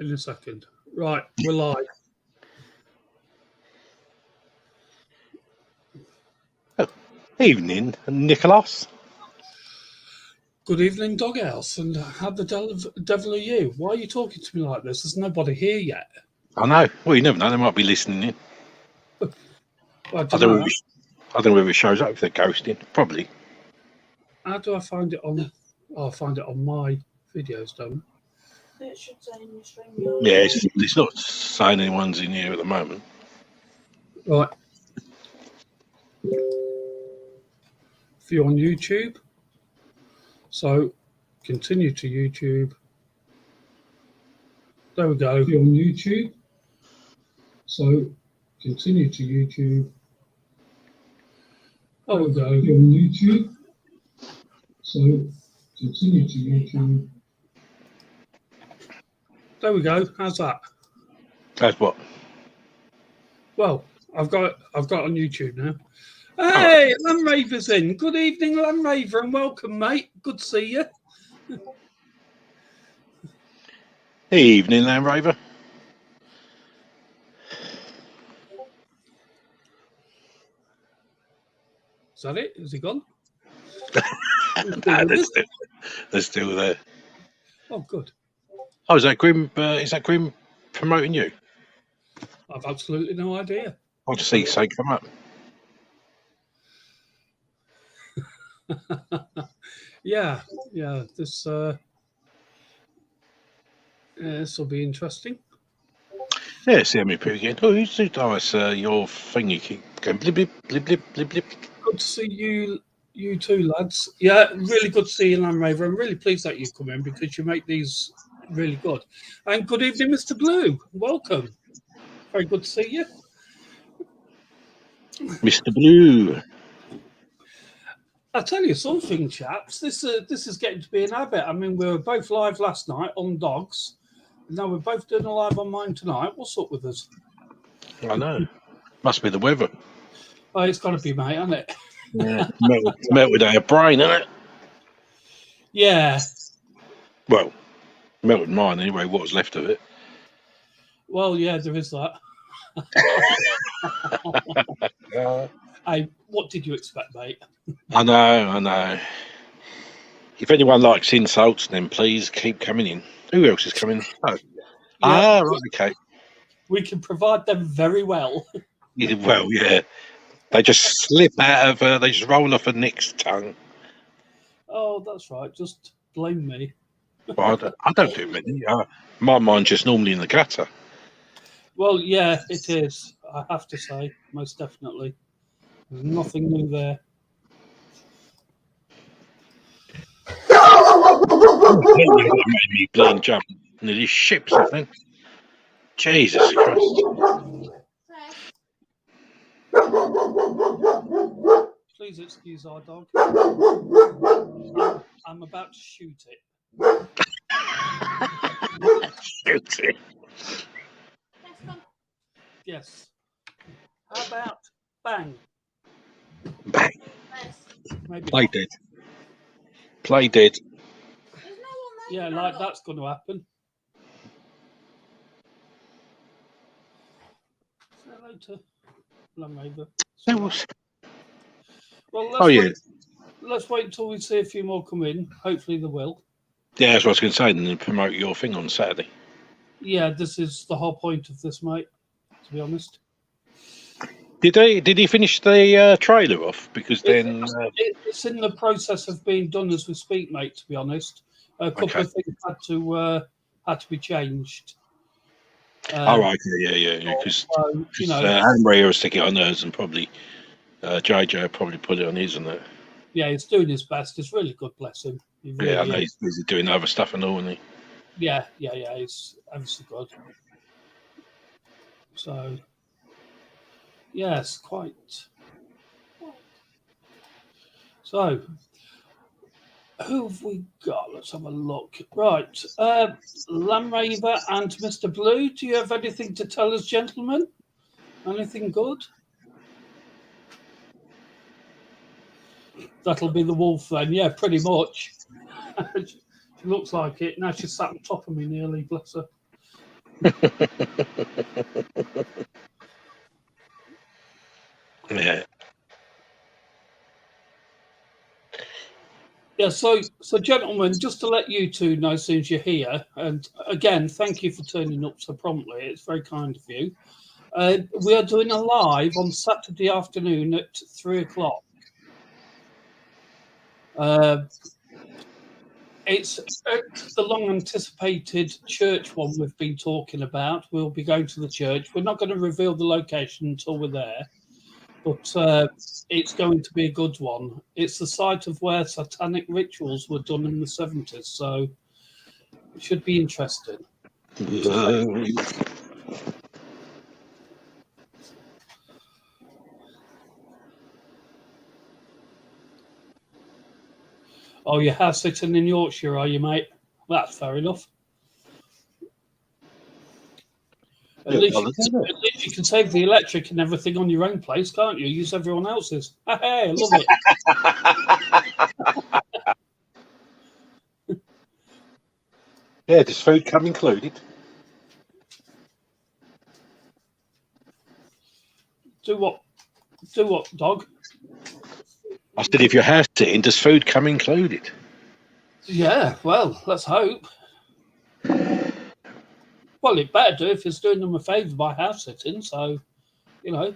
in a second. Right, we're live. Evening, Nicholas. Good evening, Doghouse. And how the devil are you? Why are you talking to me like this? There's nobody here yet. I know. Well, you never know. They might be listening in. Well, I don't know whether it shows up if they're ghosting. Probably. How do I find it on? Oh, I find it on my videos, don't I? It should say in your stream. Yeah, it's not saying anyone's in here at the moment. Right. If you're on YouTube, so continue to YouTube. There we go. If you're on YouTube, so continue to YouTube. Oh, we go. If you're on YouTube, so continue to YouTube. There we go. How's that? That's what. Well, I've got it on YouTube now. Hey, Land Raver's in. Good evening, Land Raver, and welcome, mate. Good to see you. Evening, Land Raver. Is that it? Is he gone? No, they're still there. Oh, good. Oh, is that Grim promoting you? I've absolutely no idea. I'll just see say come up. Yeah. This will be interesting. Yeah, see how many people again. Oh, it's your thing. You keep going blip blip blip blip blip blip. Good to see you too, lads. Yeah, really good to see you, Land Raver. I'm really pleased that you've come in because you make these really good. And good evening, Mr. Blue. Welcome. Very good to see you. Mr. Blue. I'll tell you something, chaps. This is getting to be an habit. I mean, we were both live last night on Dogs. Now we're both doing a live on mine tonight. What's up with us? I know. Must be the weather. Oh, it's got to be, mate, hasn't it? Yeah. melted our brain, isn't it? Yeah. Well, melted mine anyway, what was left of it. Well, yeah, there is that. Hey, what did you expect, mate? I know. If anyone likes insults, then please keep coming in. Who else is coming? Oh. Yeah. Right, okay. We can provide them very well. Yeah, well, yeah. They just slip out of they just roll off a Nick's tongue. Oh, that's right. Just blame me. Well, I don't do many. My mind's just normally in the gutter. Well, yeah, it is. I have to say, most definitely. There's nothing new there. Made me bloody jump nearly ships, I think. Jesus Christ. Please excuse our dog. I'm about to shoot it. Shoot it. Yes. How about bang? Bang. Maybe Play not. dead. Play dead. Yeah, like that's going to happen. Say hello to Land Raver. Well, let's wait until we see a few more come in. Hopefully they will. Yeah, that's what I was going to say. And then promote your thing on Saturday. Yeah, this is the whole point of this, mate. To be honest. Did he finish the trailer off? Because then it's in the process of being done as we speak, mate. To be honest, a couple of things had to be changed. All right, yeah. Because Henry will stick it on hers, and probably JJ will probably put it on his, and that. Yeah, he's doing his best. It's really good, bless him. Really I know he's busy doing other stuff and all, isn't he? Yeah. He's obviously good. So, yes, quite. So, who have we got? Let's have a look. Right, Land Raver and Mr. Blue, do you have anything to tell us, gentlemen? Anything good? That'll be the wolf then, yeah, pretty much. She looks like it. Now she's sat on top of me nearly, bless her. Yeah. Yeah, so gentlemen, just to let you two know, as soon as you're here, and again, thank you for turning up so promptly. It's very kind of you. We are doing a live on Saturday afternoon at 3:00. It's the long-anticipated church one we've been talking about. We'll be going to the church. We're not going to reveal the location until we're there, but it's going to be a good one. It's the site of where satanic rituals were done in the 70s, so it should be interesting. Oh, you're house sitting in Yorkshire, are you, mate? That's fair enough. At least you can save the electric and everything on your own place, can't you? Use everyone else's. Hey, I love it. Yeah, does food come included? Do what, dog? I said, if you're house sitting, does food come included? Yeah, well, let's hope. Well, it better do if it's doing them a favour by house sitting. So, you know,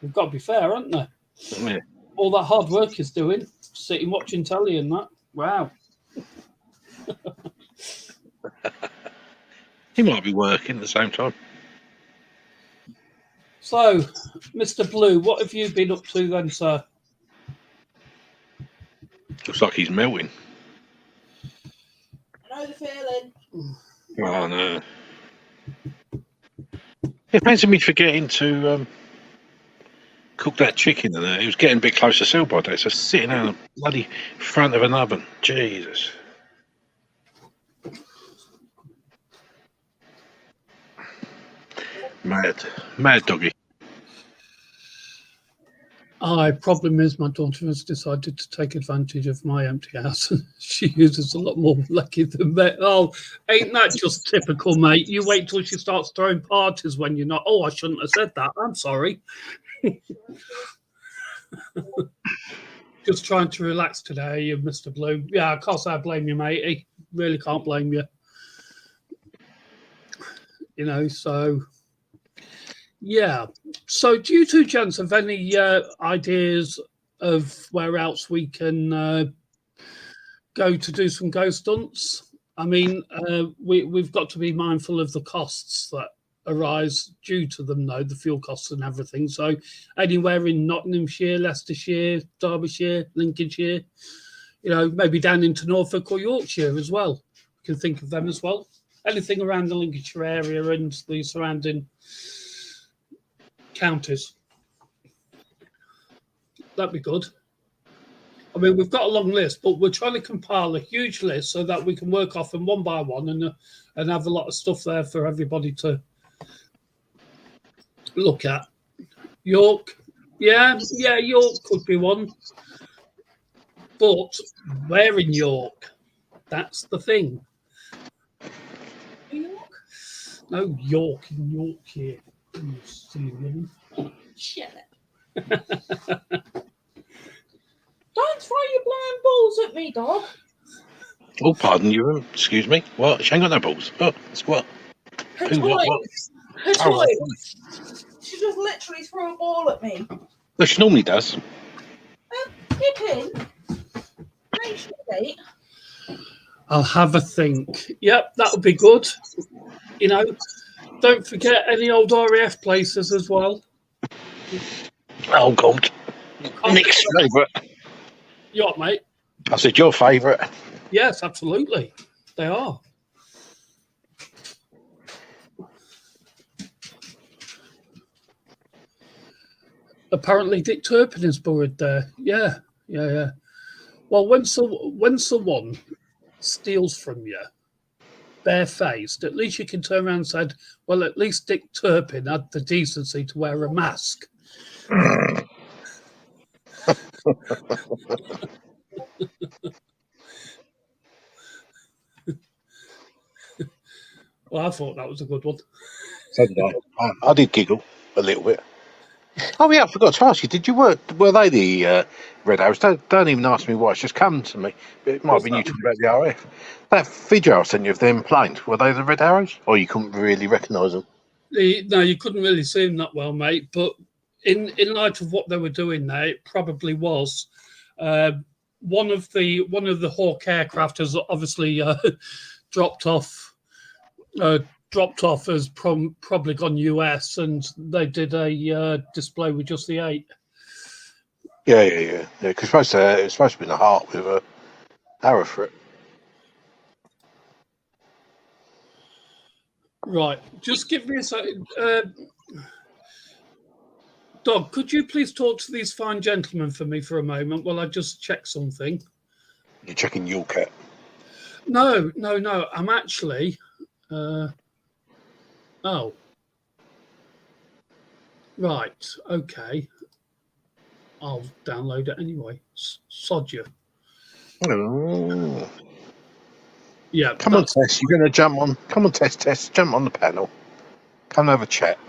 we've got to be fair, haven't they? Yeah. All that hard work is doing, sitting watching telly and that. Wow. He might be working at the same time. So, Mr. Blue, what have you been up to then, sir? Looks like he's melting. I know the feeling. Oh, no. It fancy me forgetting to cook that chicken and that. It was getting a bit close to sell by day, so sitting on the bloody front of an oven. Jesus. Mad doggy. Problem is my daughter has decided to take advantage of my empty house. She uses a lot more lucky than me. Oh, ain't that just typical, mate? You wait till she starts throwing parties when you're not. Oh, I shouldn't have said that. I'm sorry. Just trying to relax today, Mr. Blue. Yeah, I can't say I blame you, matey. Really can't blame you. You know, so... Yeah. So do you two gents have any ideas of where else we can go to do some ghost hunts? I mean, we've got to be mindful of the costs that arise due to them, though, the fuel costs and everything. So anywhere in Nottinghamshire, Leicestershire, Derbyshire, Lincolnshire, you know, maybe down into Norfolk or Yorkshire as well. You can think of them as well. Anything around the Lincolnshire area and the surrounding counties. That'd be good. I mean, we've got a long list, but we're trying to compile a huge list so that we can work off them one by one and have a lot of stuff there for everybody to look at. York, yeah, York could be one. But where in York? That's the thing. New York? No, York in Yorkshire. Shut it. Don't throw your blind balls at me, dog. Oh, pardon you. Excuse me. What? She ain't got no balls. Oh, it's what? Her Who, toy. what? Her toy. Oh, right. She just literally threw a ball at me. Well, she normally does. Dip in. Nation date. I'll have a think. Yep, that would be good. You know, don't forget any old RAF places as well. Oh, God. Nick's favourite. You what, mate? I said your favourite. Yes, absolutely. They are. Apparently Dick Turpin is buried there. Yeah. Well, when someone steals from you, barefaced, at least you can turn around and say, well, at least Dick Turpin had the decency to wear a mask. Well, I thought that was a good one. So did I. I did giggle a little bit. Oh yeah, I forgot to ask you. Did you were they the Red Arrows? Don't even ask me why. It's just come to me. It might What's have been you that? talking about the RF. That video I sent you of them planes. Were they the Red Arrows? Or you couldn't really recognise them? No, you couldn't really see them that well, mate. But in light of what they were doing there, it probably was. One of the Hawk aircraft has obviously dropped off. Has probably gone US, and they did a display with just the 8. Yeah. Because it's supposed to be in the heart with a arrow for it. Right, just give me a second. Dog, could you please talk to these fine gentlemen for me for a moment while I just check something? You're checking your cat. No. I'm actually. Oh. Right. Okay. I'll download it anyway. Sod you. Oh. Yeah. Come on, Tess. You're going to jump on. Come on, Tess. Jump on the panel. Come and have a chat.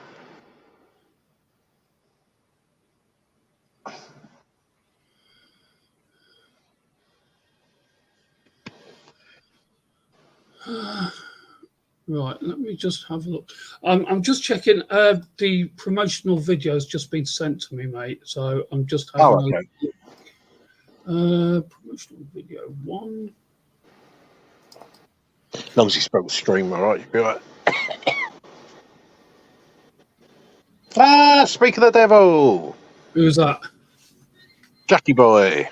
Right, let me just have a look. I'm just checking. The promotional video has just been sent to me, mate. So I'm just having a look. Promotional video 1. As long as you spoke the stream, all right, you'll be all right. Speak of the devil. Who's that? Jackie boy.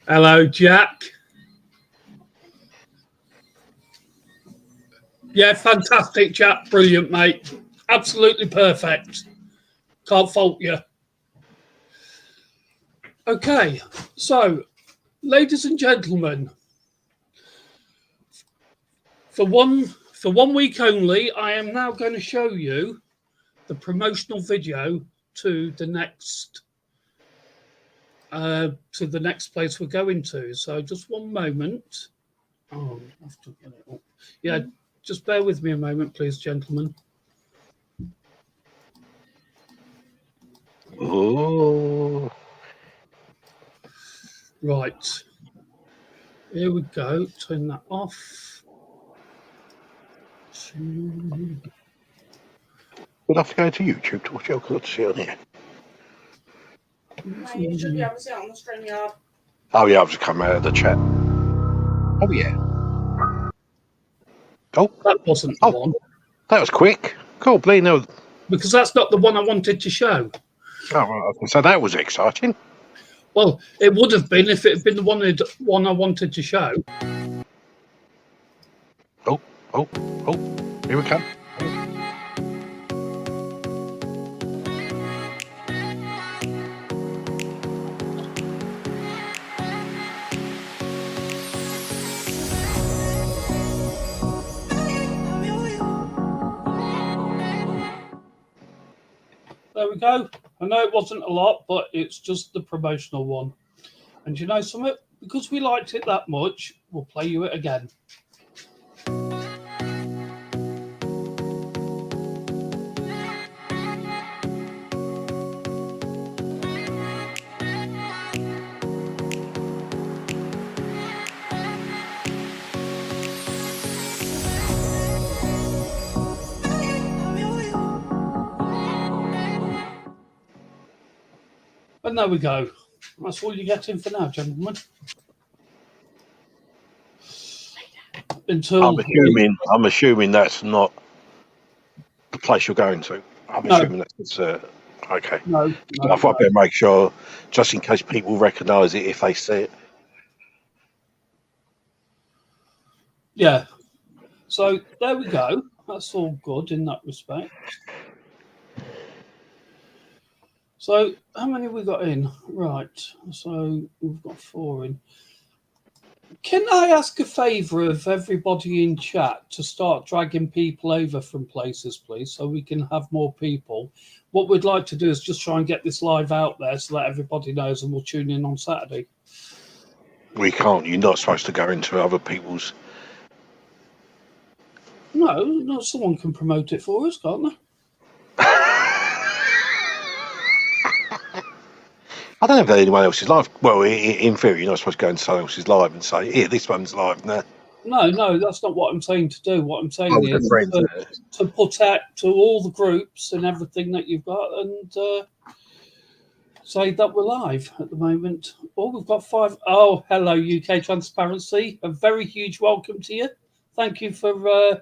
Hello, Jack. Yeah, fantastic chat. Brilliant, mate. Absolutely perfect. Can't fault you. Okay, so, ladies and gentlemen, for one week only, I am now going to show you the promotional video to the next place we're going to. So just one moment. Oh, I have to get it up. Yeah, just bear with me a moment, please, gentlemen. Oh. Right. Here we go. Turn that off. We'll have to go to YouTube to watch your got to see on here. No, you should be able to see it on the StreamYard. Oh yeah, I've just come out of the chat. Oh yeah. Oh, That wasn't the one. that was quick. Cool, Blee. No. Because that's not the one I wanted to show. Oh, right. So that was exciting. Well, it would have been if it had been the one I wanted to show. Oh, here we come. There we go. I know it wasn't a lot, but it's just the promotional one. And you know something? Because we liked it that much, we'll play you it again. And there we go. That's all you're getting for now, gentlemen. Until I'm assuming that's not the place you're going to. I'm assuming that's okay. No. I thought I'd better make sure, just in case people recognise it if they see it. Yeah. So there we go. That's all good in that respect. So how many have we got in? Right. So we've got 4 in. Can I ask a favour of everybody in chat to start dragging people over from places, please, so we can have more people? What we'd like to do is just try and get this live out there so that everybody knows, and we'll tune in on Saturday. We can't. You're not supposed to go into other people's No, someone can promote it for us, can't they? I don't know if anyone else is live. Well, in theory, you're not supposed to go into someone else's live and say, "Here, this one's live." No, No, that's not what I'm saying to do. What I'm saying oh, the is friends. to put out to all the groups and everything that you've got and say that we're live at the moment. Oh, we've got 5. Oh, hello, UK Transparency. A very huge welcome to you. Thank you for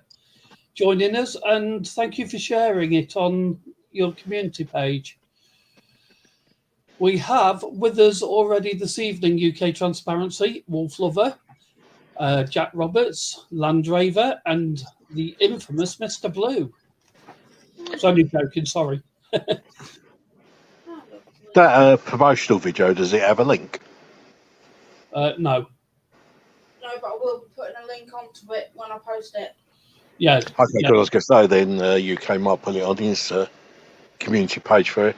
joining us and thank you for sharing it on your community page. We have with us already this evening UK Transparency, Wolf Lover, Jack Roberts, Landraver, and the infamous Mr. Blue. I was only joking, sorry. That promotional video, does it have a link? No. No, but I will be putting a link onto it when I post it. Yeah. Okay, yeah. good. I was going to say then UK might put it on his community page for it.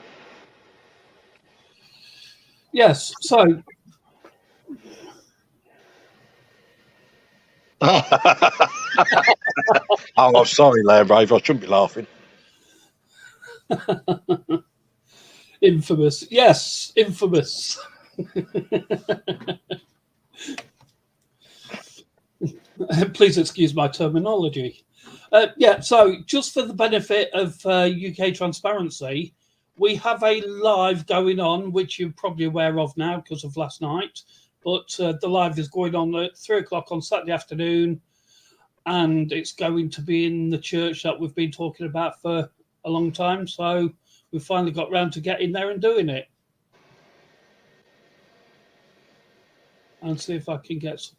Yes, so Oh, I'm sorry, Lambrave. I shouldn't be laughing. infamous. Yes, infamous. Please excuse my terminology. Yeah, so just for the benefit of UK Transparency, we have a live going on, which you're probably aware of now because of last night. But the live is going on at 3 o'clock on Saturday afternoon, and it's going to be in the church that we've been talking about for a long time. So we finally got round to getting there and doing it. And see if I can get some.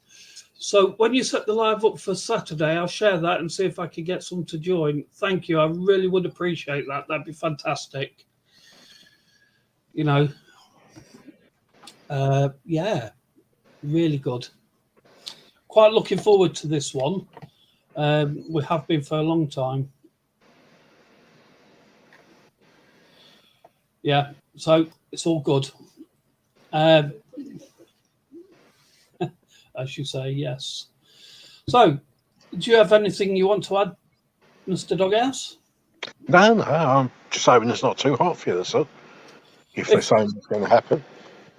So when you set the live up for Saturday, I'll share that and see if I can get some to join. Thank you. I really would appreciate that. That'd be fantastic. You know, yeah, really good. Quite looking forward to this one. We have been for a long time. Yeah, so it's all good. As you say, yes. So, do you have anything you want to add, Mr. Doghouse? No, I'm just hoping it's not too hot for you, that's all. If they're saying it's going to happen.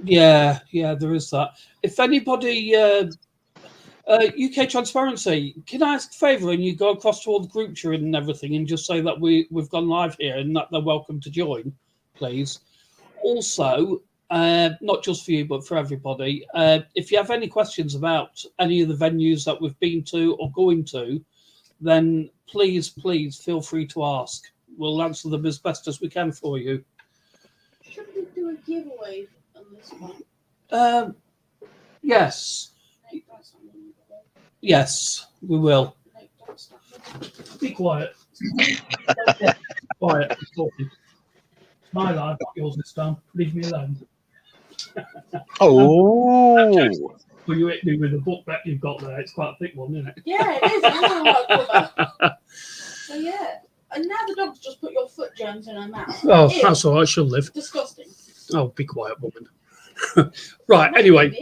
Yeah, there is that. If anybody, UK Transparency, can I ask a favour and you go across to all the groups you're in and everything and just say that we've gone live here and that they're welcome to join, please. Also, not just for you, but for everybody, if you have any questions about any of the venues that we've been to or going to, then please feel free to ask. We'll answer them as best as we can for you. Should we do a giveaway on this one? Yes. Yes, we will. Be quiet. Quiet. I'm talking. My life, not yours this time. Leave me alone. Oh. Well, you hit me with the book that you've got there. It's quite a thick one, isn't it? Yeah, it is. I know how to cover. So yeah. And now the dog's just put your foot germs in her mouth. Oh, Ew. that's all right. She'll live. Disgusting. Oh, be quiet, woman. Right, anyway.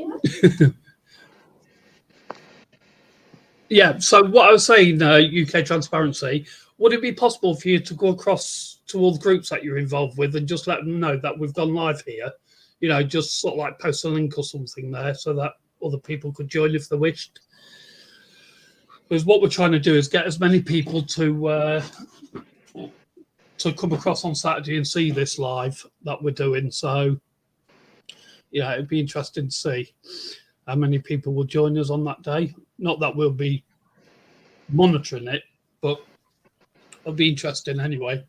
Yeah, so what I was saying, UK Transparency, would it be possible for you to go across to all the groups that you're involved with and just let them know that we've gone live here? You know, just sort of like post a link or something there so that other people could join if they wished. Because what we're trying to do is get as many people to come across on Saturday and see this live that we're doing. So, yeah, it'd be interesting to see how many people will join us on that day. Not that we'll be monitoring it, but it'll be interesting anyway.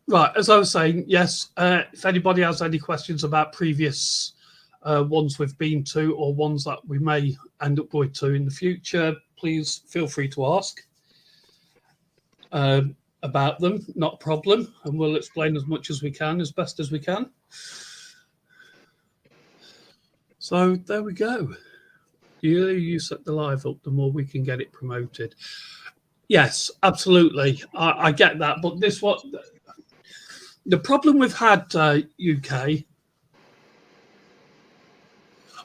Right, as I was saying, yes, if anybody has any questions about previous ones we've been to or ones that we may end up going to in the future, please feel free to ask about them, not a problem, and we'll explain as much as we can, as best as we can. So there we go. You set the live up, the more we can get it promoted. Yes, absolutely. I get that. But this what the problem we've had, UK.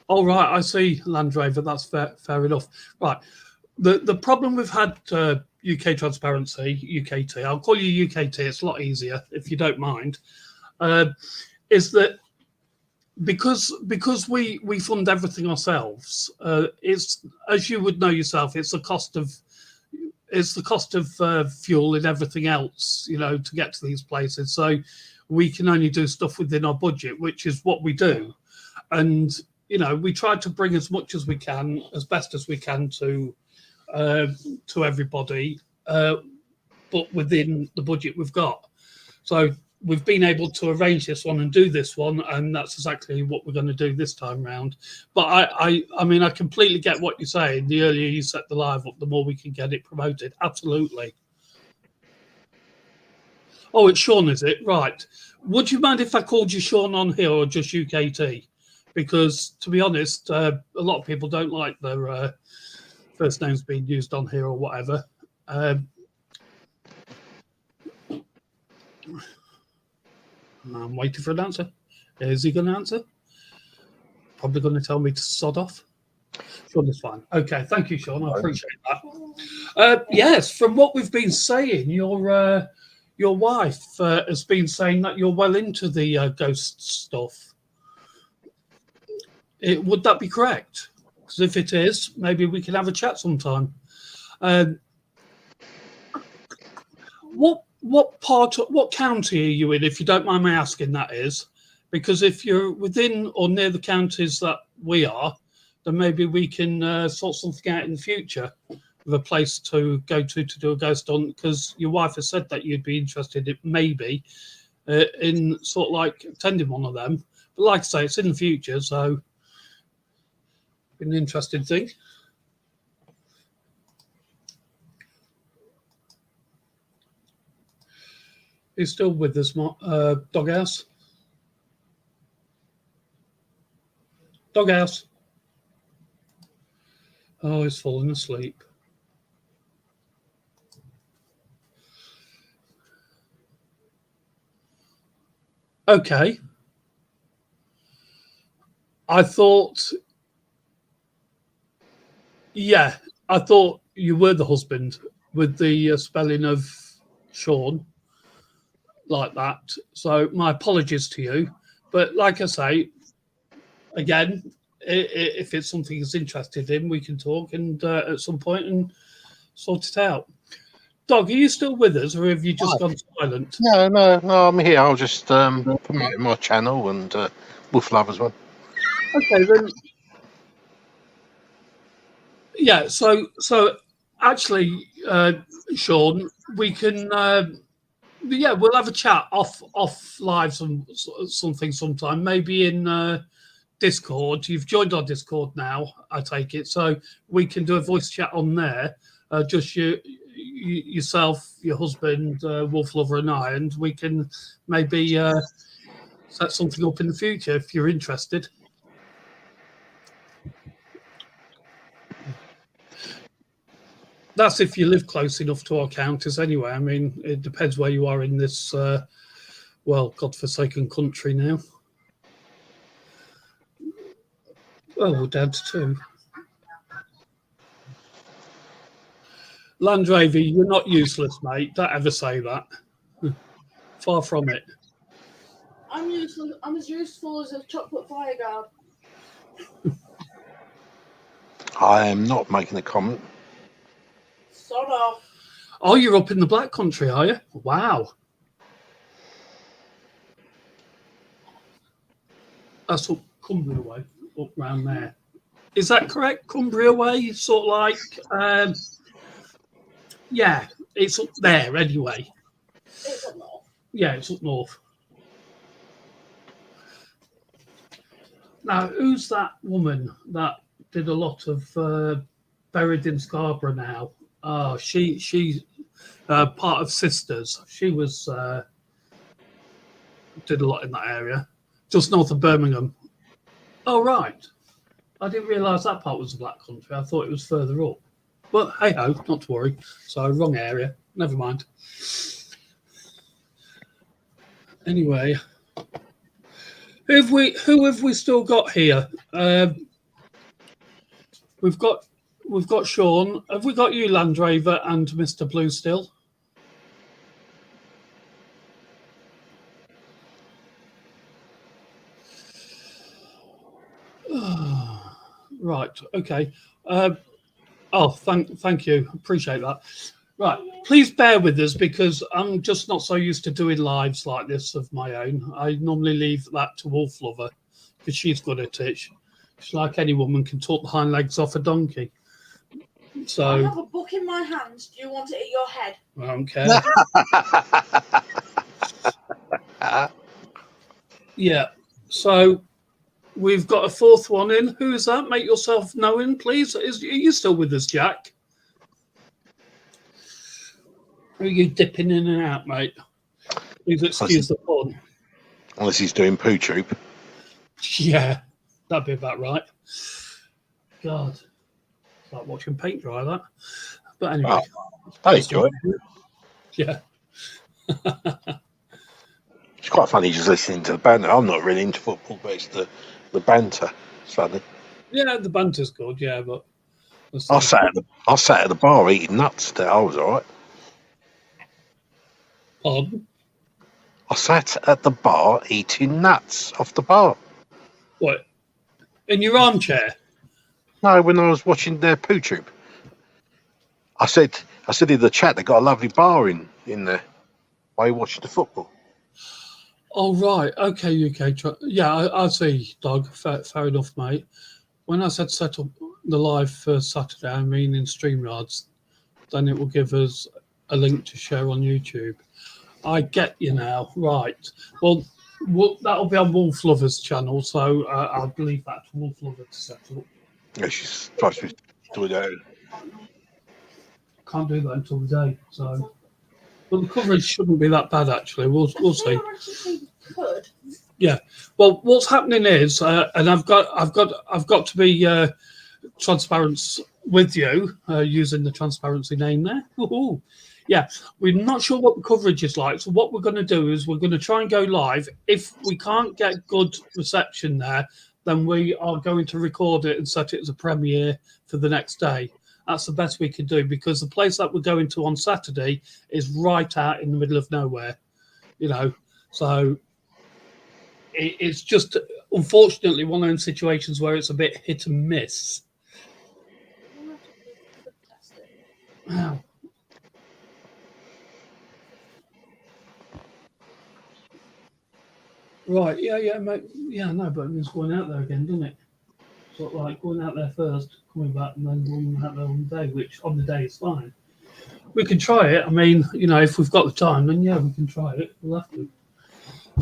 All right, I see, Land Rover. That's fair enough. Right. the problem we've had, UK Transparency, UKT, I'll call you UKT, it's a lot easier if you don't mind, is that because we fund everything ourselves, it's, as you would know yourself, it's the cost of fuel and everything else, to get to these places. So we can only do stuff within our budget, which is what we do. And we try to bring as much as we can, as best as we can, to everybody, but within the budget we've got. So we've been able to arrange this one and do this one, and that's exactly what we're going to do this time round. But I mean, I completely get what you're saying. The earlier you set the live up, the more we can get it promoted. Absolutely. Oh, it's Sean, is it? Right. Would you mind if I called you Sean on here, or just UKT? Because, to be honest, a lot of people don't like their first names being used on here or whatever. I'm waiting for an answer. Is he going to answer? Probably going to tell me to sod off. Sean is fine. Okay, thank you, Sean. I appreciate that. Yes, from what we've been saying, your wife has been saying that you're well into the ghost stuff. Would that be correct? Because if it is, maybe we can have a chat sometime. What county are you in, if you don't mind me asking? That is, because if you're within or near the counties that we are, then maybe we can sort something out in the future with a place to go to do a ghost hunt. Because your wife has said that you'd be interested in maybe in sort of like attending one of them. But like I say, it's in the future, so an interesting thing. He's still with us, Doghouse. Doghouse. Oh, he's falling asleep. Okay. I thought you were the husband with the spelling of Sean like that. So my apologies to you. But like I say, again, if it's something he's interested in, we can talk and at some point and sort it out. Dog, are you still with us, or have you just gone silent? No, I'm here. I'll just promote my channel and Wolf Lovers one. Okay, then. Yeah, so actually, Sean, we can, we'll have a chat off live something sometime, maybe in Discord. You've joined our Discord now, I take it, so we can do a voice chat on there. Just yourself, your husband, Wolf Lover, and I, and we can maybe set something up in the future if you're interested. That's if you live close enough to our counties anyway. I mean, it depends where you are in this, godforsaken country now. Well, we're down to 2. Landraver, you're not useless, mate. Don't ever say that. Far from it. I'm useless. I'm as useful as a chocolate fire guard. I am not making a comment. Sod off. Oh, you're up in the Black Country, are you? Wow. That's up Cumbria way, up round there. Is that correct? Cumbria way, sort of like, yeah, it's up there anyway. It's up north. Yeah, it's up north. Now, who's that woman that did a lot of Buried in Scarborough now? Oh, she's part of Sisters. She was did a lot in that area, just north of Birmingham. Oh, right. I didn't realise that part was the Black Country. I thought it was further up. But hey ho, not to worry. So wrong area. Never mind. Anyway, who have we still got here? We've got we've got Sean. Have we got you, Land Rover, and Mr. Blue still? Right. Okay. Thank you. Appreciate that. Right. Please bear with us because I'm just not so used to doing lives like this of my own. I normally leave that to Wolf Lover because she's good at it. She's like any woman, can talk the hind legs off a donkey. I So have a book in my hands. Do you want it at your head? I don't care. Yeah. So we've got a fourth one in. Who is that? Make yourself known, please. Are you still with us, Jack? Are you dipping in and out, mate? Please excuse the pun. Unless he's doing poo troop. Yeah, that'd be about right. God, it's like watching paint dry, that. But anyway. That is good. Yeah. It's quite funny just listening to the banter. I'm not really into football, but it's the banter. It's funny. Yeah, the banter's good, yeah, but... I sat at the bar eating nuts there. I was all right. Pardon? I sat at the bar eating nuts off the bar. What? In your armchair? No, when I was watching their poo troop. I said in the chat they got a lovely bar in there while you watching the football. Oh, right. Okay, UK. Yeah, I see, Doug. Fair enough, mate. When I said set up the live for Saturday, I mean in StreamYards, then it will give us a link to share on YouTube. I get you now. Right. Well, that'll be on Wolf Lover's channel, so I'll leave that to Wolf Lover to set up. Yeah, she's supposed to be doing that. Can't do that until the day, so... But the coverage shouldn't be that bad, actually. We'll see. Could. Yeah. Well, what's happening is, and I've got to be transparent with you using the transparency name there. Woohoo. Yeah, we're not sure what the coverage is like. So what we're going to do is we're going to try and go live. If we can't get good reception there, then we are going to record it and set it as a premiere for the next day. That's the best we can do because the place that we're going to on Saturday is right out in the middle of nowhere, you know. So it's just, unfortunately, one of those situations where it's a bit hit and miss. Wow. Right, yeah, mate. Yeah, no, but it's going out there again, doesn't it? Sort of like going out there first, coming back, and then going out there on the day, which on the day is fine. We can try it. I mean, you know, if we've got the time, then yeah, we can try it. We'll have to.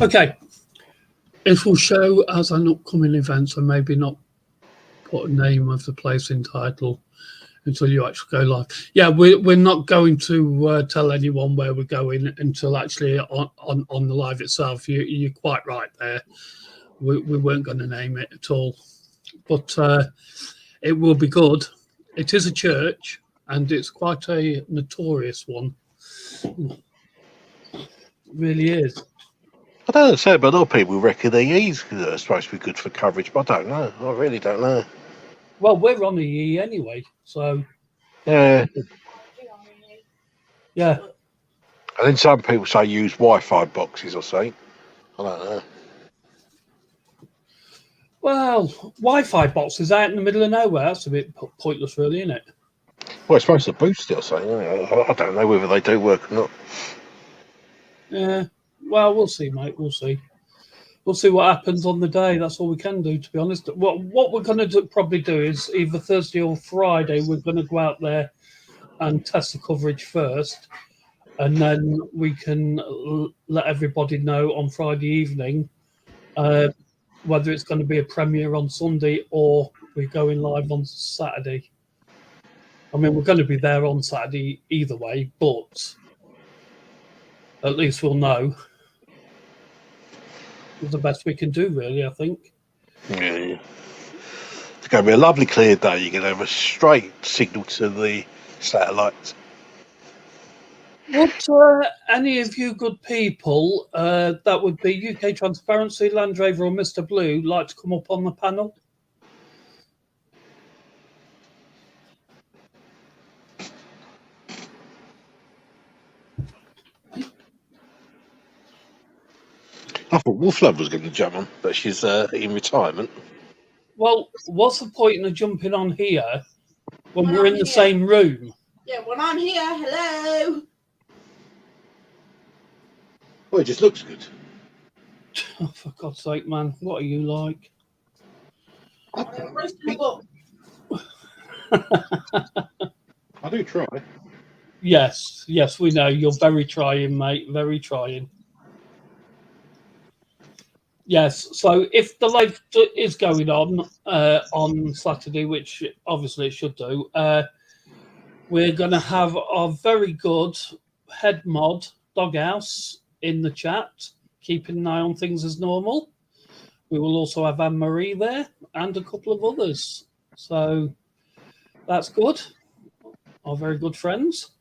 Okay. It will show as an upcoming event, so maybe not put a name of the place in title until you actually go live. Yeah, we're not going to tell anyone where we're going until actually on the live itself. You're quite right there. We weren't going to name it at all, but it will be good. It is a church, and it's quite a notorious one. It really is. I don't know, but a lot of people reckon these are supposed to be good for coverage, but I don't know. I really don't know. Well, we're on EE anyway, so yeah. Yeah. And then some people say use Wi-Fi boxes or something. I don't know. Well, Wi-Fi boxes out in the middle of nowhere, that's a bit pointless, really, isn't it? Well, it's supposed to boost it or something. I don't know whether they do work or not. Yeah. Well, we'll see, mate. We'll see. We'll see what happens on the day. That's all we can do, to be honest. What we're going to probably do is either Thursday or Friday, we're going to go out there and test the coverage first. And then we can let everybody know on Friday evening whether it's going to be a premiere on Sunday or we're going live on Saturday. I mean, we're going to be there on Saturday either way, but at least we'll know. It's the best we can do, really, I think. Yeah. It's going to be a lovely clear day. You're going to have a straight signal to the satellites. Would any of you good people, that would be UK Transparency, Land Rover or Mr. Blue, like to come up on the panel? I thought Wolf Love was going to jump on, but she's in retirement. Well, what's the point of jumping on here when When we're I'm in the here. same room? Yeah, when I'm here, hello. Well, it just looks good. Oh, for God's sake, man, what are you like? I'm roasting the book. I do try. Yes, we know. You're very trying, mate. Very trying. Yes, so if the live is going on Saturday, which obviously it should do, we're going to have our very good head mod, Doghouse, in the chat, keeping an eye on things as normal. We will also have Anne-Marie there and a couple of others. So that's good. Our very good friends.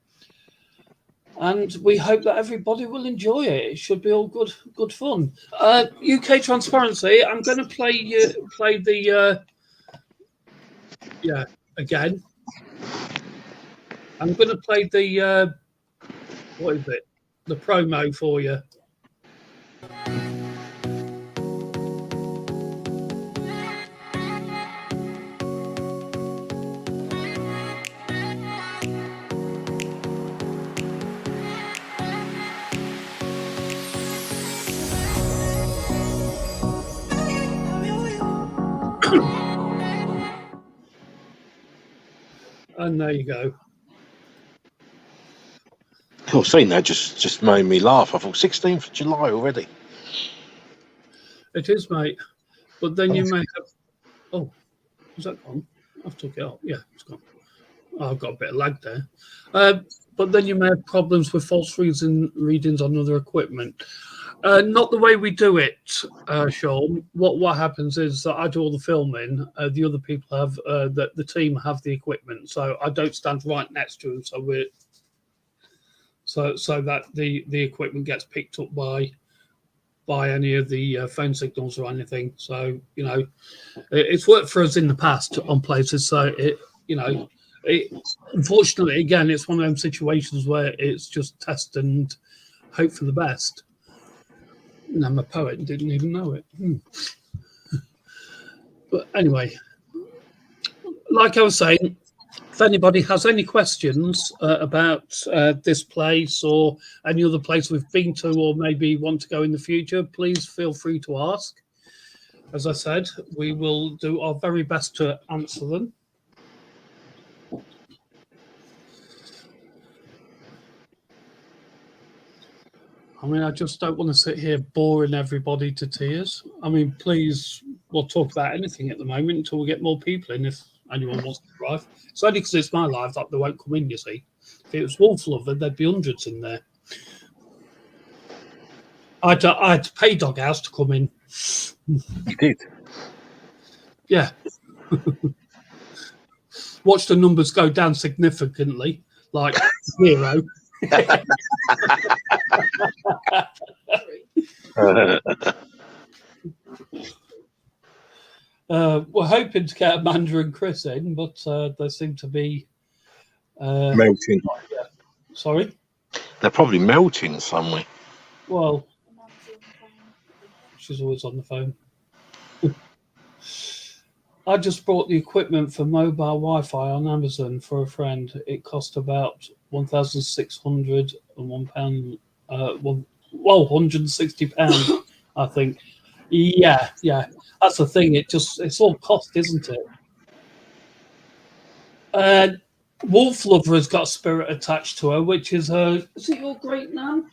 And we hope that everybody will enjoy it. It should be all good fun. UK Transparency, I'm going to play the again. I'm going to play the what is it? The promo for you. And there you go. Cool, seeing that just made me laugh. I thought 16th of July already. It is, mate. But then you may have. Oh, is that gone? I've took it off. Yeah, it's gone. Oh, I've got a bit of lag there. But then you may have problems with false readings on other equipment. Not the way we do it, Sean. What happens is that I do all the filming. The other people have the team have the equipment, so I don't stand right next to them. So that the equipment gets picked up by any of the phone signals or anything. So it's worked for us in the past on places. So unfortunately, again, it's one of those situations where it's just test and hope for the best. I'm a poet and didn't even know it. But anyway, like I was saying, if anybody has any questions about this place or any other place we've been to or maybe want to go in the future, please feel free to ask. As I said, we will do our very best to answer them. I mean, I just don't want to sit here boring everybody to tears. I mean, please, we'll talk about anything at the moment until we get more people in, if anyone wants to drive. It's only because it's my live that they won't come in, you see. If it was Wolf Lover, there'd be hundreds in there. I had to pay Doghouse to come in. You did? Yeah. Watch the numbers go down significantly, like 0. We're hoping to get Amanda and Chris in, but they seem to be melting. Sorry? They're probably melting somewhere. Well, she's always on the phone. I just bought the equipment for mobile Wi-Fi on Amazon for a friend. It cost about £1,601. £160, I think. Yeah. That's the thing. It's all cost, isn't it? Wolf Lover has got spirit attached to her, which is her. Is it your great nan?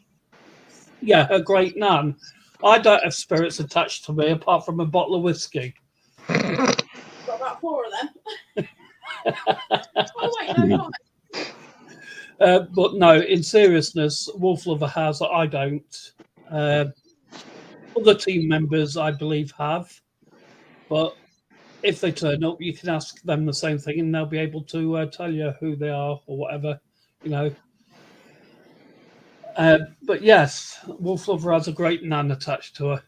Yeah, her great nan. I don't have spirits attached to me apart from a bottle of whiskey. Got about 4 of them. Oh wait, no. But no, in seriousness, Wolf Lover has. I don't. Other team members, I believe, have. But if they turn up, you can ask them the same thing, and they'll be able to tell you who they are or whatever, But yes, Wolf Lover has a great nan attached to her.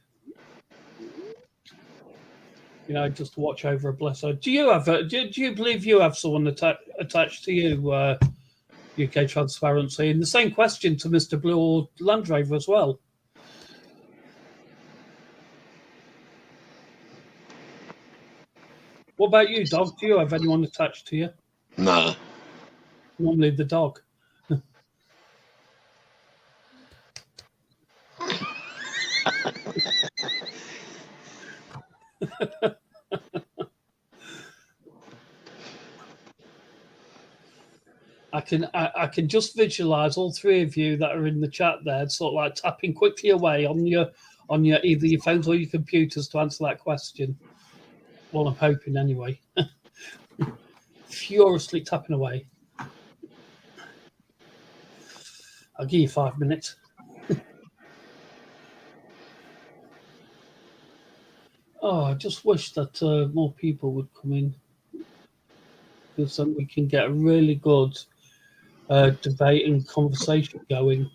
Just to watch over her, bless her. Do you have? Do you believe you have someone attached to you, UK Transparency? And the same question to Mr. Blue or Land Rover as well. What about you, dog? Do you have anyone attached to you? No. Normally the dog. I can just visualize all three of you that are in the chat there, sort of like tapping quickly away on your either your phones or your computers to answer that question. Well, I'm hoping anyway. Furiously tapping away. I'll give you 5 minutes. Oh, I just wish that more people would come in, because then we can get a really good debate and conversation going.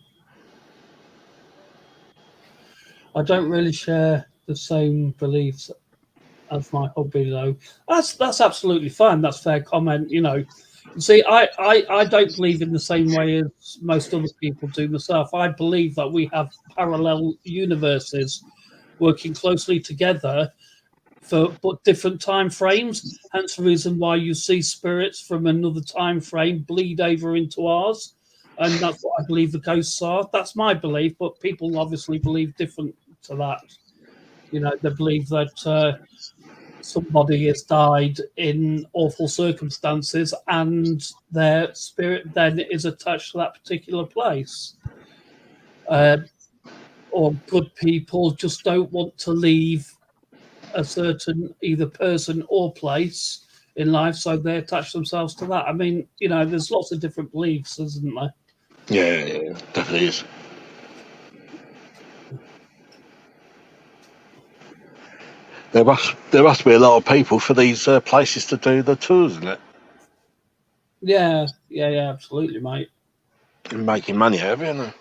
I don't really share the same beliefs as my hobby, though. That's absolutely fine. That's fair comment. You know, see, I don't believe in the same way as most other people do myself. I believe that we have parallel universes working closely together but different time frames. Hence the reason why you see spirits from another time frame bleed over into ours. And that's what I believe the ghosts are. That's my belief, but people obviously believe different to that. You know, they believe that somebody has died in awful circumstances and their spirit then is attached to that particular place. Or good people just don't want to leave a certain either person or place in life, so they attach themselves to that. I mean, you know, there's lots of different beliefs, isn't there? Yeah, definitely is. There must be a lot of people for these places to do the tours, isn't it? Yeah, absolutely, mate. And making money out of it, isn't it?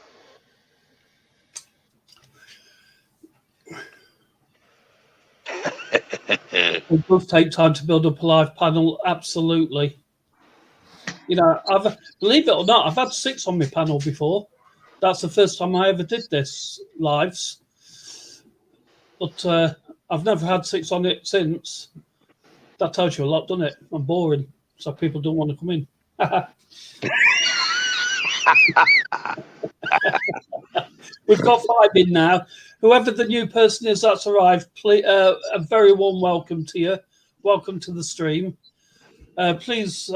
It does take time to build up a live panel, absolutely. You know, believe it or not, I've had 6 on my panel before. That's the first time I ever did this lives. But I've never had 6 on it since. That tells you a lot, doesn't it? I'm boring, so people don't want to come in. We've got 5 in now. Whoever the new person is that's arrived, please, a very warm welcome to you. Welcome to the stream. Please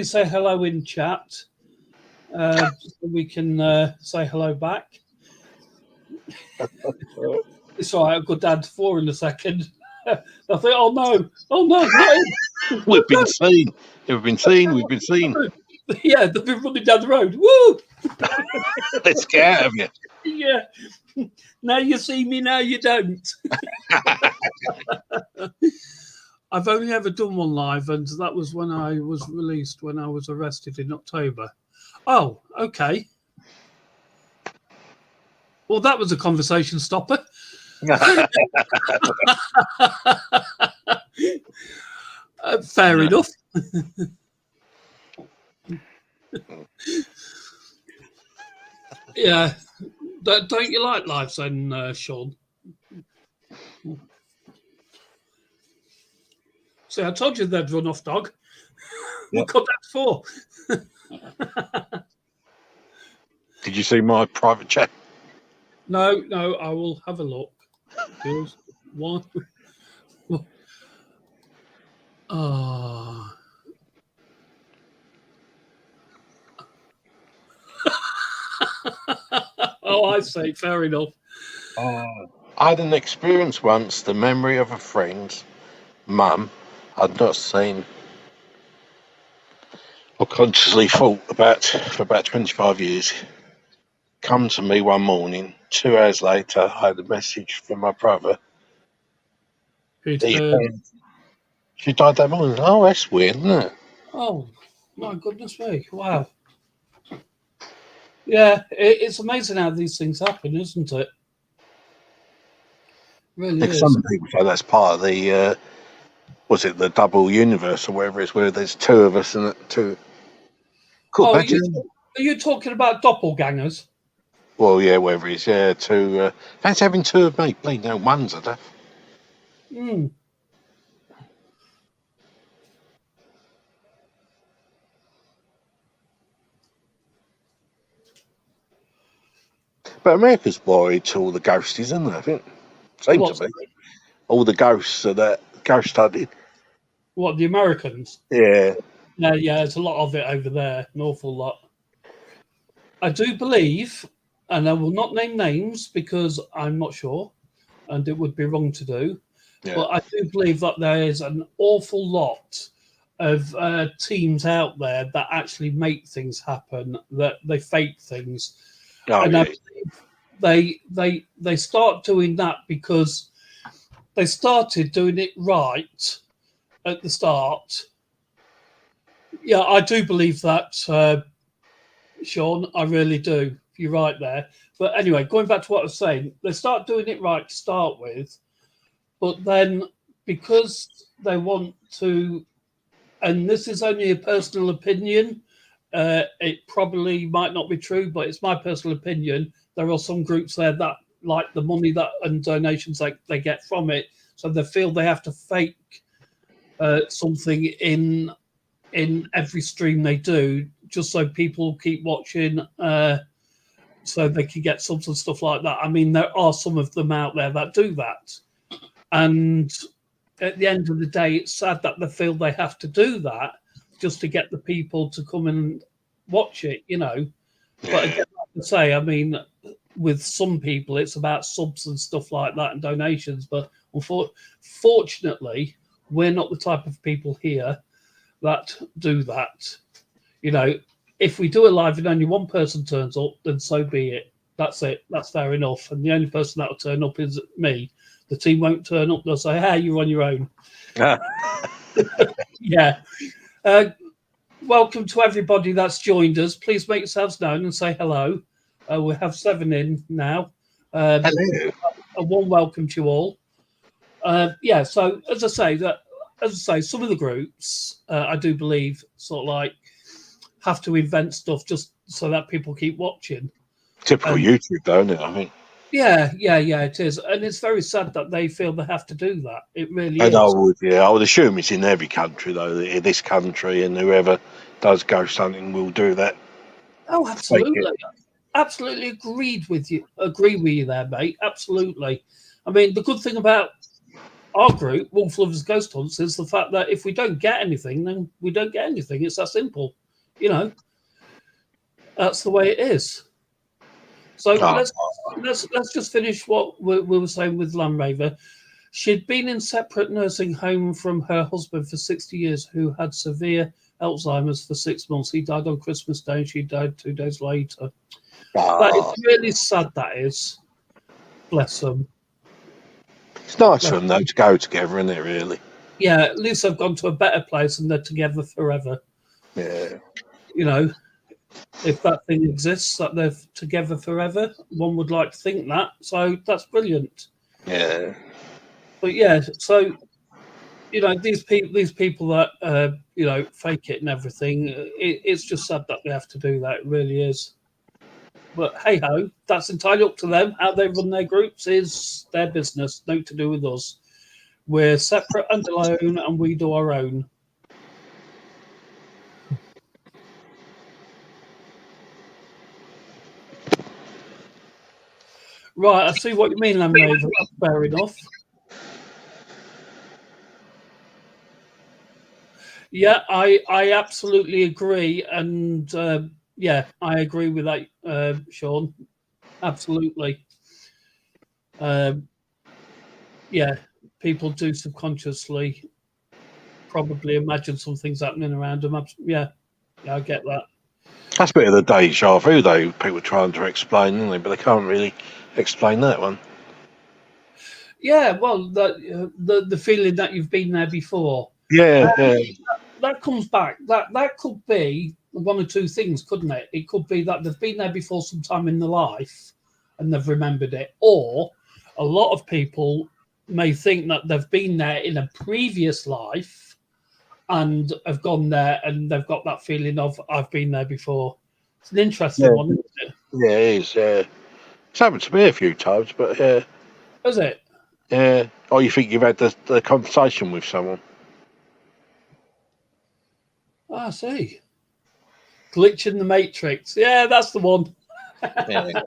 say hello in chat. So we can say hello back. It's all right. I'll go down to 4 in a second. I think, oh no, not him. We've been seen. We've been seen. We've been seen. Yeah, they've been running down the road. Woo! Let's get out of here. Yeah. Now you see me, now you don't. I've only ever done one live, and that was when I was released, when I was arrested in October. Oh, okay. Well, that was a conversation stopper. Fair enough. Yeah. Don't you like lives then, Sean? See, I told you they'd run off, dog. What got that for? Did you see my private chat? No, I will have a look. Here's one. Oh. Oh, I see. Fair enough. I had an experience once, the memory of a friend's mum I'd not seen or consciously thought about for about 25 years. Come to me one morning, 2 hours later, I had a message from my brother. She died that morning. Oh, that's weird, isn't it? Oh, my goodness me. Wow. Yeah, it's amazing how these things happen, isn't it? Really is. Some people say that's part of the, was it the double universe or whatever it is, where there's 2 of us and 2. Cool. Oh, are you talking about doppelgangers? Well, yeah, whatever it is, yeah, 2. Fancy having 2 of me. Bleeding out, one's a death. But America's worried to all the ghosties, isn't it? I think. Seems What, to be. All the ghosts are that ghost hunted. what, the Americans? Yeah. Yeah, there's a lot of it over there, an awful lot. I do believe, and I will not name names because I'm not sure, and it would be wrong to do, Yeah. but I do believe that there is an awful lot of teams out there that actually make things happen, that they fake things. Oh, And yeah. I believe they start doing that because they started doing it right at the start. Yeah, I do believe that, Sean. I really do. You're right there. But anyway, going back to what I was saying, they start doing it right to start with, but then because they want to, and this is only a personal opinion, it probably might not be true, but it's my personal opinion. There are some groups there that like the money that and donations they get from it, so they feel they have to fake something in every stream they do, just so people keep watching, so they can get subs and stuff like that. I mean, there are some of them out there that do that, and at the end of the day, it's sad that they feel they have to do that just to get the people to come and watch it, you know. But again, like I say, I mean, with some people, it's about subs and stuff like that and donations. But unfortunately, we're not the type of people here that do that. You know, if we do a live and only one person turns up, then so be it. That's it. That's fair enough. And the only person that will turn up is me. The team won't turn up. They'll say, "Hey, you're on your own." Yeah. Welcome to everybody that's joined us. Please make yourselves known and say hello. We have 7 in now. Hello. A warm welcome to you all. Yeah. So as I say, some of the groups I do believe sort of like have to invent stuff just so that people keep watching. Typical YouTube, though, isn't it? I think. Yeah, it is, and it's very sad that they feel they have to do that. It really And is. I would assume it's in every country, though. In this country, and whoever does ghost hunting will do that. Oh, absolutely, absolutely agree with you there, mate. Absolutely. I mean, the good thing about our group, Wolf Lovers Ghost Hunts, is the fact that if we don't get anything, then we don't get anything. It's that simple. You know, that's the way it is. So let's just finish what we were saying with Landraver. She'd been in separate nursing home from her husband for 60 years, who had severe Alzheimer's for 6 months. He died on Christmas Day, and she died 2 days later. That is really sad, that is. Bless them. It's nice for them, though, to go together, isn't it, really? Yeah, at least they've gone to a better place and they're together forever. Yeah. You know, if that thing exists, that they're together forever, one would like to think that. So that's brilliant. Yeah. But yeah, so, you know, these people that, you know, fake it and everything, it's just sad that they have to do that. It really is. But hey ho, that's entirely up to them. How they run their groups is their business, nothing to do with us. We're separate and alone, and we do our own. Right, I see what you mean, Lamraven. That's fair enough. Yeah, I absolutely agree, and yeah, I agree with that, Sean. Absolutely. Yeah, people do subconsciously probably imagine some things happening around them. Yeah, I get that. That's a bit of the deja vu, though, people trying to explain, isn't they? But they can't really explain that one. Yeah, well, the feeling that you've been there before. Yeah, That comes back. That could be one or two things, couldn't it? It could be that they've been there before sometime in their life and they've remembered it. Or a lot of people may think that they've been there in a previous life and have gone there and they've got that feeling of, I've been there before. It's an interesting one, isn't it? Yeah, it is, yeah. It's happened to me a few times, but yeah. Is it? Yeah. Or you think you've had the conversation with someone. I see. Glitch in the Matrix. Yeah, that's the one. Yeah.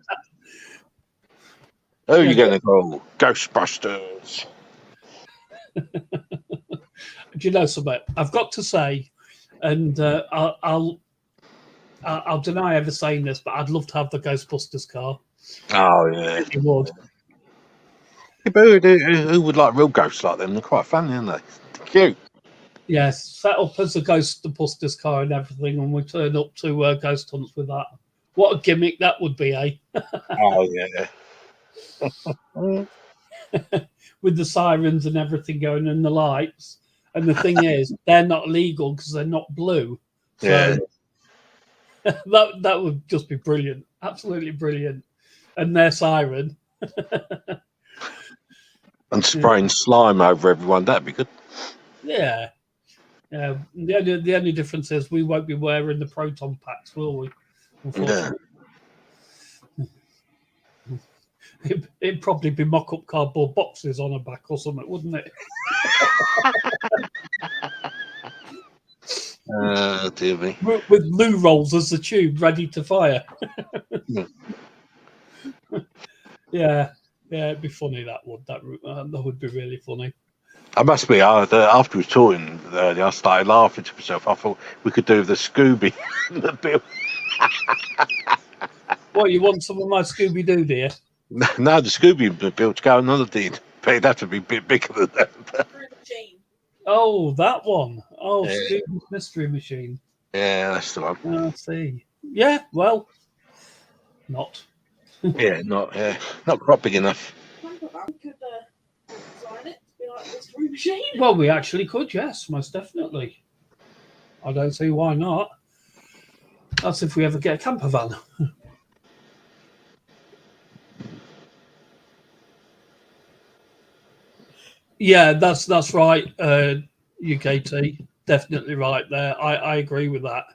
Who are Yeah, you going to call? Ghostbusters. Do you know something? I've got to say, and I'll deny ever saying this, but I'd love to have the Ghostbusters car. Oh, yeah. You would. Yeah, but who would like real ghosts like them? They're quite funny, aren't they? They're cute. Yes, set up as a Ghostbusters car and everything, and we turn up to ghost hunts with that. What a gimmick that would be, eh? Oh, yeah. With the sirens and everything going and the lights. And the thing is, they're not legal because they're not blue. So Yeah. that would just be brilliant. Absolutely brilliant. And their siren. And spraying slime over everyone. That'd be good. Yeah. Yeah. The only difference is we won't be wearing the proton packs, will we? Unfortunately. It'd probably be mock-up cardboard boxes on a back or something, wouldn't it? Dear me. With loo rolls as the tube ready to fire. Yeah, it'd be funny. That would be really funny. I must be. After we was talking earlier, I started laughing to myself. I thought we could do the Scooby. The bill. What, you want some of my Scooby Doo, dear? No, the Scooby bill to go on holiday, but it'd have to be a bit bigger than that. Machine. Oh, that one. Oh, Yeah. Scooby's Mystery Machine. Yeah, that's the one. I see. Yeah, well, not. Yeah, not quite big enough. We could design it to be like this room machine. Well, we actually could, yes, most definitely. I don't see why not. That's if we ever get a camper van. Yeah, that's right, UKT. Definitely right there. I agree with that.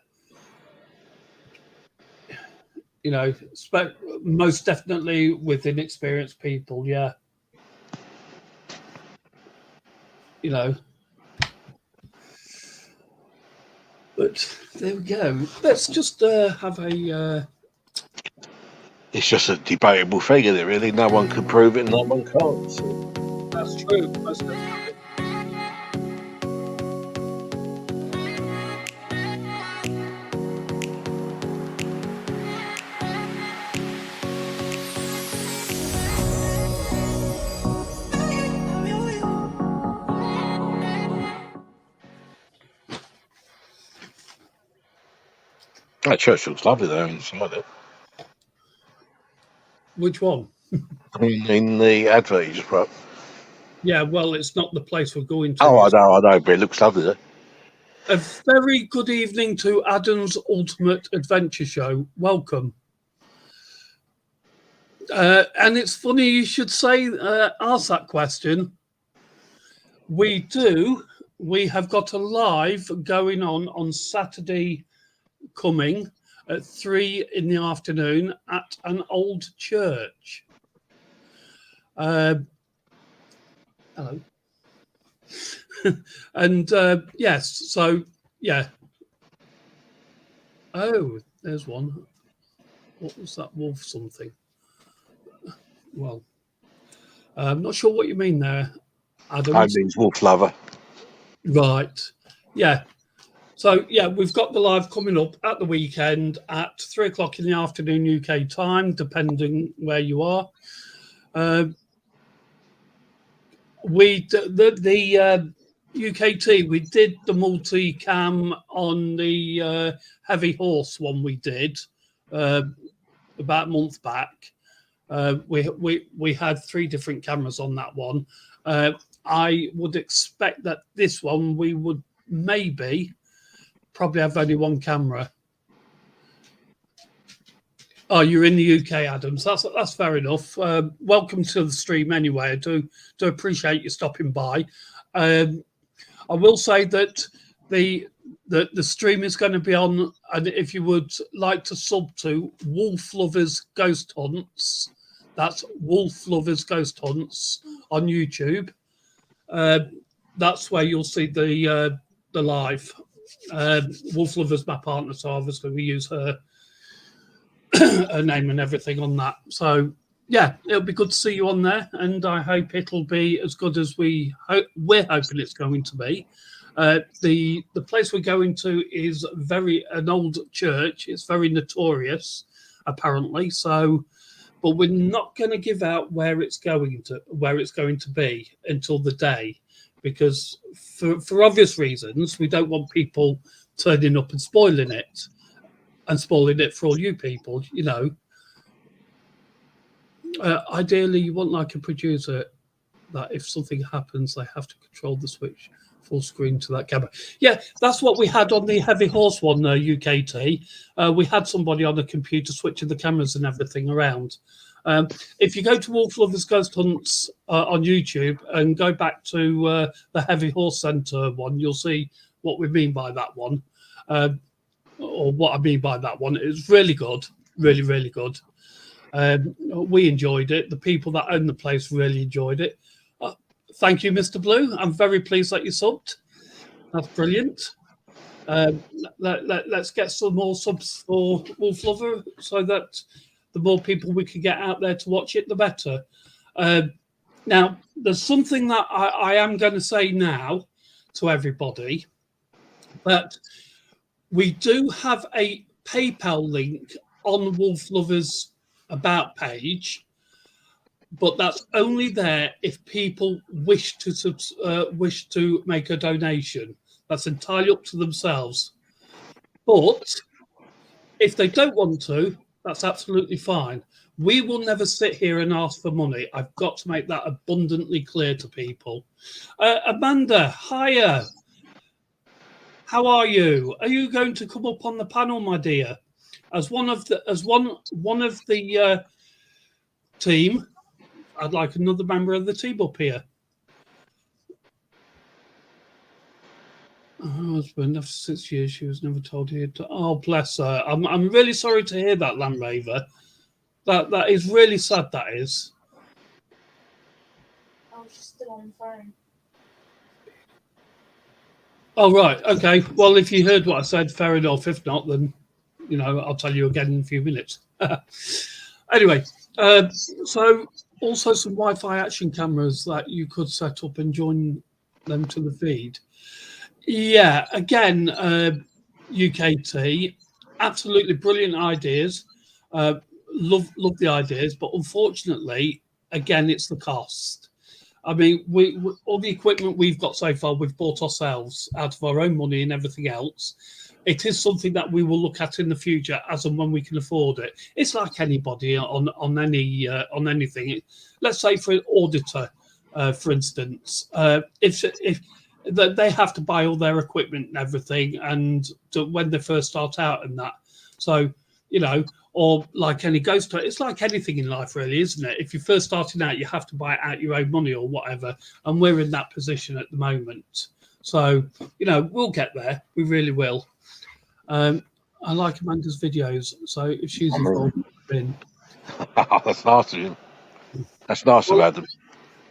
You know, most definitely with inexperienced people, yeah. You know. But there we go. Let's just have a... It's just a debatable figure that really no one can prove it and no one can't. So. That's true. Most definitely. That church looks lovely though inside it. Which one? In the advert you just put. Yeah, well, it's not the place we're going to. Oh, I know, but it looks lovely though. A very good evening to Adam's Ultimate Adventure Show. Welcome. And it's funny you should say, ask that question. We have got a live going on Saturday coming at 3 in the afternoon at an old church. Hello. And yes, so yeah. Oh, there's one. What was that wolf something? Well, I'm not sure what you mean there, Adam. I means wolf lover. Right. Yeah. So yeah, we've got the live coming up at the weekend at 3 o'clock in the afternoon UK time, depending where you are. The UKT, we did the multi-cam on the heavy horse one we did about a month back. We had 3 different cameras on that one. I would expect that this one we would probably have only 1 camera. Oh, you're in the UK, Adams. That's fair enough. Welcome to the stream anyway. I do appreciate you stopping by. I will say that the stream is going to be on, and if you would like to sub to Wolf Lovers Ghost Hunts, that's Wolf Lovers Ghost Hunts on YouTube. That's where you'll see the live. Wolf Lovers, my partner, so obviously we use her name and everything on that. So yeah, it'll be good to see you on there, and I hope it'll be as good as we're hoping it's going to be. The place we're going to is an old church. It's very notorious, apparently. So, but we're not going to give out where it's going to be until the day, because for obvious reasons, we don't want people turning up and spoiling it for all you people. You know, ideally, you want like a producer that if something happens, they have to control the switch full screen to that camera. Yeah, that's what we had on the Heavy Horse one, UKT. We had somebody on the computer switching the cameras and everything around. If you go to Wolf Lovers Ghost Hunts on YouTube and go back to the Heavy Horse Centre one, you'll see what we mean by that one, or what I mean by that one. It's really good, really, really good. We enjoyed it. The people that own the place really enjoyed it. Thank you, Mr. Blue. I'm very pleased that you subbed. That's brilliant. Let's get some more subs for Wolf Lover so that the more people we can get out there to watch it, the better. Now, there's something that I am going to say now to everybody, that we do have a PayPal link on Wolf Lovers About page, but that's only there if people wish to make a donation. That's entirely up to themselves. But if they don't want to, that's absolutely fine. We will never sit here and ask for money. I've got to make that abundantly clear to people. Amanda, hiya. How are you? Are you going to come up on the panel, my dear? As one of the team, I'd like another member of the team up here. Her husband, after 6 years, she was never told he had to. Oh, bless her. I'm really sorry to hear that, Land Raver. That is really sad, that is. Oh, she's still on the phone. Oh, right. Okay. Well, if you heard what I said, fair enough. If not, then, you know, I'll tell you again in a few minutes. Anyway, so also some Wi-Fi action cameras that you could set up and join them to the feed. Yeah, again, UKT, absolutely brilliant ideas. Love the ideas, but unfortunately, again, it's the cost. I mean, we all the equipment we've got so far, we've bought ourselves out of our own money and everything else. It is something that we will look at in the future as and when we can afford it. It's like anybody on anything. Let's say for an auditor, for instance, if they have to buy all their equipment and everything, and when they first start out and that. So, you know, or like any ghost hunter, it's like anything in life, really, isn't it? If you're first starting out, you have to buy it out your own money or whatever. And we're in that position at the moment. So, you know, we'll get there. We really will. I like Amanda's videos, so if she's involved in. That's nice of you. That's nice of Adam.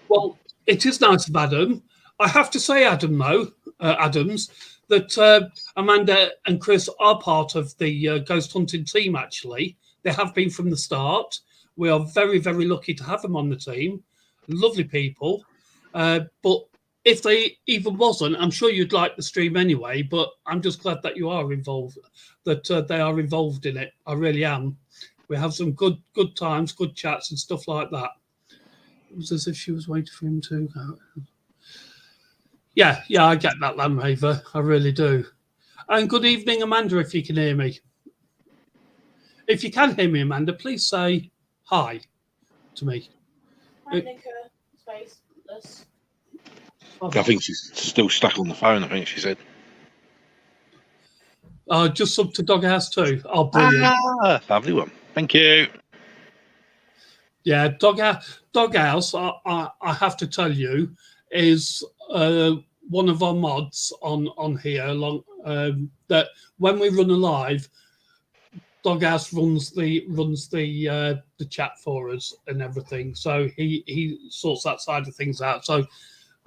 Well, it is nice of Adam. I have to say, Adam, though, Adams, that Amanda and Chris are part of the ghost hunting team, actually. They have been from the start. We are very, very lucky to have them on the team. Lovely people. But if they even wasn't, I'm sure you'd like the stream anyway, but I'm just glad that you are involved, that they are involved in it. I really am. We have some good times, good chats and stuff like that. It was as if she was waiting for him to go. Yeah, I get that, Land Raver. I really do. And good evening, Amanda, if you can hear me. If you can hear me, Amanda, please say hi to me. Hi, Nicker. Spaceless. I think she's still stuck on the phone, I think she said. Just sub to Doghouse too. Oh, brilliant. Lovely one. Thank you. Yeah, Doghouse, I have to tell you, is one of our mods on here. That when we run a live, Doghouse runs the chat for us and everything. So he sorts that side of things out. So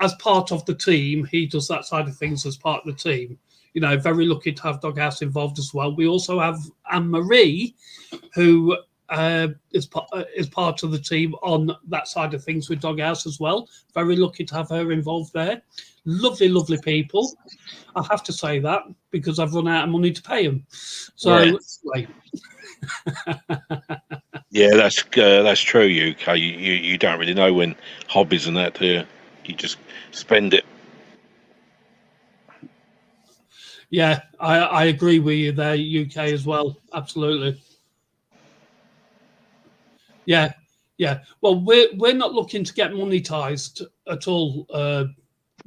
as part of the team, he does that side of things as part of the team. You know, very lucky to have Doghouse involved as well. We also have Anne-Marie, who is part of the team on that side of things with Doghouse as well. Very lucky to have her involved there. Lovely, lovely people. I have to say that because I've run out of money to pay them. So, anyway. Yeah, that's true. UK, you don't really know when hobbies and that, do you? You just spend it. Yeah, I agree with you there, UK as well. Absolutely. Yeah. Well, we're not looking to get monetized at all,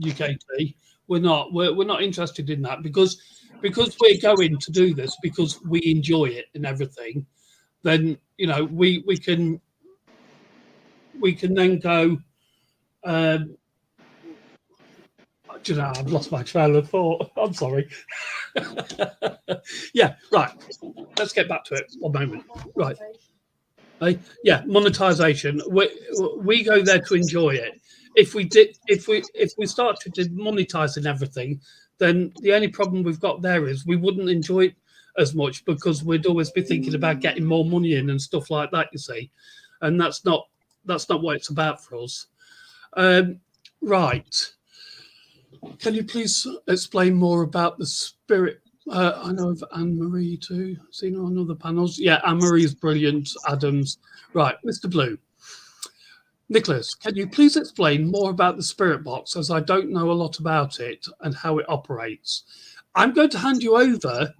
UKT. We're not. We're not interested in that because we're going to do this because we enjoy it and everything. Then we can then go. Do you know, I've lost my trail of thought. I'm sorry. Yeah, right. Let's get back to it. 1 moment. Right. Yeah, monetization. We go there to enjoy it. If we start to monetizing everything, then the only problem we've got there is we wouldn't enjoy it as much because we'd always be thinking about getting more money in and stuff like that. You see, and that's not what it's about for us. Right. Can you please explain more about the spirit? I know of Anne-Marie too. Seen her on other panels. Yeah, Anne-Marie is brilliant. Adams. Right, Mr. Blue. Nicholas, can you please explain more about the spirit box as I don't know a lot about it and how it operates? I'm going to hand you over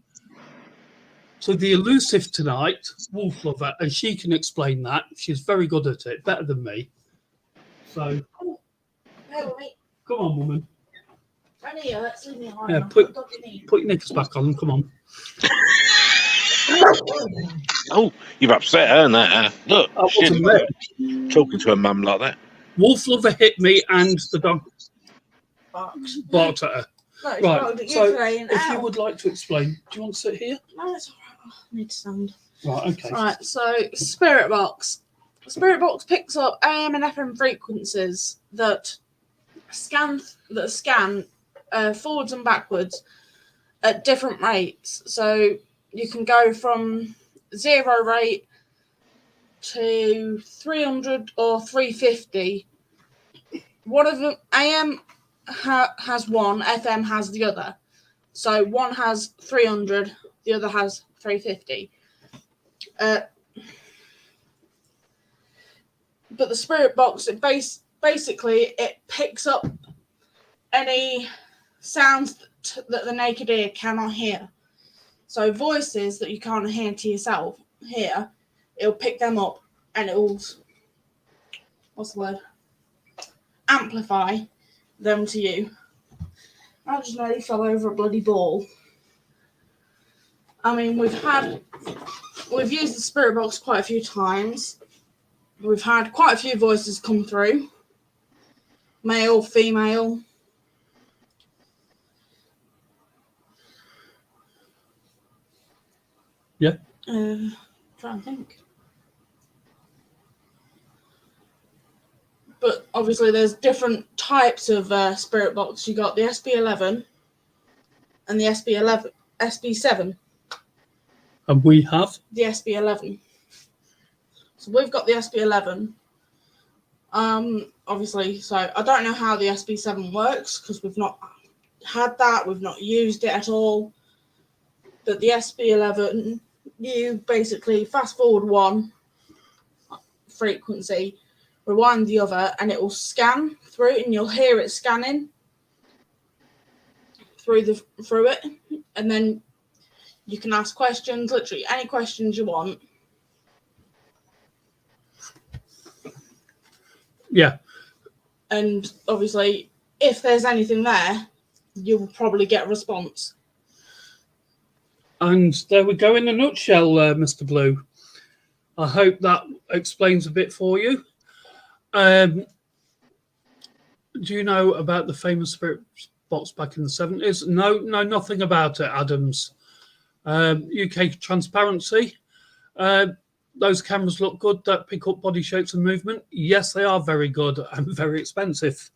to the elusive tonight, Wolf Lover, and she can explain that. She's very good at it, better than me. So, come on, woman. Yeah, put your knickers back on. Come on. Oh, you've upset her now. Look, talking to her mum like that. Wolf Lover hit me, and the dog barked at her. No, right. So, if you would like to explain, do you want to sit here? No, it's all right. I need to stand. Right. Okay. Right. So, Spirit Box. Spirit Box picks up AM and FM frequencies that scan forwards and backwards at different rates. So you can go from 0 rate to 300 or 350. One of them, AM has one, FM has the other. So one has 300, the other has 350. But the Spirit Box, basically it picks up any sounds that the naked ear cannot hear. So voices that you can't hear to yourself here, it'll pick them up and it'll, amplify them to you. I just nearly fell over a bloody ball. I mean, we've used the Spirit Box quite a few times. We've had quite a few voices come through. Male, female. Yeah. Trying to think. But obviously there's different types of Spirit Box. You got the SB11 and the SB7. And we have the SB11. So we've got the SB11. Obviously, so I don't know how the SB7 works because we've not had that. We've not used it at all. But the SB11, you basically fast forward one frequency, rewind the other, and it will scan through it, and you'll hear it scanning through it, and then you can ask questions, literally any questions you want. Yeah. And obviously, if there's anything there, you'll probably get a response. And there we go in a nutshell, Mr. Blue. I hope that explains a bit for you. Do you know about the famous Spirit Box back in the 70s? No, nothing about it, Adams. UK transparency. Those cameras look good that pick up body shapes and movement. Yes, they are very good and very expensive.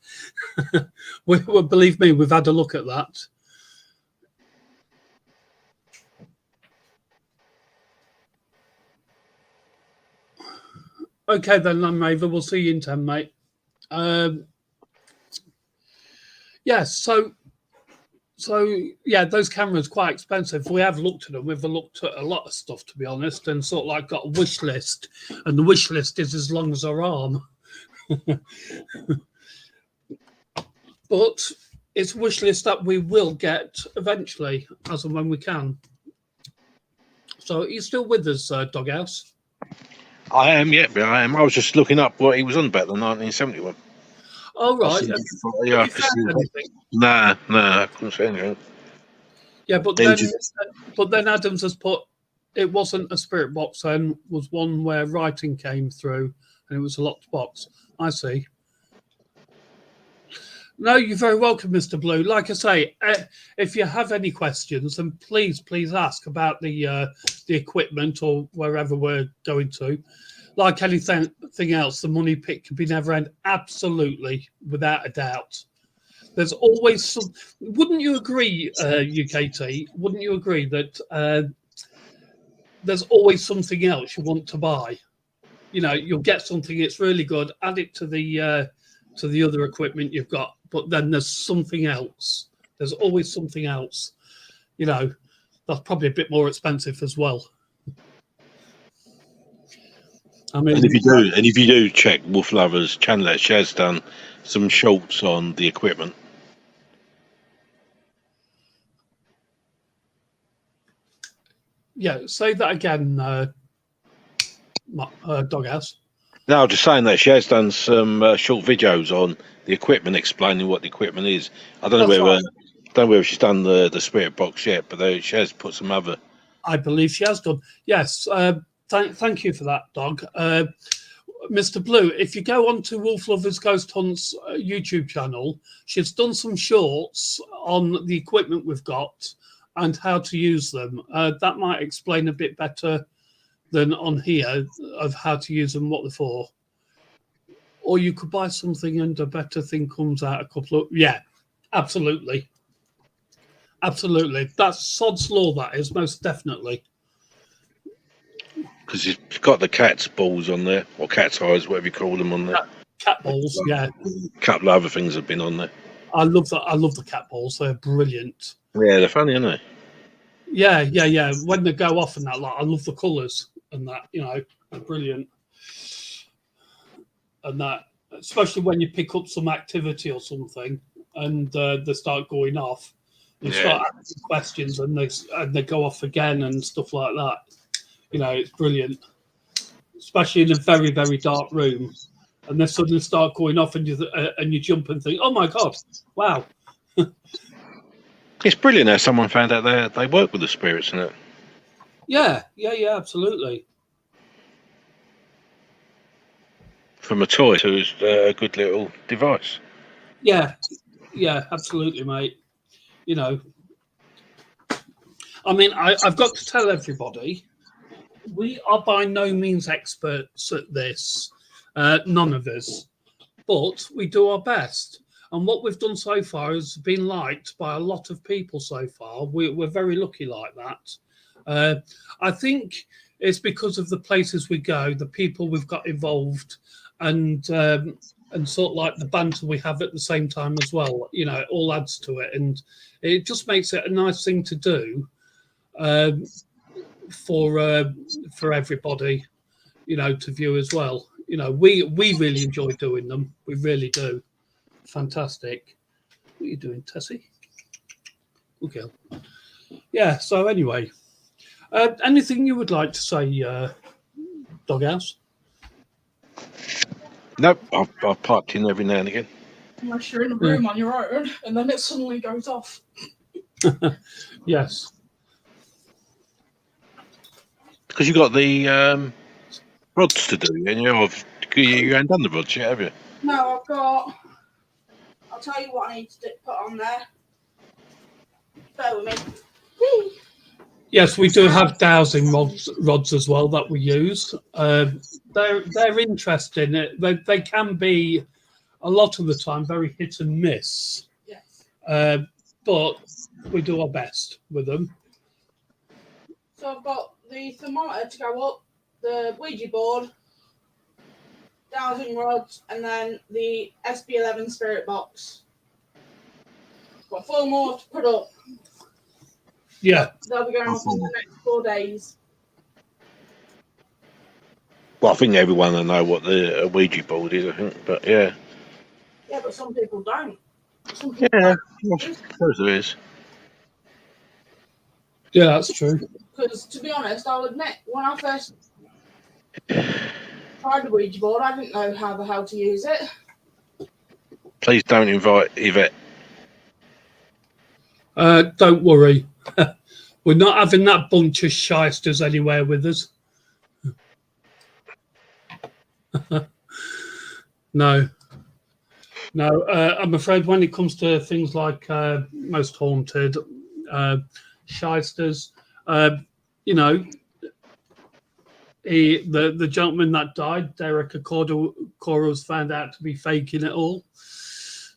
Believe me, we've had a look at that. Okay then, Land Rover. We'll see you in 10, mate. Yes. So yeah, those cameras quite expensive. We have looked at them. We've looked at a lot of stuff, to be honest, and sort of like got a wish list, and the wish list is as long as our arm. But it's a wish list that we will get eventually, as and when we can. So are you still with us, Doghouse? I am, yeah, I am. I was just looking up what he was on about the 1971. Oh right. Yeah, Have you found anything? Nah, I couldn't say anything. Yeah, but then Adams has put it wasn't a spirit box. Then was one where writing came through, and it was a locked box. I see. No, you're very welcome, Mr. Blue. Like I say, if you have any questions, then please ask about the equipment or wherever we're going to. Like anything else, the money pit can be never end. Absolutely, without a doubt. There's always some. Wouldn't you agree, UKT? Wouldn't you agree that there's always something else you want to buy? You know, you'll get something. It's really good. Add it to the other equipment you've got. But then there's something else. There's always something else. You know, that's probably a bit more expensive as well. I mean, and if you do check Wolf Lover's channel, she has done some shorts on the equipment. Yeah, say that again, Doghouse. No, just saying that she has done some short videos on the equipment, explaining what the equipment is. I don't know whether she's done the spirit box yet, but she has put some other. I believe she has done. Yes. Thank you for that, Dog. Mr. Blue, if you go on to Wolf Lovers Ghost Hunts YouTube channel, she's done some shorts on the equipment we've got and how to use them. That might explain a bit better than on here of how to use them, what they're for. Or you could buy something and a better thing comes out a couple of... Yeah, absolutely. Absolutely. That's sod's law, that is, most definitely. Because you've got the cat's balls on there, or cat's eyes, whatever you call them on there. Cat balls, yeah. A couple of other things have been on there. I love that. I love the cat balls. They're brilliant. Yeah, they're funny, aren't they? Yeah. When they go off and that, like, I love the colours and that, you know, they're brilliant. And that, especially when you pick up some activity or something and they start going off, you start asking questions and they go off again and stuff like that. You know, it's brilliant, especially in a very, very dark room. And they suddenly start going off and you jump and think, oh my God, wow. It's brilliant how someone found out they work with the spirits, isn't it? Yeah, absolutely. From a toy to a good little device. Yeah, absolutely, mate. You know, I mean, I've got to tell everybody, we are by no means experts at this, none of us, but we do our best. And what we've done so far has been liked by a lot of people so far. We're very lucky like that. I think it's because of the places we go, the people we've got involved, and sort of like the banter we have at the same time as well. You know, it all adds to it, and it just makes it a nice thing to do for everybody, you know, to view as well. You know, we really enjoy doing them. We really do. Fantastic. What are you doing, Tessie? Okay. Yeah. So anyway, anything you would like to say, Doghouse? Nope, I've piped in every now and again. Unless you're in a room on your own and then it suddenly goes off. Yes. Because you've got the rods to do, and you haven't done the rods yet, have you? No, I'll tell you what I need to put on there. Bear with me. Yes, we do have dowsing rods as well that we use. They're interesting. They can be, a lot of the time, very hit and miss. Yes. But we do our best with them. So I've got the thermometer to go up, the Ouija board, dowsing rods, and then the SB11 spirit box. Got 4 more to put up. Yeah. They'll be going up in the next 4 days. Well, I think everyone will know what the Ouija board is, I think, but yeah. Yeah, but some people don't. Some people Yeah, don't. I suppose there is. Yeah, that's true. Because, to be honest, I'll admit, when I first tried the Ouija board, I didn't know how the hell to use it. Please don't invite Yvette. Don't worry. We're not having that bunch of shysters anywhere with us. No. I'm afraid when it comes to things like Most Haunted, shysters, you know, the gentleman that died, Derek Accordo, was found out to be faking it all,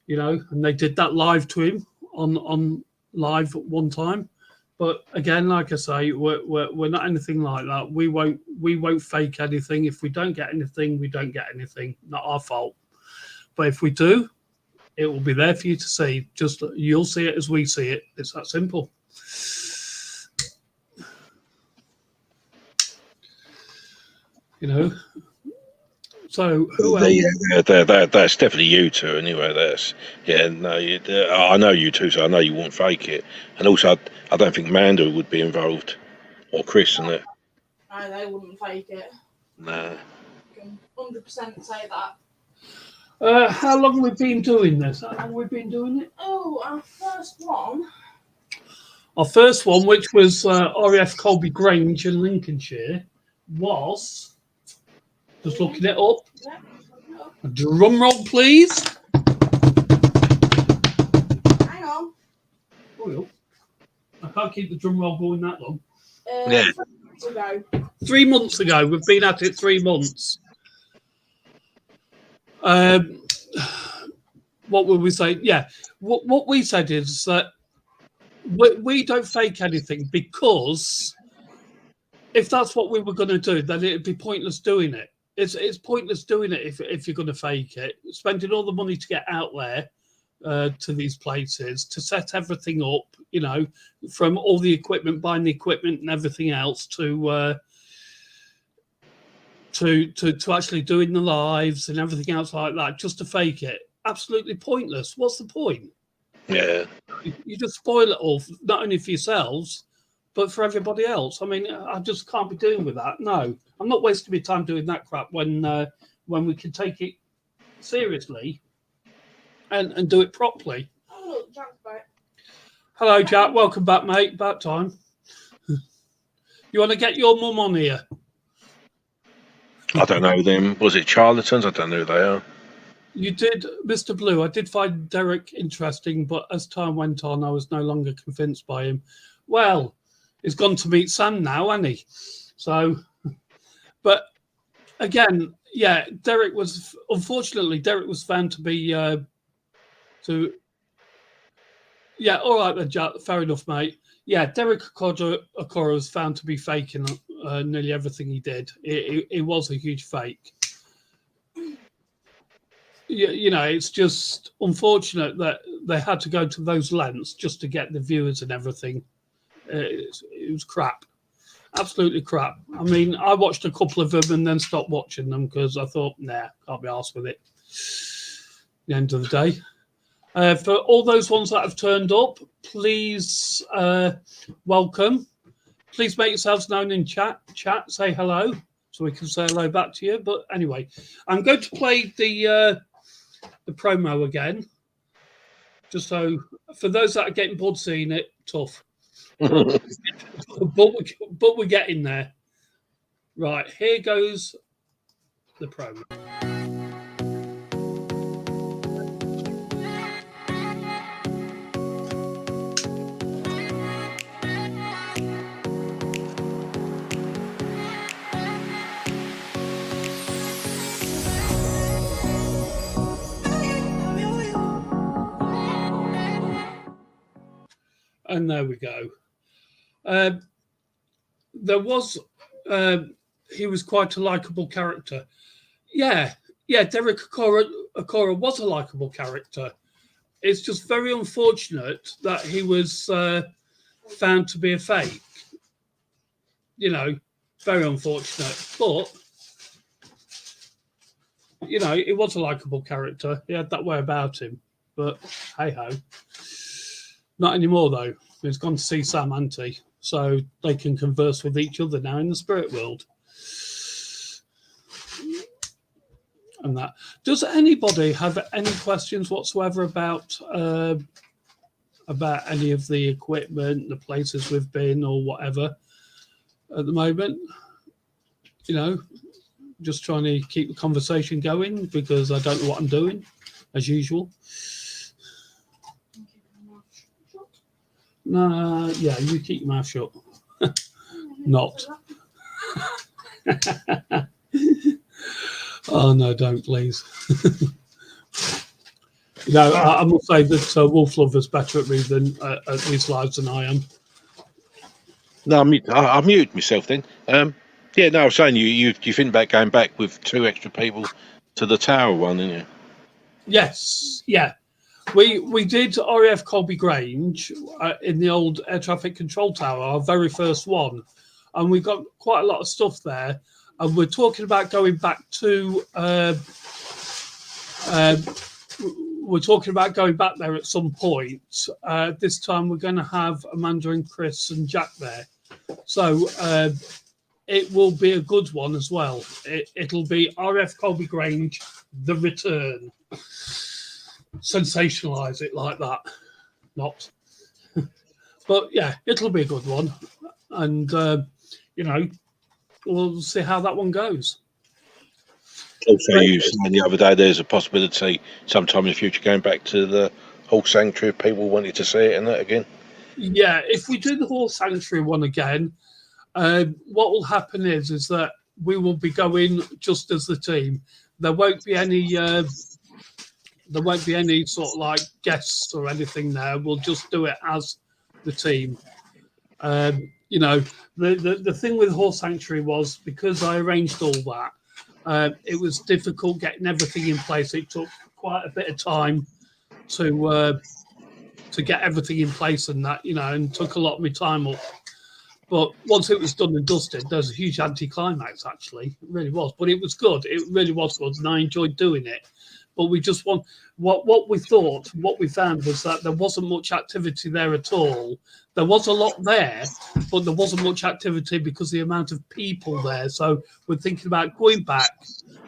you know, and they did that live to him on live at one time. But again, like I say, we're not anything like that. We won't fake anything. If we don't get anything, we don't get anything. Not our fault. But if we do, it will be there for you to see. Just you'll see it as we see it. It's that simple. You know. So who else? That's definitely you two. Anyway, I know you two, so I know you won't fake it. And also, I don't think Manda would be involved, or Chris in it. No, they wouldn't fake it. Nah. I can 100% say that. How long have we been doing this? How long have we been doing it? Oh, our first one. Our first one, which was RAF Colby Grange in Lincolnshire, was just looking it up. Yeah. Drum roll, please. Hang on. Oh, I can't keep the drum roll going that long. Yeah. 3 months ago. 3 months ago. We've been at it 3 months. What would we say? Yeah. What we said is that we don't fake anything, because if that's what we were going to do, then it'd be pointless doing it. It's pointless doing it if you're going to fake it. Spending all the money to get out there to these places, to set everything up, you know, from all the equipment, buying the equipment and everything else, to actually doing the lives and everything else like that, just to fake it. Absolutely pointless. What's the point? Yeah. You just spoil it all, not only for yourselves, but for everybody else. I mean, I just can't be doing with that. No, I'm not wasting my time doing that crap when we can take it seriously and do it properly. Oh, look, Jack's back. Hello, Jack. Welcome back, mate. About time. You want to get your mum on here? I don't know them. Was it charlatans? I don't know who they are. You did, Mr. Blue. I did find Derek interesting, but as time went on, I was no longer convinced by him. Well, he's gone to meet Sam now, hasn't he? So, but again, yeah, Derek was found to be yeah, all right then, Jack. Fair enough, mate. Yeah, Derek Okoro was found to be faking nearly everything he did. It was a huge fake. You know, it's just unfortunate that they had to go to those lengths just to get the viewers and everything. It was crap, absolutely crap. I mean, I watched a couple of them and then stopped watching them because I thought, nah, can't be arsed with it. At the end of the day, for all those ones that have turned up, please welcome. Please make yourselves known in chat. Say hello so we can say hello back to you. But anyway, I'm going to play the promo again, just so for those that are getting bored seeing it, tough. but we're getting there. Right, here goes the promo. And there we go. There was he was quite a likable character. Yeah, yeah, Derek Okora was a likable character. It's just very unfortunate that he was found to be a fake. You know, very unfortunate. But, you know, he was a likable character. He had that way about him. But, hey-ho. Not anymore, though. He's gone to see Sam Ante, so they can converse with each other now in the spirit world. And that. Does anybody have any questions whatsoever about any of the equipment, the places we've been, or whatever at the moment? You know, just trying to keep the conversation going because I don't know what I'm doing, as usual. No, yeah, you keep your mouth shut. Not. Oh, no, don't, please. No, I must say that Wolf Lover's better at me than at these lives than I am. No, I muted myself then. Yeah, no, I was saying you think about going back with 2 extra people to the tower one, didn't you? Yes, yeah. We did RAF Colby Grange in the old air traffic control tower, our very first one, and we got quite a lot of stuff there. And we're talking about going back to. We're talking about going back there at some point. This time we're going to have Amanda and Chris and Jack there, so it will be a good one as well. It'll be RAF Colby Grange, The Return. Sensationalize it like that, not. But yeah, it'll be a good one, and you know, we'll see how that one goes. Also, you said the other day there's a possibility sometime in the future going back to the whole sanctuary if people wanted to see it and that again. Yeah, if we do the Horse Sanctuary one again, what will happen is that we will be going just as the team. There won't be any sort of like guests or anything there. We'll just do it as the team. You know, the thing with Horse Sanctuary was because I arranged all that. It was difficult getting everything in place. It took quite a bit of time to get everything in place and that, you know, and took a lot of my time up. But once it was done and dusted, there was a huge anticlimax, actually. It really was. But it was good. It really was good, and I enjoyed doing it. But we just want what we found was that there wasn't much activity there at all. There was a lot there, but there wasn't much activity because of the amount of people there. So we're thinking about going back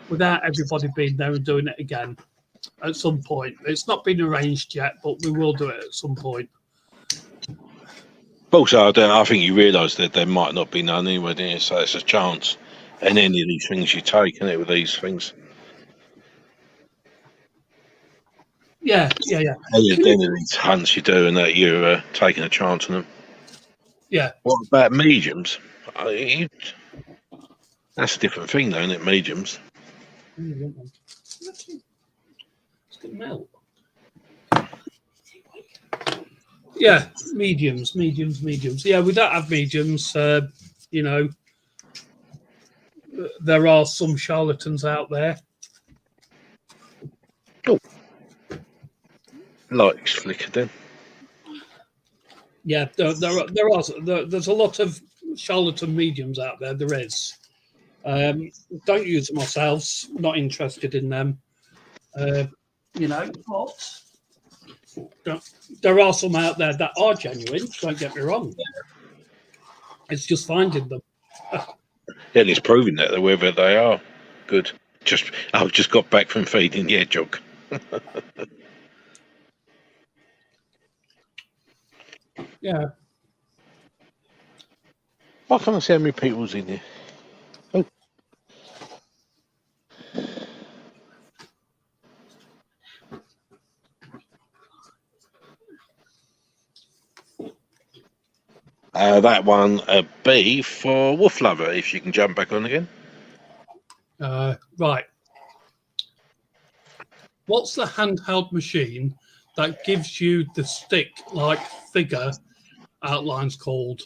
without everybody being there and doing it again at some point. It's not been arranged yet, but we will do it at some point. Also, I think you realise that there might not be none anyway, didn't you? So it's a chance in any of these things you take, isn't it, with these things? Yeah. Any of these hunts you do and that you're taking a chance on them. Yeah. What about mediums? That's a different thing, though, isn't it, mediums? It's going to melt. Yeah, mediums. Yeah, we don't have mediums. You know, there are some charlatans out there. Oh, lights flickered then. Yeah, there's a lot of charlatan mediums out there. There is. Don't use them ourselves. Not interested in them. You know, but there are some out there that are genuine. Don't get me wrong. It's just finding them. Yeah, and it's proving that whether they are good. I've just got back from feeding the hedgehog. Yeah. Why can't I see how many people's in here? Oh. That one, a B for Wolf Lover, if you can jump back on again. Right. What's the handheld machine that gives you the stick-like figure outlines called?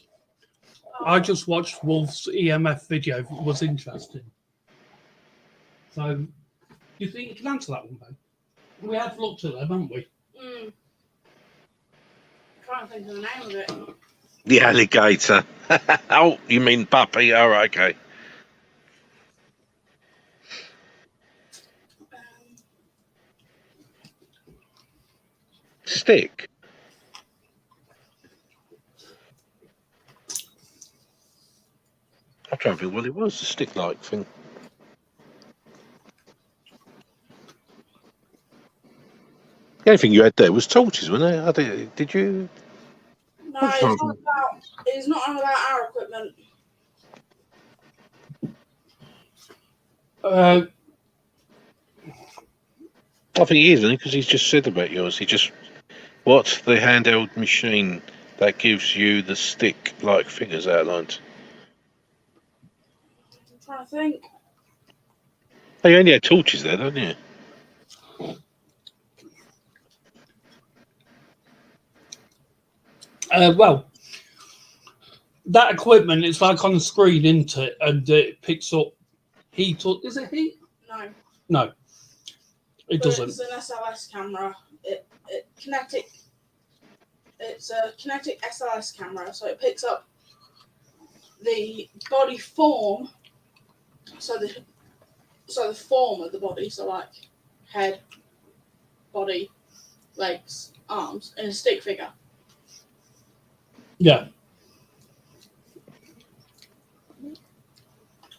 I just watched Wolf's EMF video. It was interesting. So you think you can answer that one, Ben? We have looked at them, haven't we? Trying to think of the name of it. The alligator. Oh, you mean puppy? Oh, okay. Stick. I'm trying to think what it was, the stick-like thing. The only thing you had there was torches, wasn't it? Did you? No, it's not on about our equipment. Uh, I think he is, isn't he? Because he's just said about yours. What's the handheld machine that gives you the stick-like figures outlined? I'm trying to think. Oh, you only had torches there, don't you? well, that equipment is like on the screen, isn't it? And it picks up heat. Is it heat? No. No, it doesn't. It's an SLS camera. It's a kinetic SLS camera, so it picks up the body form. So the form of the body, so like head, body, legs, arms, in a stick figure. Yeah.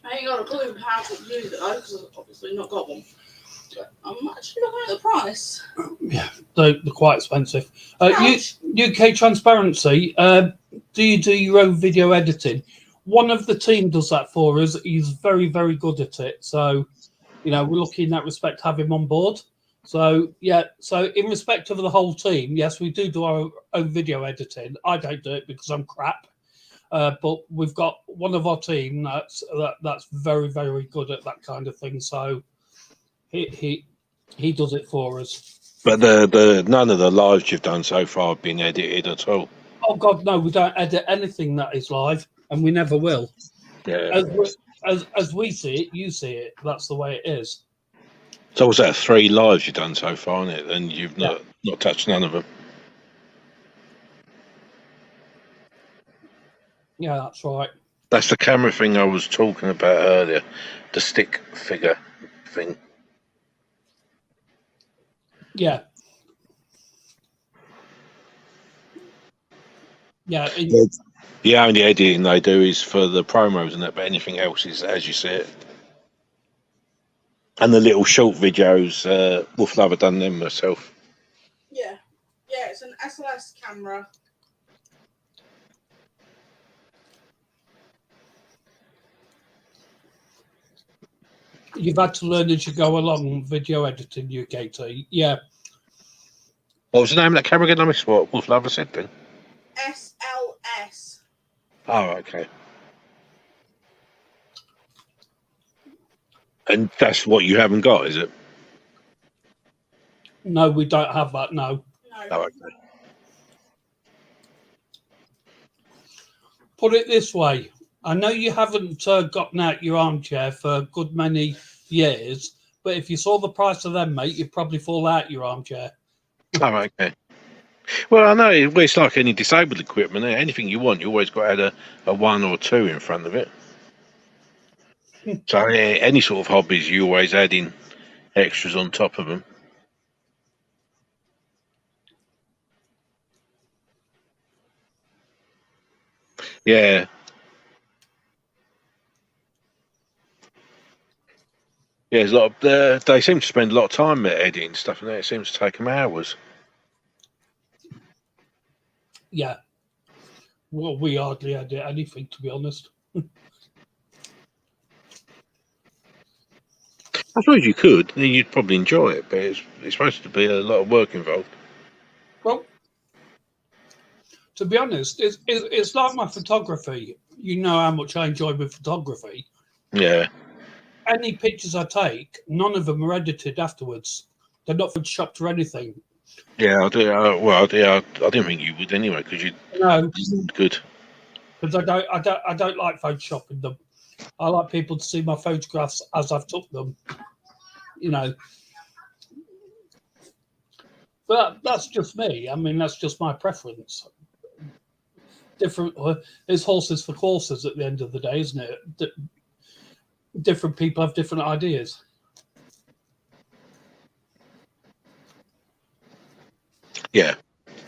I ain't got a clue how to use it though, because I've obviously not got one. But I'm actually looking at the price. Yeah, they're quite expensive. Ouch. UK Transparency, do you do your own video editing? One of the team does that for us. He's very, very good at it. So, we're lucky in that respect to have him on board. So, yeah, so in respect of the whole team, yes, we do our own video editing. I don't do it because I'm crap. But we've got one of our team that's very, very good at that kind of thing. So he does it for us. But the none of the lives you've done so far have been edited at all. Oh God, no! We don't edit anything that is live, and we never will. Yeah. As we see it, you see it. That's the way it is. So was that 3 lives you've done so far, isn't it? And you've not touched none of them. Yeah, that's right. That's the camera thing I was talking about earlier, the stick figure thing. Yeah. Yeah. The only editing they do is for the promos and that, but anything else is as you see it. And the little short videos, Wolf Lover done them myself. Yeah, it's an SLS camera. You've had to learn as you go along, video editing, UKT. Yeah. What was the name of that camera again? I missed what Wolf Lover said then. SLS. Oh, okay. And that's what you haven't got, is it? No, we don't have that. No. Oh, okay. Put it this way. I know you haven't gotten out your armchair for a good many years, but if you saw the price of them, mate, you'd probably fall out your armchair. Oh, okay. Well, I know it's like any disabled equipment. Anything you want, you always got to add a 1 or 2 in front of it. So any sort of hobbies, you always add in extras on top of them. Yeah. Yeah, there's a lot of, they seem to spend a lot of time editing stuff, and it seems to take them hours. Yeah. Well, we hardly edit anything, to be honest. I suppose you could, and you'd probably enjoy it, but it's supposed to be a lot of work involved. Well, to be honest, it's like my photography. You know how much I enjoy with photography. Yeah. Any pictures I take, none of them are edited afterwards. They're not photoshopped or anything. Yeah, I do. I didn't think you would anyway, because you. No. Good. Because I don't like photoshopping them. I like people to see my photographs as I've took them. you know. But that's just me. I mean, that's just my preference. Different, it's horses for courses at the end of the day, isn't it? Different people have different ideas. Yeah,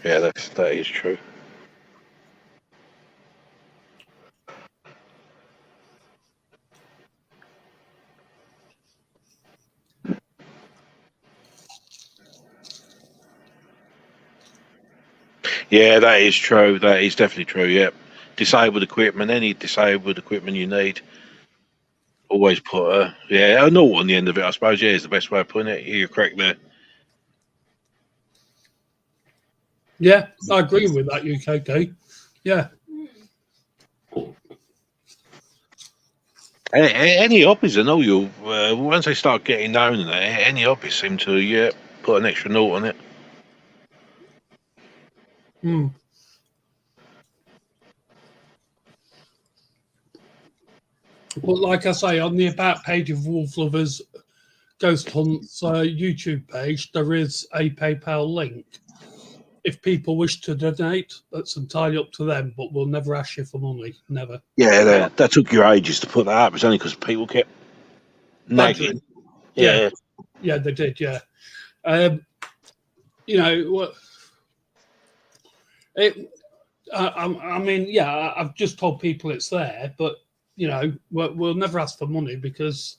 that is true. Yeah, that is true. That is definitely true. Yeah, disabled equipment, any disabled equipment you need, always put a note on the end of it. I suppose is the best way of putting it. You're correct there. Yeah, I agree with that, UKK. Yeah. Any hobbies, I know you. Once they start getting known, any hobbies seem to put an extra note on it. Mm. But like I say, on the about page of Wolf Lovers Ghost Hunt's YouTube page, there is a PayPal link. If people wish to donate, that's entirely up to them, but we'll never ask you for money. Never. Yeah, that took you ages to put that up. It's only because people kept nagging. Yeah, they did. Yeah. You know what? I mean, yeah, I've just told people it's there, but you know, we'll never ask for money because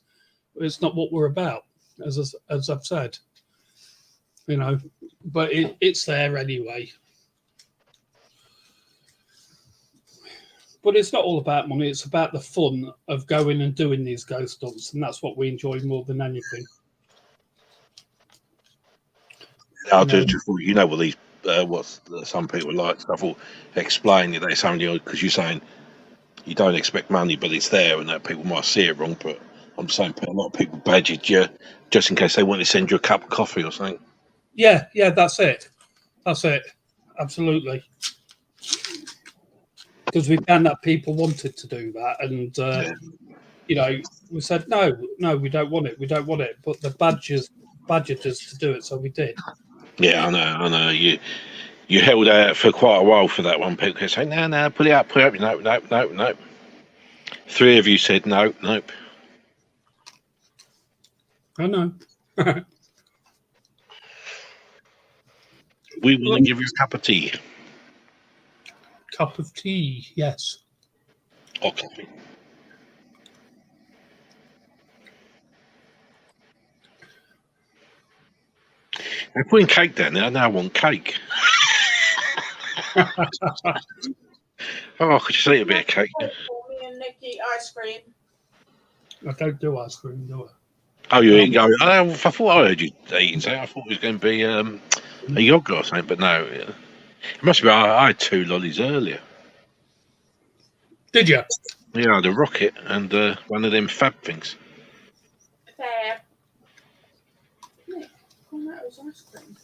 it's not what we're about, as I've said. You know, but it's there anyway. But it's not all about money. It's about the fun of going and doing these ghost hunts, and that's what we enjoy more than anything. You know what these what some people like. So I thought explain that there's something because you're saying you don't expect money, but it's there, and that people might see it wrong. But I'm saying a lot of people badgered you just in case they want to send you a cup of coffee or something. Yeah, that's it. That's it. Absolutely. Because we found that people wanted to do that, and you know, we said no, we don't want it. We don't want it. But the badgered us to do it, so we did. Yeah, I know. You held out for quite a while for that one. People kept saying, no, put it up. Nope. 3 of you said nope. I know. We will give you a cup of tea. Cup of tea, yes. Or coffee. They're putting cake down there. I now want cake. I could just eat a bit of cake. Me and Nikki ice cream. I don't do ice cream, do I? Oh, you eat go. I thought I heard you eating something. I thought it was going to be a yogurt or something, but no. It must be. I had 2 lollies earlier. Did you? Yeah, I had a rocket and one of them fab things. Fair. Yeah, Cornetto's ice cream.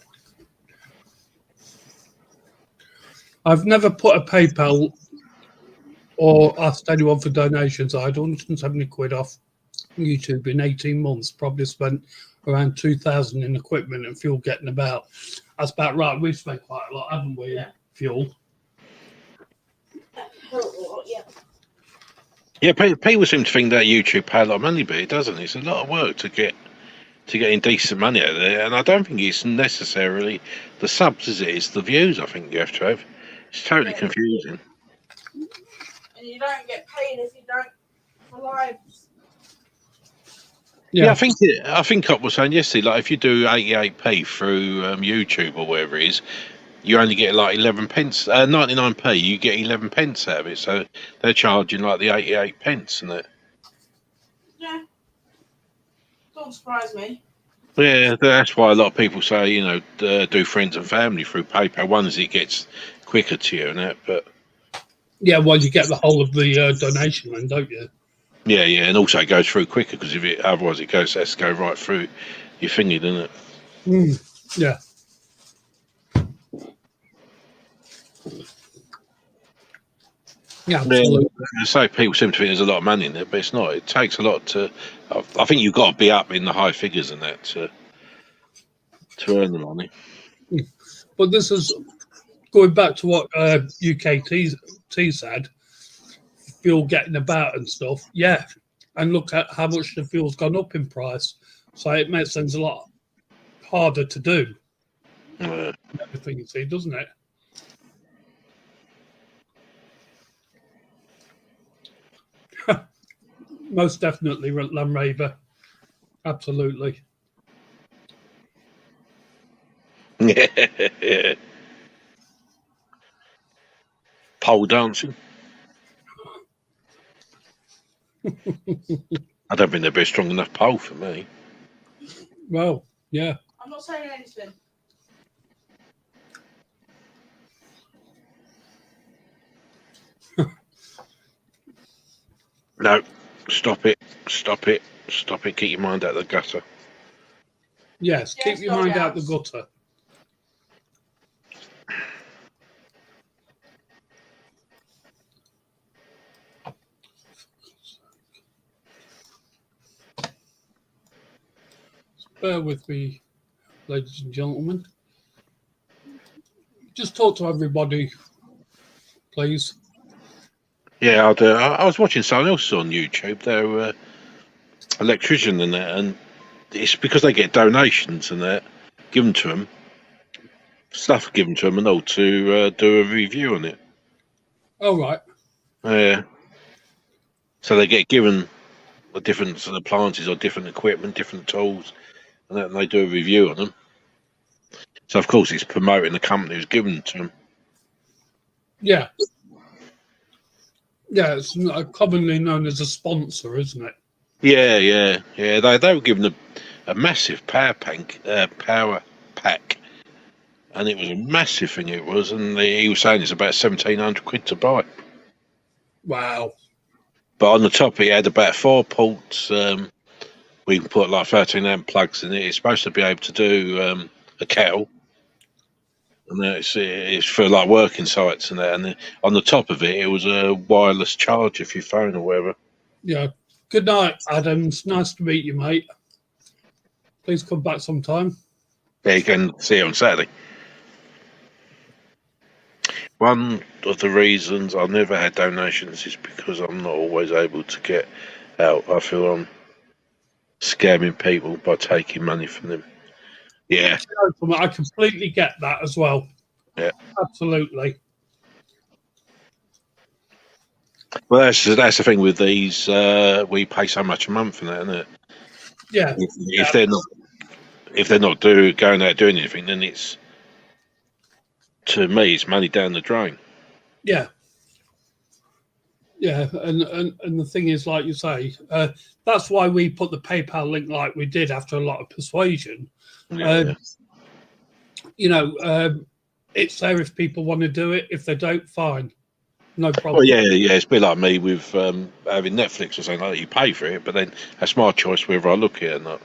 I've never put a PayPal or asked anyone for donations. I had 170 quid off YouTube in 18 months. Probably spent around 2,000 in equipment and fuel getting about. That's about right. We've spent quite a lot, haven't we? Yeah. Fuel. Yeah, people seem to think that YouTube pay a lot of money, but it doesn't. It's a lot of work to get in decent money out of there, and I don't think it's necessarily the subs, is it? It's the views. I think you have to have. It's totally confusing. And you don't get paid if you don't for lives. Yeah, I think I was saying yesterday, like if you do 88p through YouTube or wherever it is, you only get like 11 pence, 99p. You get 11 pence out of it, so they're charging like the 88 pence, and that. Yeah, don't surprise me. Yeah, that's why a lot of people say, you know, do friends and family through PayPal. One is it gets quicker to you and that, but yeah, well, you get the whole of the donation, then, don't you? Yeah, and also it goes through quicker because otherwise it has to go right through your thingy, doesn't it? Yeah. Yeah, absolutely. So people seem to think there's a lot of money in there, but it's not. It takes a lot to I think you've got to be up in the high figures and that to earn the money. But this is going back to what UKT said, fuel getting about and stuff. Yeah, and look at how much the fuel's gone up in price. So it makes things a lot harder to do. Everything you see, doesn't it? Most definitely, Land Rover. Absolutely. Yeah. Pole dancing. I don't think they'd be a strong enough pole for me. Well, yeah. I'm not saying anything. No, stop it. Get your mind out of the gutter. Yes, keep your mind out the gutter. Bear with me, ladies and gentlemen. Just talk to everybody, please. Yeah, I was watching someone else on YouTube. They're electrician and that, and it's because they get donations and that given to them, stuff given to them, and all to do a review on it. All right. Yeah. So they get given a different sort of appliances or different equipment, different tools, and that, and they do a review on them. So of course it's promoting the company who's given them to them. Yeah. Yeah, it's commonly known as a sponsor, isn't it? Yeah. They were given a massive power pack, and it was a massive thing. It was, and he was saying it's about £1,700 to buy. Wow. But on the top, he had about 4 ports. We can put like 13 amp plugs in it. It's supposed to be able to do a kettle, and it's for like working sites and that. And on the top of it, it was a wireless charger for your phone or whatever. Yeah. Good night, Adam. It's nice to meet you, mate. Please come back sometime. Yeah, you can see it on Saturday. One of the reasons I never had donations is because I'm not always able to get out. I feel I'm scamming people by taking money from them. Yeah. I completely get that as well. Yeah. Absolutely. Well, that's the thing with these. We pay so much a month for that, isn't it? Yeah. If they're not going out doing anything, then it's, to me, it's money down the drain. Yeah. Yeah, and the thing is, like you say, that's why we put the PayPal link like we did after a lot of persuasion. Yeah. It's there if people want to do it. If they don't, fine. No problem. Well, yeah. It's a bit like me with having Netflix or something like that. You pay for it, but then that's my choice whether I look at it or not.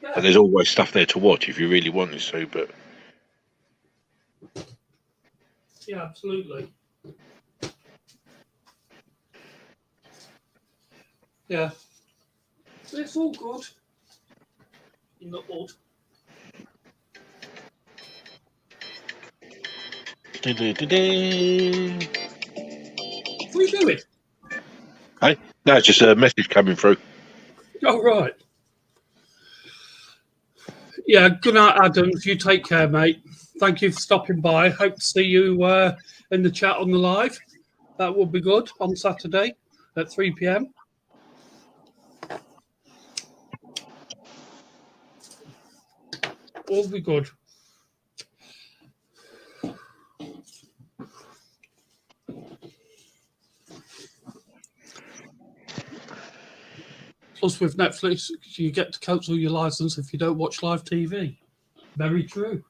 Yeah. And there's always stuff there to watch if you really wanted to, but... Yeah, absolutely. Yeah. It's all good. In the hood. What are you doing? Hey? No, it's just a message coming through. Oh, right. Yeah, good night, Adams. You take care, mate. Thank you for stopping by. Hope to see you in the chat on the live. That will be good on Saturday at 3 p.m. All be good. Plus, with Netflix, you get to cancel your license if you don't watch live TV. Very true.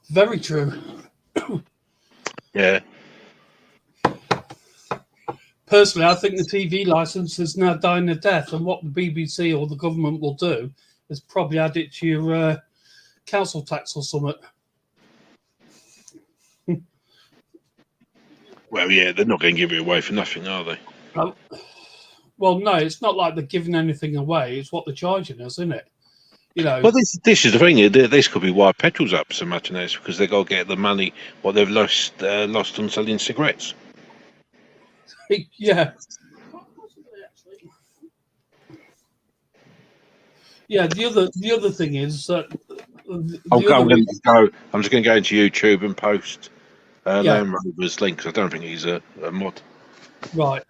Very true. Yeah. Personally, I think the TV license is now dying a death, and what the BBC or the government will do is probably add it to your council tax or something. Well, yeah, they're not going to give it away for nothing, are they? Well, no, it's not like they're giving anything away. It's what they're charging us, isn't it? You know. Well, this is the thing. This could be why petrol's up so much now, because they got to get the money what they've lost on selling cigarettes. Yeah. Yeah. The other thing is that. I'm just going to go into YouTube and post Land Rover's link, because I don't think he's a mod. Right.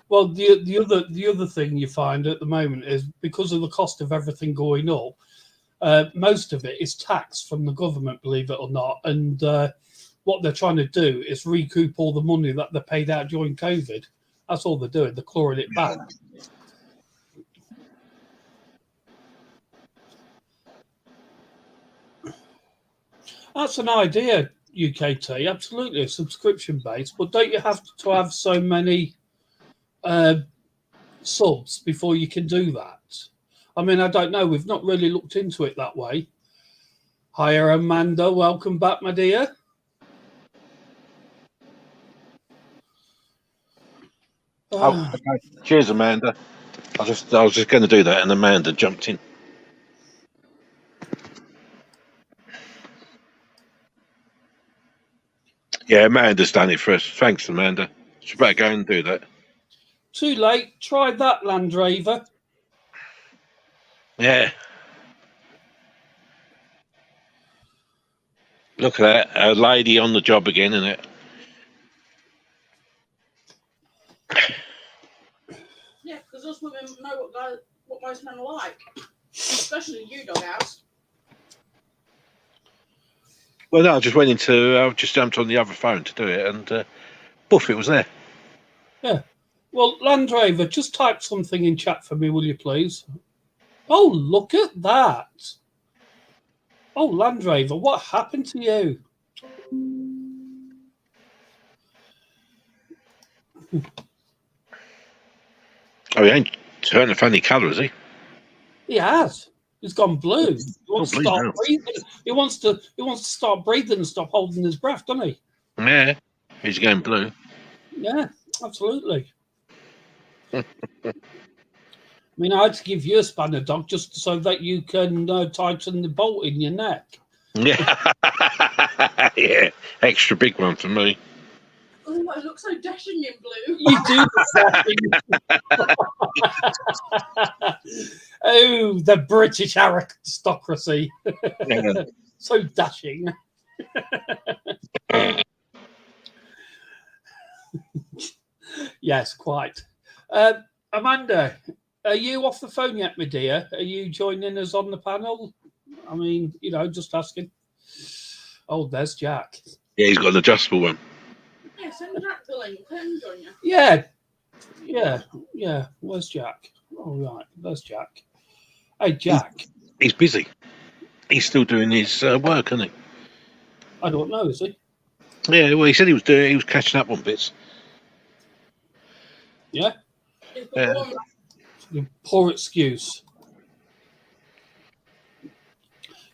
Well, the other thing you find at the moment is because of the cost of everything going up, most of it is tax from the government, believe it or not. And what they're trying to do is recoup all the money that they paid out during COVID. That's all they're doing. They're clawing it back. That's an idea, UKT. Absolutely, a subscription base. But don't you have to have so many subs before you can do that? I mean, I don't know. We've not really looked into it that way. Hiya, Amanda. Welcome back, my dear. Oh, okay. Cheers, Amanda. I was just going to do that, and Amanda jumped in. Yeah, Amanda's done it for us. Thanks, Amanda. She better go and do that. Too late. Try that, Land Rover. Yeah. Look at that. A lady on the job again, isn't it? Yeah, because us women know what most men are like. Especially you, Doghouse. Well, no, I just jumped on the other phone to do it, and poof, it was there. Yeah. Well, Land Rover, just type something in chat for me, will you please? Oh, look at that. Oh, Land Rover, what happened to you? Oh, he ain't turning a funny colour, is he? He has. He's gone blue. He wants to start breathing. He wants to start breathing and stop holding his breath, doesn't he? Yeah, he's going blue. Yeah, absolutely. I mean, I had to give you a spanner, dog, just so that you can tighten the bolt in your neck. Yeah, yeah, extra big one for me. Oh, I look so dashing in blue. You do. Oh, the British aristocracy. Yeah. So dashing. Yes, quite. Amanda, are you off the phone yet, my dear? Are you joining us on the panel? I mean, just asking. Oh, there's Jack. Yeah, he's got an adjustable one. Yeah, send Jack the link. Let him join you. Yeah. Where's Jack? All right, there's Jack. Hey, Jack. He's busy. He's still doing his work, isn't he? I don't know, is he? Yeah, well, he said he was catching up on bits. Yeah? Yeah. Poor excuse.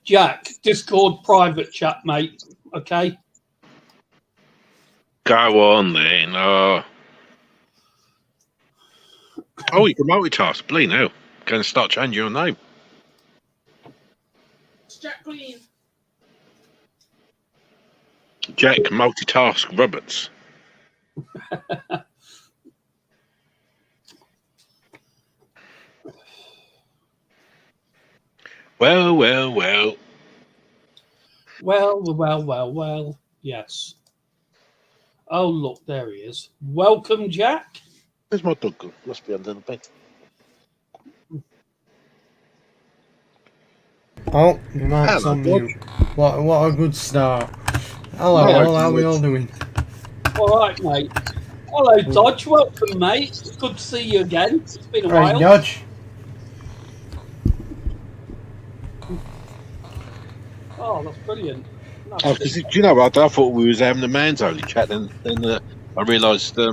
Jack, Discord private chat, mate. Okay? Go on then. Oh, you can multitask. Bleed now. Going to start changing your name. It's Jack Green. Jack Multitask Roberts. Well. Well. Yes. Oh, look, there he is. Welcome, Jack. Where's my dog gone? Must be under the bed. Oh, your mic's on mute. What a good start. Hello, how are we all doing? All right, mate. Hello, Dodge. Welcome, mate. It's good to see you again. It's been a Right, while. Dodge. Oh, that's brilliant. Oh, do you know what? I thought we was having a man's only chat, then I realised I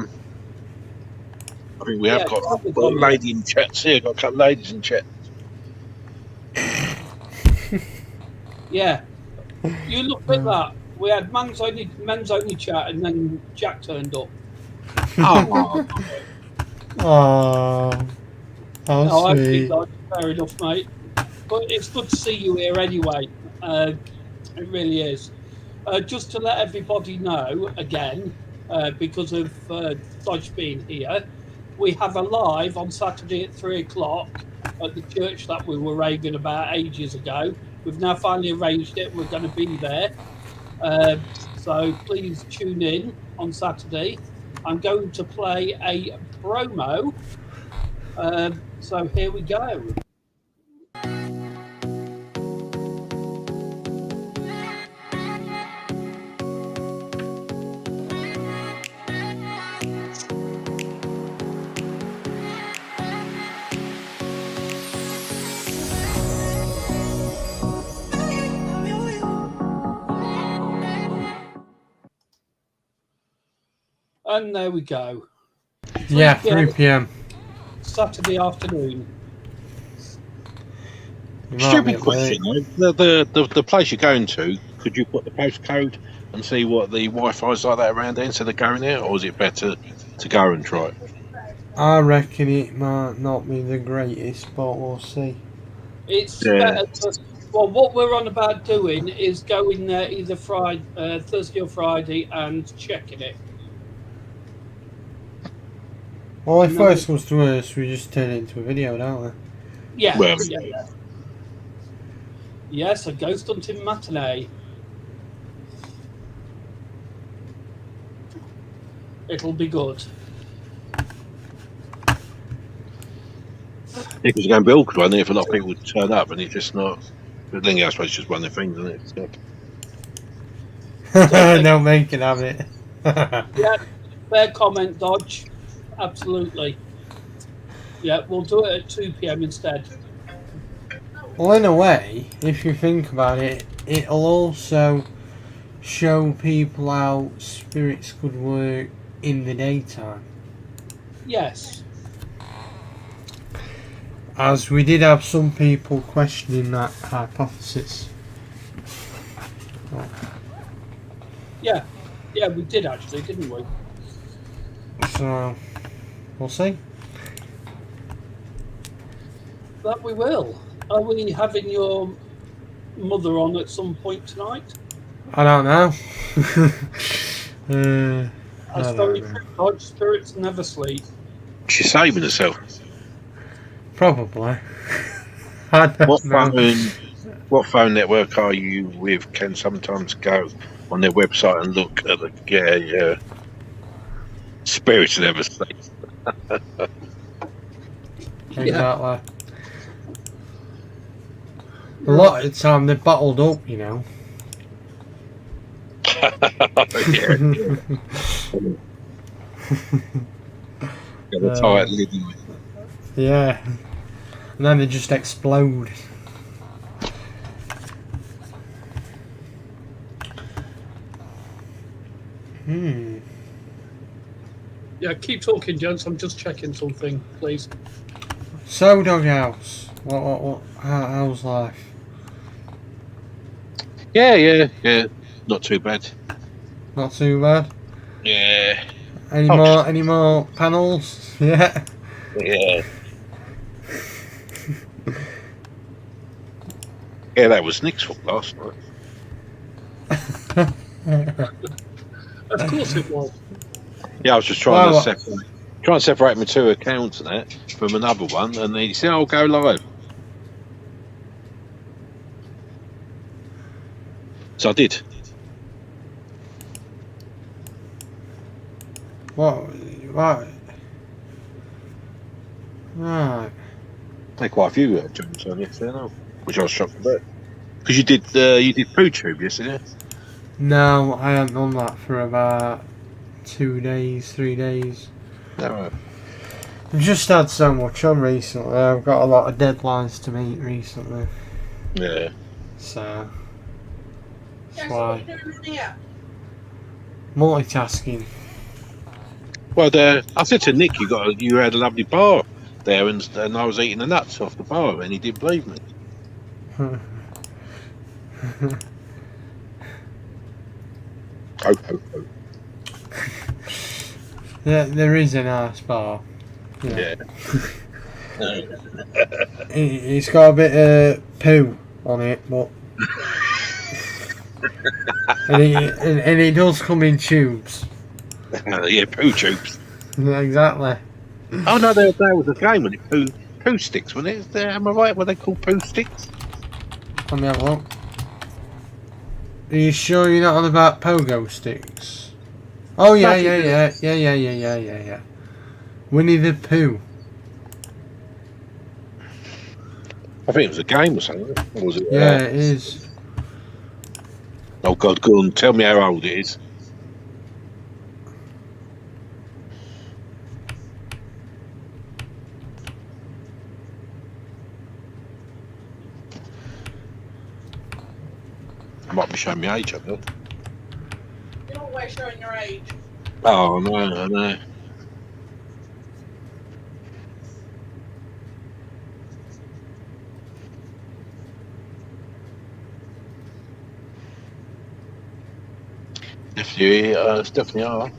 think we have got a lady in chat. See, I've got a couple of ladies in chat. Yeah. You look at that. We had men's only chat, and then Jack turned up. Oh, Oh, how No, okay, sweet. Dodge, fair enough, mate. But it's good to see you here anyway. It really is. Just to let everybody know again, because of Dodge being here, we have a live on Saturday at 3 o'clock at the church that we were raving about ages ago. We've now finally arranged it. We're going to be there. So please tune in on Saturday. I'm going to play a promo. So here we go. And there we go. Yeah, 3 3 p.m. Saturday afternoon. You might be Stupid late. question though. The place you're going to, could you put the postcode and see what the Wi-Fi's like that around there instead of going there, or is it better to go and try it? I reckon it might not be the greatest, but we'll see. It's Yeah. better. Well, what we're on about doing is going there either Thursday or Friday and checking it. Well, if No. worse comes to worse, we just turn it into a video, don't we? Yeah. Well, yeah. Yes, a ghost hunting matinee. It'll be good. it was going to be awkward one if a lot of people would turn up and it's just not. But then I suppose it's just one of the things, isn't it? So, Don't make it have it. Yeah, fair comment, Dodge. Absolutely. Yeah, we'll do it at 2 p.m. instead. Well, in a way, if you think about it, it'll also show people how spirits could work in the daytime. Yes. As we did have some people questioning that hypothesis. Yeah. Yeah, we did actually, didn't we? So, we'll see. That we will. Are we having your mother on at some point tonight? I don't know. I That's don't very know. true. Dodge spirits never sleep. She's saving herself. Probably. I don't know. What phone network are you with? Can sometimes go on their website and look at the spirits never sleep. Exactly. A lot of the time they're bottled up, you know. Yeah. Got a tight lid. Yeah. And then they just explode. Yeah, keep talking, gents. I'm just checking something, please. So, Doghouse, how's life? Yeah. Not too bad. Not too bad. Yeah. Any more panels? Yeah. Yeah. Yeah, that was Nick's fault last night. Of course it was. Yeah, I was just trying to separate my two accounts and that from another one, and he said, "I'll go live." So I did. What? Right. Had quite a few jumps on yesterday, no? Which I was shocked about. Because you did PooTube yesterday. No, I haven't done that for about 2 days, 3 days. No. I've just had so much on recently. I've got a lot of deadlines to meet recently. Yeah. So, that's why. Multitasking. Well, I said to Nick, you had a lovely bar there, and I was eating the nuts off the bar, and he didn't believe me. Ho, ho, ho. There is a nice bar. Yeah. It's got a bit of poo on it, but and it does come in tubes. Yeah, poo tubes. Yeah, exactly. Oh no, there was a game when it poo sticks, wasn't it? Am I right? What they call poo sticks? Let me have a look. Are you sure you're not on about pogo sticks? Oh yeah, yeah. Winnie the Pooh. I think it was a game or something. Or was it? Yeah, it is. Oh God, go on, tell me how old it is. I might be showing my age up there. You're always showing your age. Oh no, I know. It's definitely are.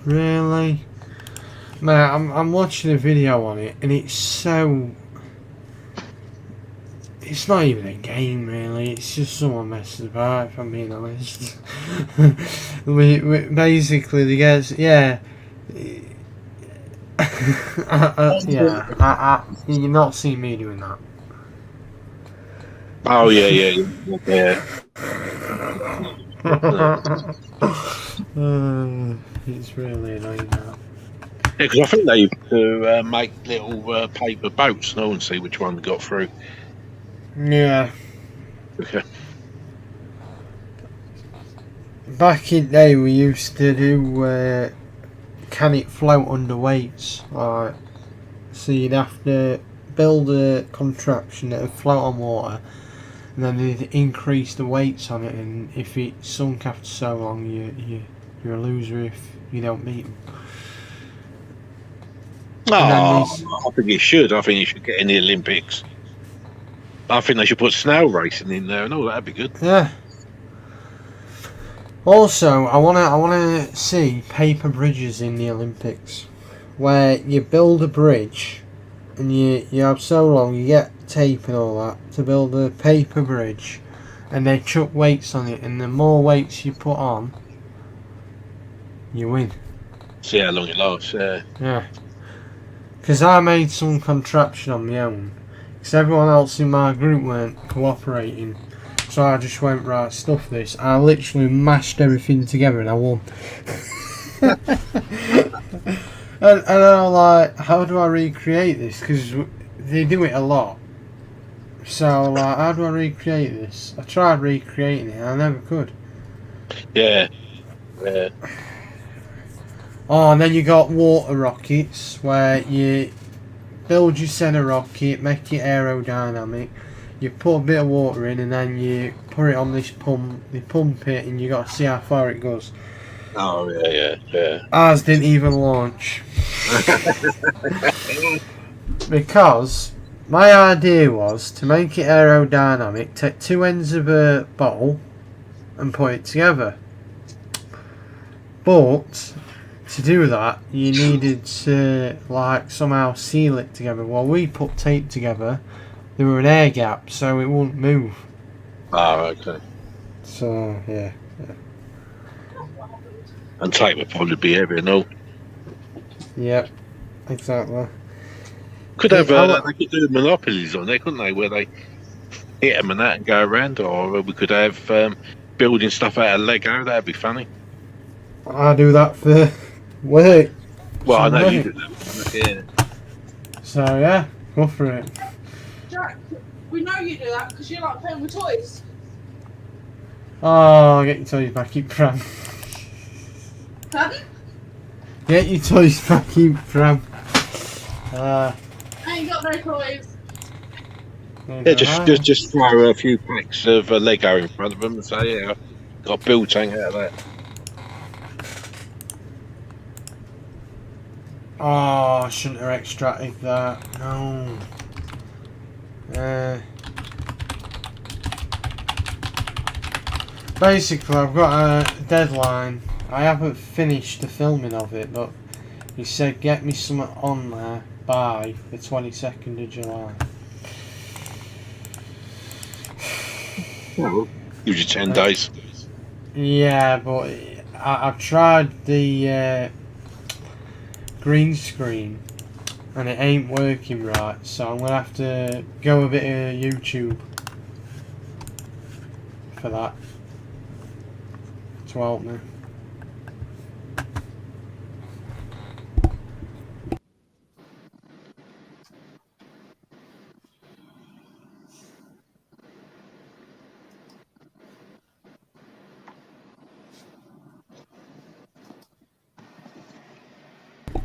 Really? Man, I'm watching a video on it and it's so... It's not even a game really, it's just someone messes about if I'm being honest. we basically the guys, yeah. Yeah, you've not seen me doing that. Oh yeah. It's really annoying now. Yeah, because I think they used to make little paper boats, and see which one got through. Yeah. Okay. Back in the day we used to do can it float under weights? Like, so you'd have to build a contraption that would float on water and then they'd increase the weights on it, and if it sunk after so long you're a loser if you don't beat them. Oh, I think it should. I think it should get in the Olympics. I think they should put snail racing in there and all. That'd be good. Yeah. Also, I wanna see paper bridges in the Olympics, where you build a bridge, and you have so long, you get tape and all that to build a paper bridge, and they chuck weights on it, and the more weights you put on, you win. See how long it lasts. Yeah. Yeah. Because I made some contraption on my own, because everyone else in my group weren't cooperating. So I just went, right, stuff this. I literally mashed everything together and I won. and I'm like, how do I recreate this? Because they do it a lot. So, like, how do I recreate this? I tried recreating it and I never could. Yeah. Yeah. Oh, and then you got water rockets, where you build your centre rocket, make it aerodynamic. You put a bit of water in and then you put it on this pump, you pump it and you got to see how far it goes. Oh, yeah. Ours didn't even launch. Because my idea was to make it aerodynamic, take two ends of a bottle and put it together. But to do that, you needed to, like, somehow seal it together. Well, we put tape together. There were an air gap, so it wouldn't move. Oh, okay. So, yeah. And tape would probably be heavy and all. Yep, exactly. Could have they could do monopolies on there, couldn't they? Where they hit them and that and go around, or we could have building stuff out of Lego. That'd be funny. I do that for work. Well, I know work. you do that. Yeah. So, yeah, go for it. Jack, we know you do that because you like playing with toys. Oh, get your toys back, keep Pram. Huh? Get your toys back, keep Pram. I ain't got no toys. Yeah, just throw a few packs of Lego in front of them and say, yeah, got a build tank out of that. Oh, I shouldn't have extracted that. No. Basically, I've got a deadline. I haven't finished the filming of it, but he said get me something on there by the 22nd of July. Well, gives you 10 days. Yeah, but I've tried the green screen and it ain't working right, so I'm gonna have to go a bit of YouTube for that to help me.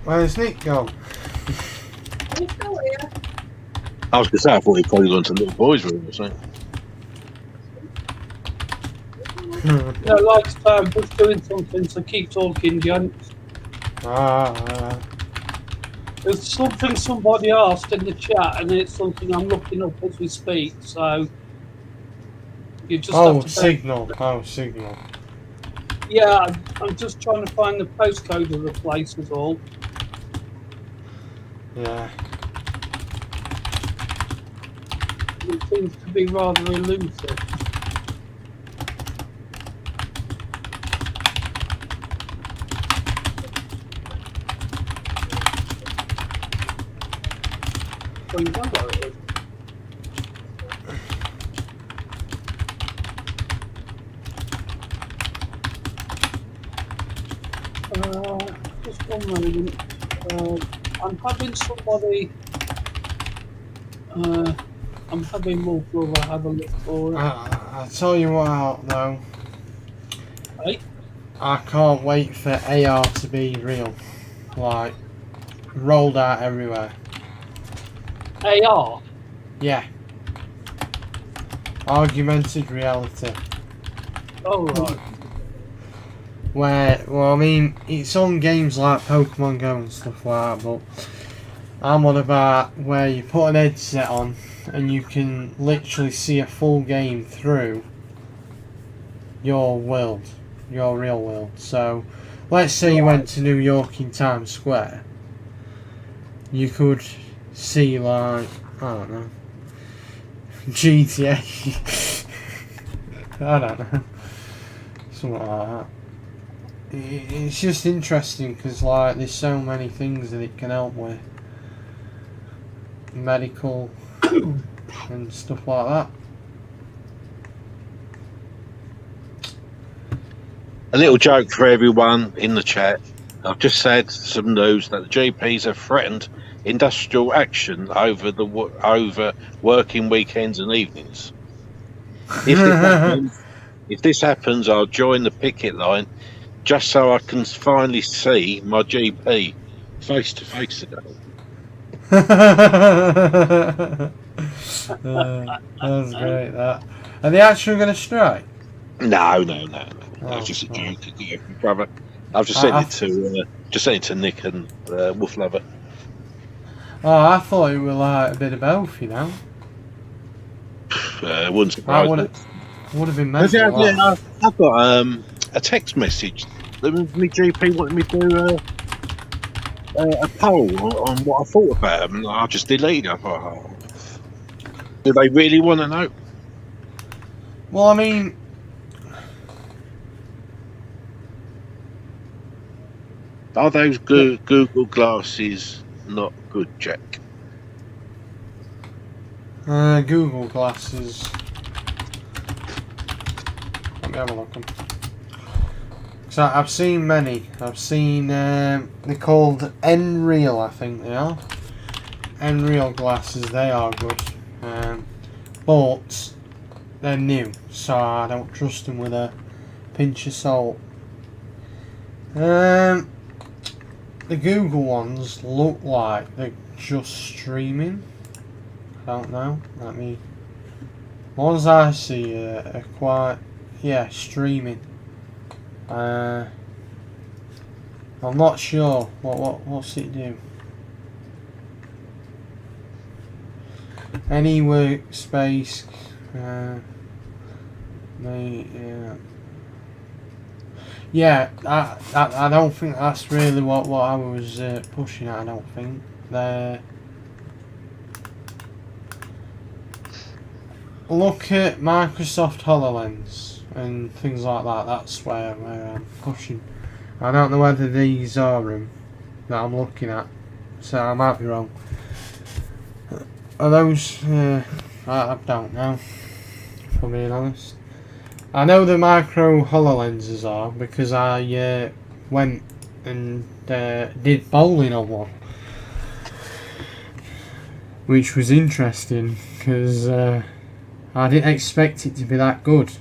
Where's Nick gone? He's still here. I was going to say, I thought he'd probably gone to the little boys' room or something. Yeah, like I say, I'm just doing something, so keep talking, gents. There's something somebody asked in the chat, and it's something I'm looking up as we speak, so you just have to... Signal. Oh, Signal. Yeah, I'm just trying to find the postcode of the place is all. Yeah. It seems to be rather elusive. Well, you know where it is. Just one moment. I'm having somebody. I'm having more brother have a look for it. I'll tell you what, though. Hey? I can't wait for AR to be real. Like, rolled out everywhere. AR? Yeah. Augmented reality. Oh, right. Well, I mean, it's on games like Pokemon Go and stuff like that, but I'm on about where you put an headset on and you can literally see a full game through your world, your real world. So, let's say you went to New York in Times Square. You could see, like, I don't know, GTA. I don't know. Something like that. It's just interesting because, like, there's so many things that it can help with. Medical and stuff like that. A little joke for everyone in the chat. I've just said some news that the GPs have threatened industrial action over over working weekends and evenings. If this happens, I'll join the picket line just so I can finally see my GP face to face again. That's great. That. Are they actually going to strike? No. Oh, That's just a joke, brother. I've just sent it to Nick and Wolf Lover. Oh, I thought it was like a bit of both, you know. Wouldn't surprise me. Would have been mental. Yeah, I've got a text message that my GP wanted me to do a poll on what I thought about them, and I just deleted it. I thought, oh, do they really want to know? Well, I mean, are those Google glasses not good, Jack? Google glasses. Let me have a look. So I've seen many. I've seen they're called Nreal, I think they are. Nreal glasses. They are good, but they're new, so I don't trust them with a pinch of salt. The Google ones look like they're just streaming. I don't know. Let me. The ones I see are quite, streaming. I'm not sure. What's it do? Any workspace. Yeah, I don't think that's really what I was pushing at. I don't think look at Microsoft HoloLens and things like that. That's where I'm pushing. I don't know whether these are them that I'm looking at, so I might be wrong. Are those? I don't know, if I'm being honest. I know the micro HoloLenses are because I went and did bowling on one, which was interesting because I didn't expect it to be that good.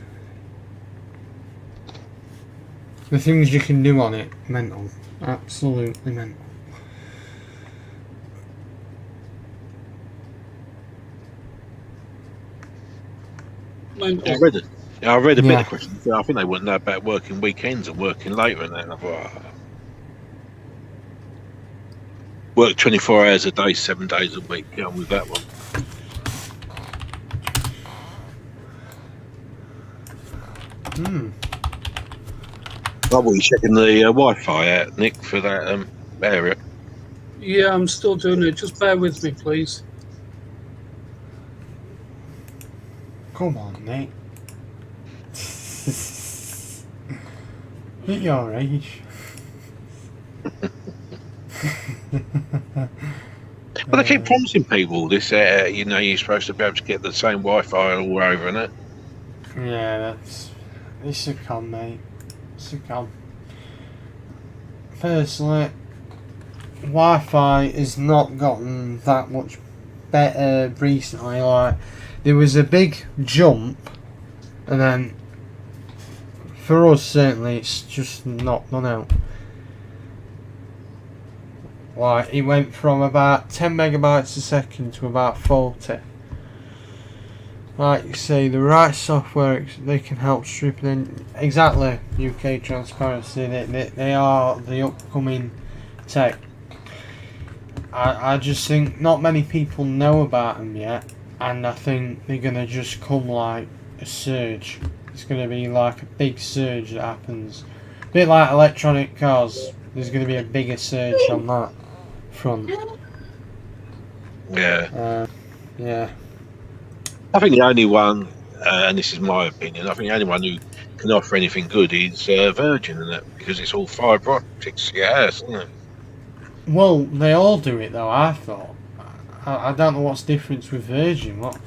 The things you can do on it, mental. Absolutely mental. Mental. I read a bit Yeah. of questions. I think they wouldn't know about working weekends and working later and that. And I thought, work 24 hours a day, 7 days a week. Get on with that one. Oh, well, you checking the Wi-Fi out, Nick, for that area? Yeah, I'm still doing it. Just bear with me, please. Come on, Nate. At your age. Well, they keep promising people this. You're supposed to be able to get the same Wi-Fi all over, and it. Yeah, it's a con, mate. It's a con. Personally, Wi-Fi has not gotten that much better recently. Like, there was a big jump, and then for us certainly it's just not done out. Like, it went from about 10 megabytes a second to about 40. Like you say, the right software, they can help strip it in. Exactly, UK Transparency, they are the upcoming tech. I just think not many people know about them yet, and I think they're going to just come like a surge. It's going to be like a big surge that happens. A bit like electronic cars, there's going to be a bigger surge on that front. Yeah. Yeah. I think the only one, and this is my opinion, I think the only one who can offer anything good is Virgin, and that because it's all fibre optics to your house, isn't it? Well, they all do it though, I thought. I don't know what's the difference with Virgin. What?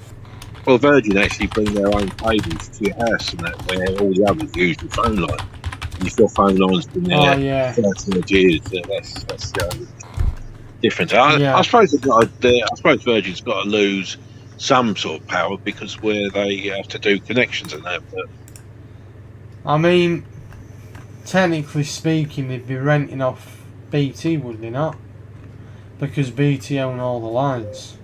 Well, Virgin actually bring their own cables to your house, and that where all the others use the phone line. And if your phone line's been there Oh, yeah. 30 years, that's the only difference. Yeah. I suppose I suppose Virgin's got to lose some sort of power because where they have to do connections and that. But I mean, technically speaking, they'd be renting off BT, would they not? Because BT own all the lines.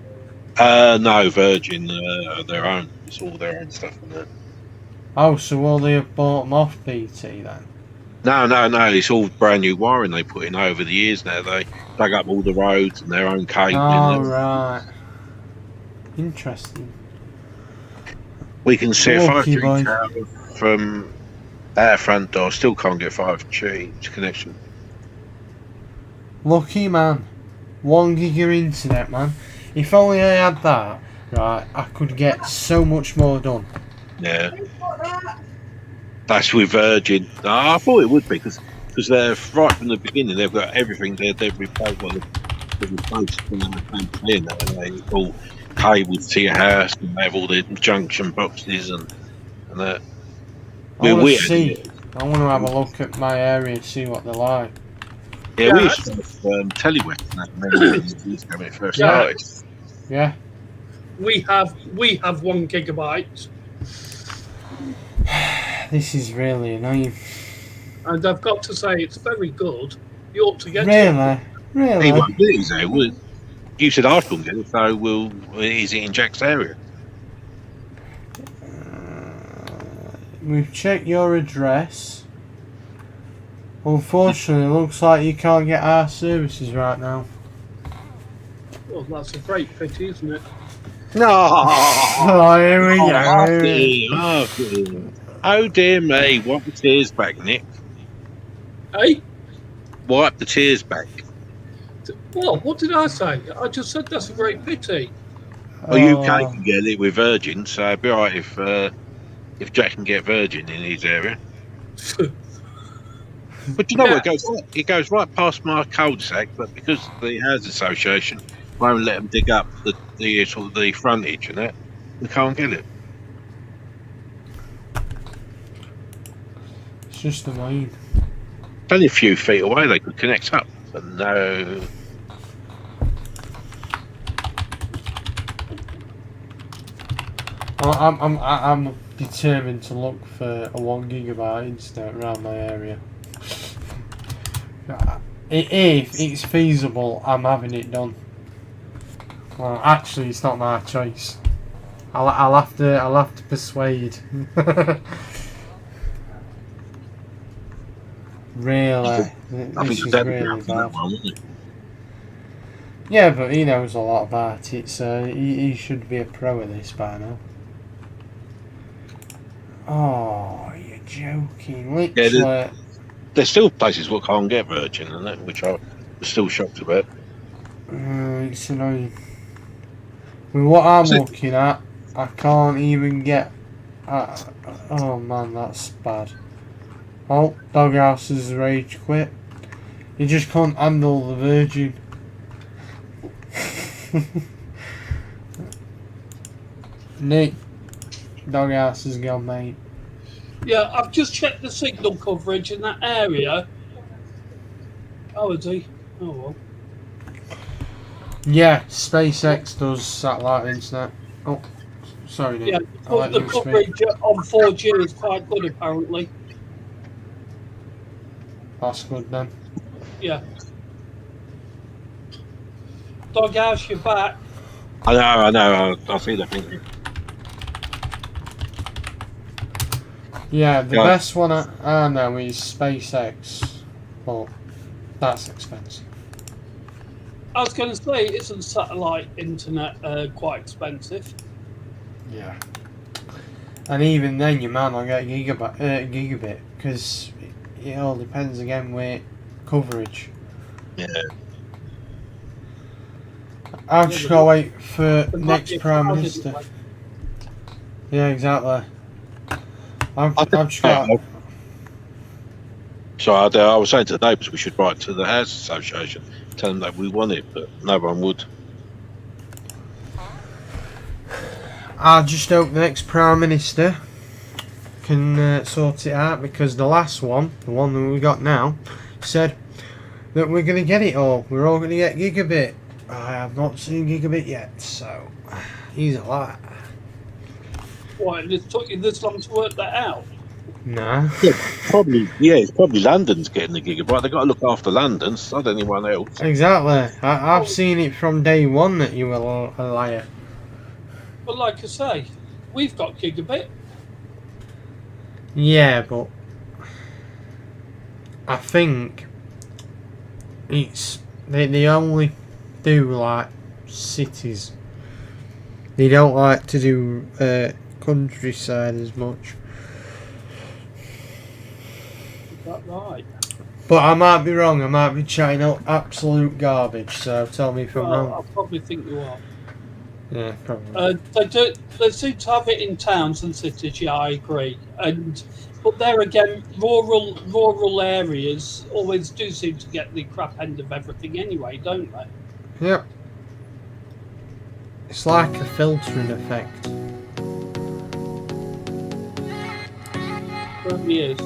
no, Virgin are their own. It's all their own stuff in there. Oh, so will they have bought them off BT then? No. It's all brand new wiring they put in over the years now. They dug up all the roads and their own cabling. Oh, right. Interesting. We can see a Lucky 5G boy. tower from our front door. Still can't get 5G connection. Lucky man. 1 gig of internet, man. If only I had that, right, I could get so much more done. Yeah. That's with Virgin. No, I thought it would be because they're right from the beginning. They've got everything. They've replaced they've replaced they all cables to your house and they have all the junction boxes and that. I want to We see. I want to have a look at my area and see what they're like. Yeah, we used to have Telewest and that many years ago when it first started. Yeah. We have 1 gigabyte, This is really annoying. and I've got to say it's very good. You ought to get it. Really? He Really? won't get it, though, would it? You said I couldn't get it, so is it in Jack's area? We've checked your address. Unfortunately, it looks like you can't get our services right now. Well, that's a great pity, isn't it? No. Oh, here we After go. him, after him. Oh dear me, wipe the tears back, Nick. Hey, Wipe the tears back. well, what did I say? I just said that's a great pity. Well, UK can get it with Virgin, so it'd be alright if Jack can get Virgin in his area. But you know what? It goes right past my cul-de-sac, but because the housing association won't let them dig up the sort of the frontage and that, we can't get it. It's just annoying. It's only a few feet away. They could connect up, but no. I'm determined to look for a 1 gigabyte internet around my area. If it's feasible, I'm having it done. Well, actually, it's not my choice. I'll have to persuade. Really, I think this is Dad would be really up for that bad. one, wouldn't he? Yeah, but he knows a lot about it, so he should be a pro at this by now. Oh, you're joking. Literally. There's still places where can't get Virgin and that, which I was still shocked about. It's annoying. With what I'm looking at, I can't even get. Oh man, that's bad. Oh, Doghouse has rage quit. You just can't handle the Virgin. Nick, Doghouse has gone, mate. Yeah, I've just checked the signal coverage in that area. Oh, is he? Oh, well. Yeah, SpaceX does satellite internet. Oh, sorry, Nick. Yeah, I'll let the you speak. coverage on 4G is quite good, apparently. That's good then. Yeah. Doghouse, you're back. I know. I see that thing. Yeah, the Yeah. best one I know is SpaceX, but that's expensive. I was going to say, isn't satellite internet quite expensive? Yeah. And even then, you might not get gigabit, because it all depends again with coverage. Yeah. I've just got to wait for The next budget Prime crowded Minister. away. Yeah, exactly. I've just Yeah. got. So I was saying to the neighbours we should write to the House Association, tell them that we want it, but no one would. I just hope the next Prime Minister can sort it out, because the last one, the one that we got now, said that we're going to get it all. We're all going to get gigabit. I have not seen gigabit yet, so he's a liar. Why, it took you this long to work that out? Nah. It's probably London's getting the gigabyte. They've got to look after London, it's not anyone else. Exactly. I've seen it from day one that you were a liar. But like I say, we've got gigabit. Yeah, but I think it's they only do like cities. They don't like to do countryside as much. Is that right? But I might be wrong. I might be chatting out absolute garbage. So tell me if I'm Well, wrong. I probably think you are. Yeah, probably. They seem to have it in towns and cities. Yeah, I agree. But there again, rural areas always do seem to get the crap end of everything anyway, don't they? Yep. It's like a filtering effect. Certainly is.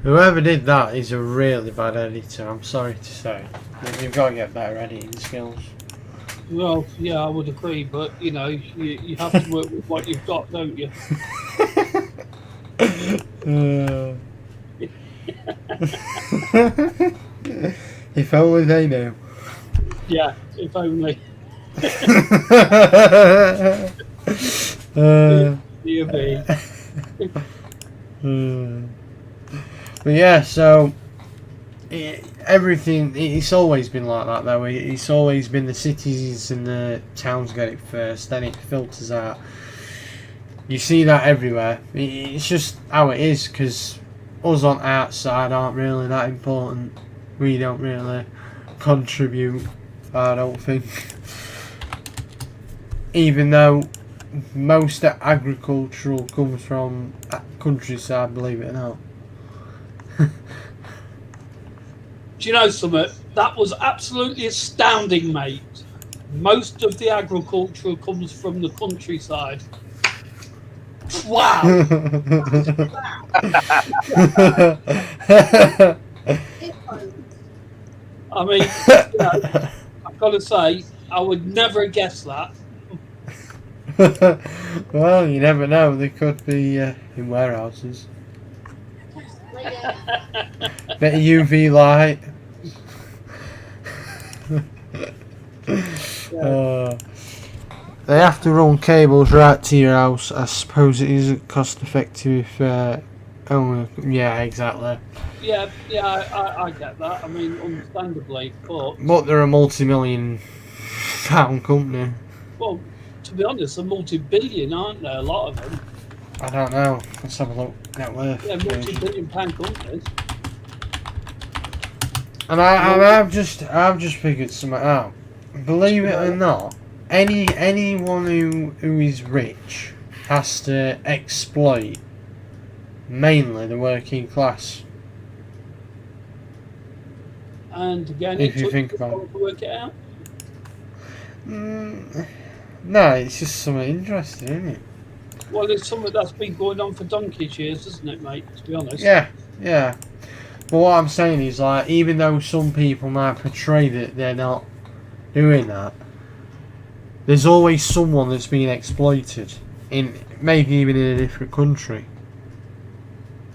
Whoever did that is a really bad editor, I'm sorry to say. You've got to get better editing skills. Well, yeah, I would agree, but you know, you have to work with what you've got, don't you? If only they knew. Yeah, if only. Dear me. But yeah, so everything, it's always been like that though. It's always been the cities and the towns get it first, then it filters out. You see that everywhere. It's just how it is, because us on outside aren't really that important. We don't really contribute, I don't think. Even though most agricultural comes from countryside, believe it or not. Do you know something? That was absolutely astounding, mate. Most of the agriculture comes from the countryside. Wow. I mean, you know, I've got to say, I would never guess that. Well, you never know. They could be in warehouses. Bit of UV light. They have to run cables right to your house. I suppose it isn't cost effective if yeah, exactly. Yeah, I get that. I mean, understandably, But they're a multi-million pound company. well, to be honest, they're multi-billion, aren't there? A lot of them. I don't know. Let's have a look. Net worth. Yeah, multi-billion pound companies. And I've just figured something out. Believe it or not, anyone who is rich has to exploit mainly the working class. And again, If it you took think us about long it. to work it out. No, it's just something interesting, isn't it? Well, it's something that's been going on for donkey's years, isn't it, mate? To be honest. Yeah. But what I'm saying is, like, even though some people might portray that they're not doing that, there's always someone that's being exploited, in maybe even in a different country,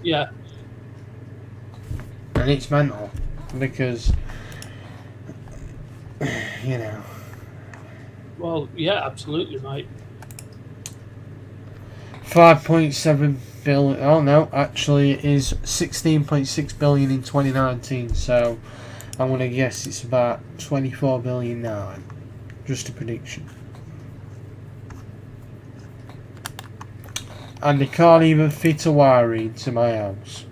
Yeah. and it's mental because you know. Well, yeah, absolutely, mate. 5.7 billion. Oh no, actually, it is 16.6 billion in 2019. So I'm gonna guess it's about 24 billion now. Just a prediction. And they can't even fit a wire into my house.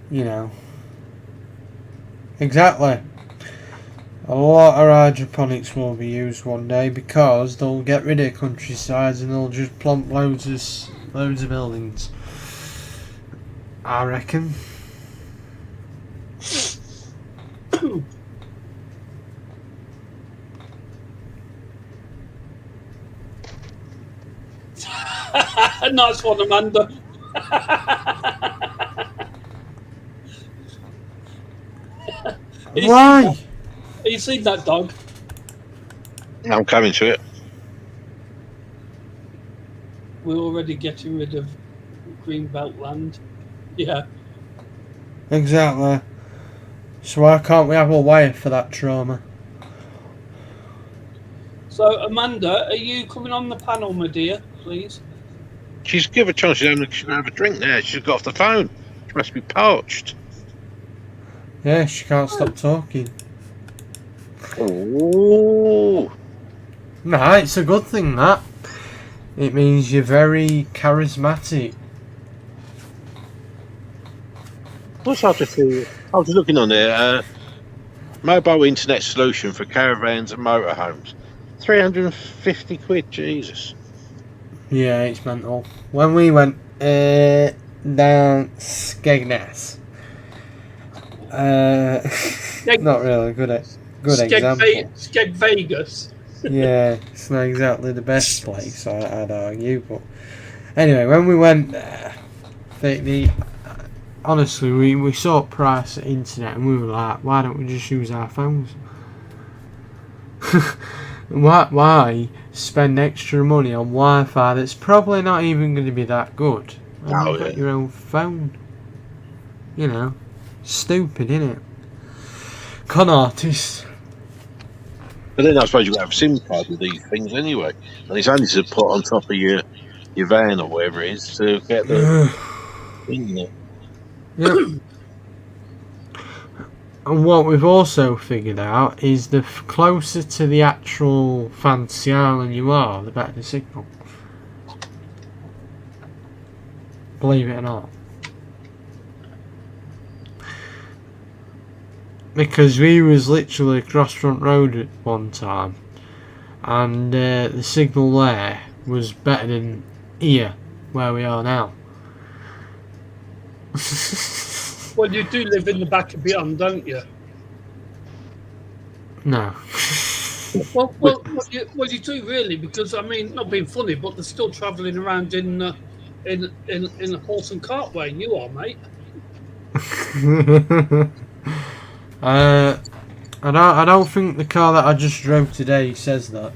You know. Exactly. A lot of hydroponics will be used one day because they'll get rid of countrysides and they'll just plump loads of buildings. I reckon. Nice one, Amanda. Why? Have you seen that dog? I'm coming to it. We're already getting rid of Greenbelt land. Yeah. Exactly. So why can't we have a wire for that trauma? So, Amanda, are you coming on the panel, my dear, please? She's give her a chance. She's going to have a drink now. She's got off the phone. She must be parched. Yeah, she can't stop talking. Oh. Nah, it's a good thing, that. It means you're very charismatic. What's I was looking on there. Mobile internet solution for caravans and motorhomes. 350 quid, Jesus. Yeah, it's mental. When we went down Skegness, not really good example. Skeg Vegas. Yeah, it's not exactly the best place, I'd argue. But anyway, when we went there, honestly, we saw price at internet and we were like, why don't we just use our phones? Why spend extra money on Wi-Fi that's probably not even going to be that good. And Oh, you've got yeah. your own phone. You know, stupid, innit? Con artists. But then I suppose you've got to have a SIM card with these things anyway. And it's only to put on top of your van or whatever it is to get the internet. Yep. And what we've also figured out is the closer to the actual fancy island you are, the better the signal. Believe it or not. Because we was literally across Front Road at one time, and the signal there was better than here, where we are now. Well, you do live in the back of beyond, don't you? No. Well, you do really, because I mean, not being funny, but they're still travelling around in a horse and cart way. You are, mate. I don't think the car that I just drove today says that.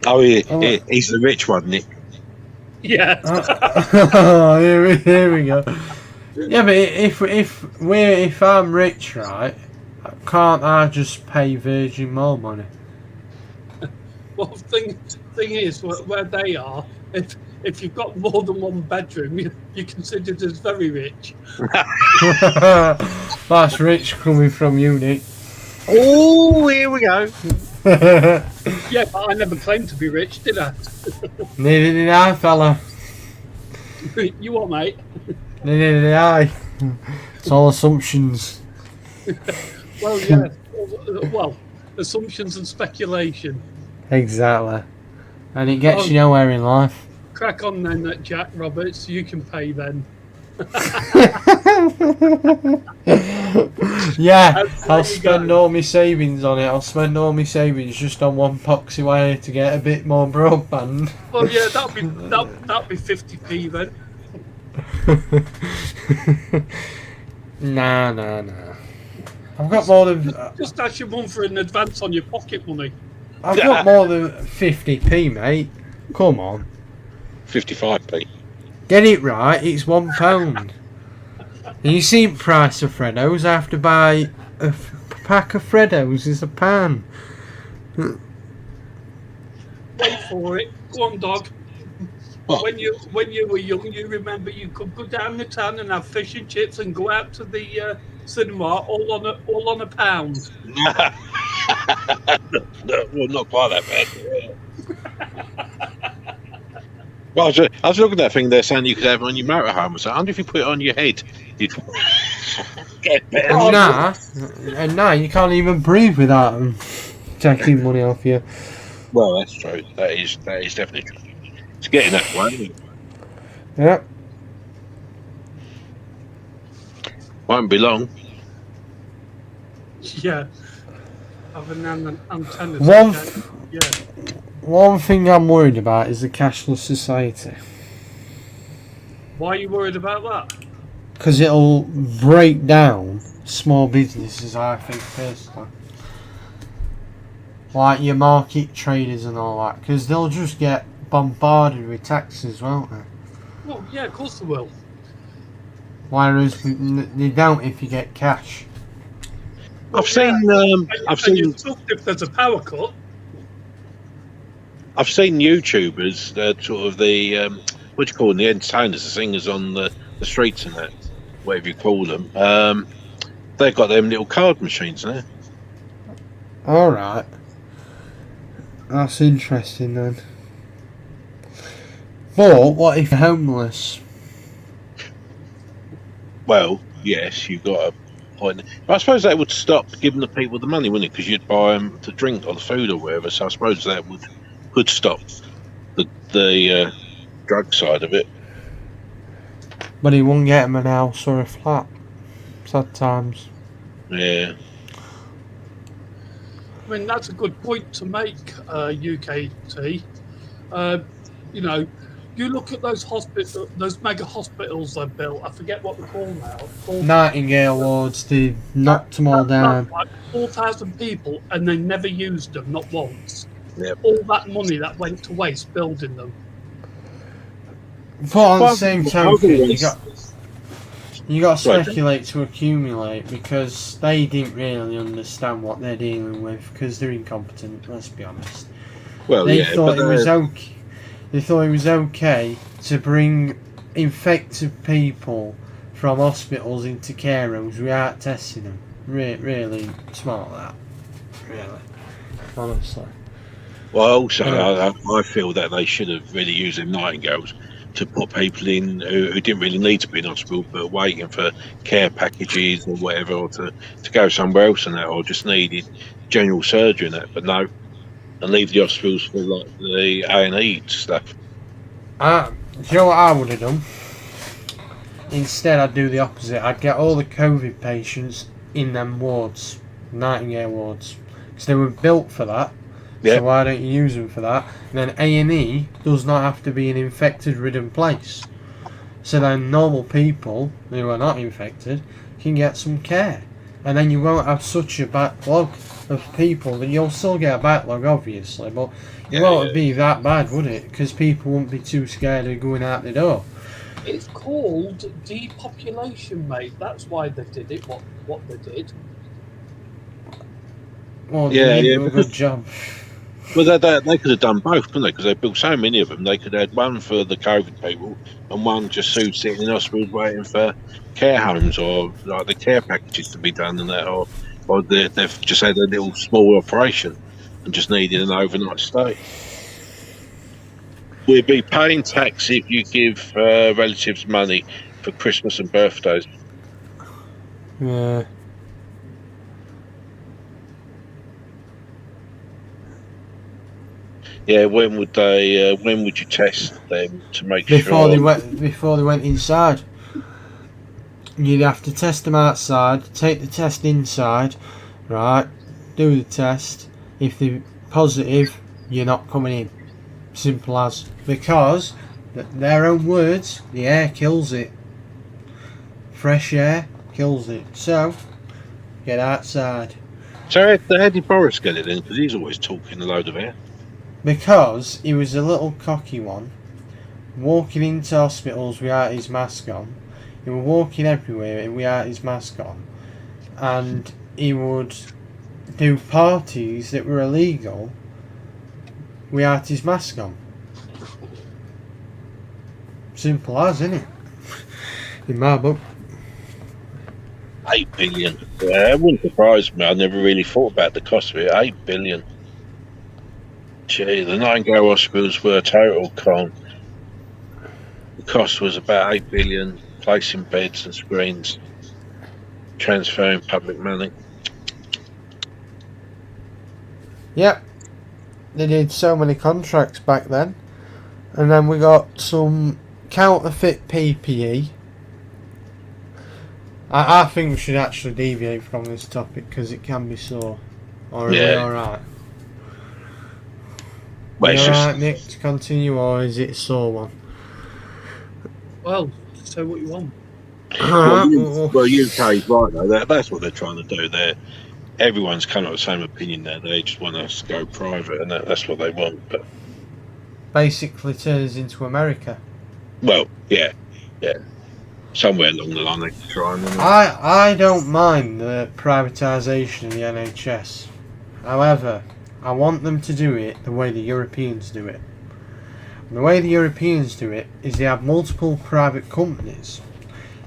Oh, he's the rich one, Nick. Yeah. Here we go. Yeah, but if I'm rich, right, can't I just pay Virgin more money? Well, thing is, where they are, if you've got more than one bedroom, you're considered as very rich. That's rich coming from you, Nick. Oh, here we go. Yeah, but I never claimed to be rich, did I? Neither did I, fella. You what, mate? Neither did I. It's all assumptions. Well, yeah. Well, assumptions and speculation. Exactly. And it gets you nowhere in life. Crack on then, Jack Roberts. You can pay then. Yeah, There I'll you spend go. all my savings on it. I'll spend all my savings just on one poxy wire to get a bit more broadband. Well, yeah, that'll be 50p then. Nah. I've got more than Just ask your mum for an advance on your pocket money. I've got more than 50p, mate. Come on, 55p. get it right. It's £1. You see the price of Freddos? I have to buy a pack of Freddos is £1. Wait for it. Go on, dog. What? When you were young, you remember you could go down the town and have fish and chips and go out to the cinema all on a £1. No, well, not quite that bad. Well, I was looking at that thing there saying you could have it on your motorhome. I was like, I wonder if you put it on your head, you'd get better. And nah, you can't even breathe without them taking money off you. Well, that's true. That is definitely true. It's getting that way. Isn't it? Yep. Won't be long. Yeah. Have an antenna. One Yeah. One thing I'm worried about is the cashless society. Why are you worried about that? Because it'll break down small businesses, I think, personally. Like your market traders and all that. Because they'll just get bombarded with taxes, won't they? Well, yeah, of course they will. Whereas they don't if you get cash. I've seen You're stuffed if there's a power cut. I've seen YouTubers, sort of the what do you call them, the entertainers, the singers on the streets and that, whatever you call them. They've got them little card machines now. Alright. That's interesting then. But what if you're homeless? Well, yes, you've got a point. I suppose that would stop giving the people the money, wouldn't it? Because you'd buy them to drink or the food or whatever. So I suppose that could stop the drug side of it. But he won't get him an house or a flat. Sad times. Yeah. I mean, that's a good point to make, UKT. You know, You look at those those mega hospitals they built. I forget what they're called now. Nightingale wards, they knocked them all down. That's like 4,000 people, and they never used them, not once. Yep. All that money that went to waste building them. But on the Well, same how token, can we- you got to Right. speculate to accumulate because they didn't really understand what they're dealing with because they're incompetent. Let's be honest. Well, They yeah, thought but it was okay. They thought it was okay to bring infected people from hospitals into care homes without testing them. Really smart that. Really, honestly. well, also, Yeah. I feel that they should have really used them Nightingales to put people in who didn't really need to be in hospital, but waiting for care packages or whatever, or to go somewhere else and that, or just needed general surgery and that. But no, and leave the hospitals for like the A&E stuff. Do you know what I would have done? Instead, I'd do the opposite. I'd get all the COVID patients in them wards, Nightingale wards, because they were built for that. Yeah. So why don't you use them for that? And then A&E does not have to be an infected-ridden place. So then normal people who are not infected can get some care. And then you won't have such a backlog of people. That you'll still get a backlog, obviously, but it won't be that bad, would it? Because people won't be too scared of going out the door. It's called depopulation, mate. That's why they did it. What they did. Well, Yeah, they didn't yeah, do a good job. Well, they could have done both, couldn't they? Because they built so many of them. They could have had one for the COVID people and one just who's sitting in hospitals waiting for care homes or like the care packages to be done and that, or they've just had a little small operation and just needed an overnight stay. We'd be paying tax if you give relatives money for Christmas and birthdays. Yeah. Yeah, when would they? When would you test them to make Before sure? they went inside, you'd have to test them outside, take the test inside, right? Do the test. If they're positive, you're not coming in. Simple as. Because their own words, the air kills it. Fresh air kills it. So get outside. So how did Boris get it then? Because he's always talking a load of air. Because he was a little cocky one, walking into hospitals without his mask on. He was walking everywhere without his mask on. And he would do parties that were illegal without his mask on. Simple as, isn't it? In my book. 8 billion. Yeah, it wouldn't surprise me. I never really thought about the cost of it. 8 billion. Gee, the Nightingale hospitals were a total con. The cost was about 8 billion, placing beds and screens, transferring public money. Yep. They did so many contracts back then. And then we got some counterfeit PPE. I think we should actually deviate from this topic because it can be sore. Or are we Yeah. alright? Well, it's You just, alright, Nick, to continue, or is it a sore one? Well, say what you want. well, UK's right though. That's what they're trying to do. Everyone's kind of the same opinion there. They just want us to go private, and that's what they want. But Basically turns into America. well, yeah. Somewhere along the line they can try and. I don't mind the privatisation of the NHS. However, I want them to do it the way the Europeans do it. And the way the Europeans do it is they have multiple private companies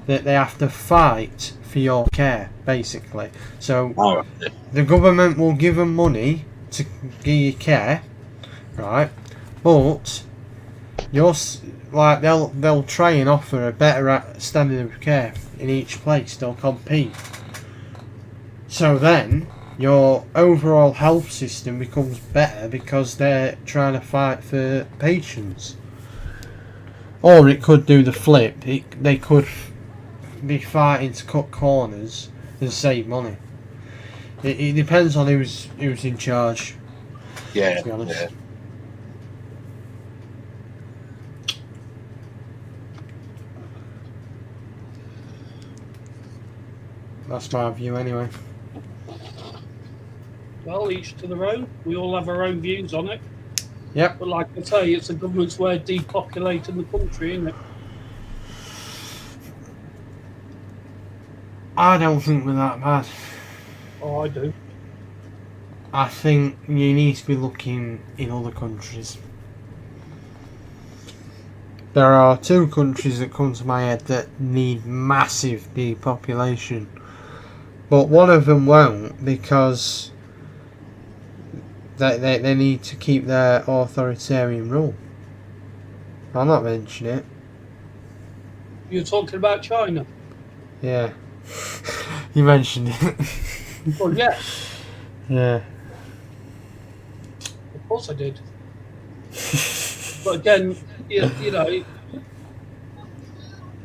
that they have to fight for your care, basically. So Oh, the government will give them money to give you care, right? But they'll try and offer a better standard of care in each place. They'll compete. So then your overall health system becomes better because they're trying to fight for patients. Or it could do the flip. They could be fighting to cut corners and save money. It depends on who's in charge. yeah. To be honest. Yeah. That's my view anyway. Well, each to their own. We all have our own views on it. Yep. But like I say, it's the government's way of depopulating the country, isn't it? I don't think we're that bad. Oh, I do. I think you need to be looking in other countries. There are 2 countries that come to my head that need massive depopulation. But one of them won't because they need to keep their authoritarian rule. I'll not mention it. You're talking about China? Yeah. You mentioned it. Well, yeah, Yeah. of course I did. But again, you know,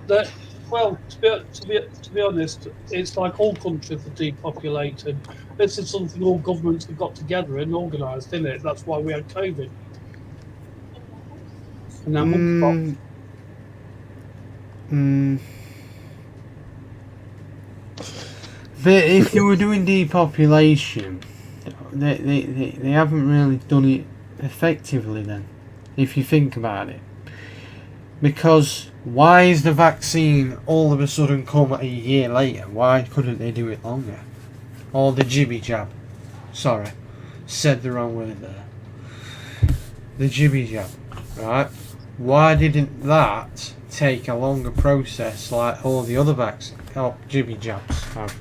that well, to be honest, it's like all countries are depopulated. This is something all governments have got together and organised, isn't it? That's why we had COVID. And now monkeypox. But if you were doing depopulation, they haven't really done it effectively then, if you think about it. Because why is the vaccine all of a sudden come a year later? Why couldn't they do it longer? Or the jibby jab. Sorry, said the wrong word there. The jibby jab, right? Why didn't that take a longer process like all the other vaccines, jibby jabs have?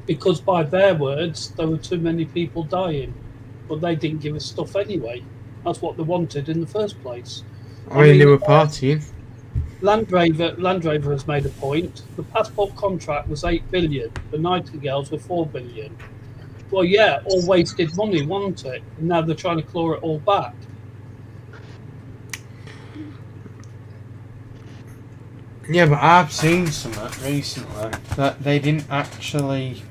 Because by their words, there were too many people dying, but they didn't give us stuff anyway. That's what they wanted in the first place. I mean, they were partying. Land Rover has made a point. The passport contract was 8 billion. The Nightingales were 4 billion. Well, yeah, all wasted money, wasn't it? And now they're trying to claw it all back. Yeah, but I've seen something recently that they didn't actually.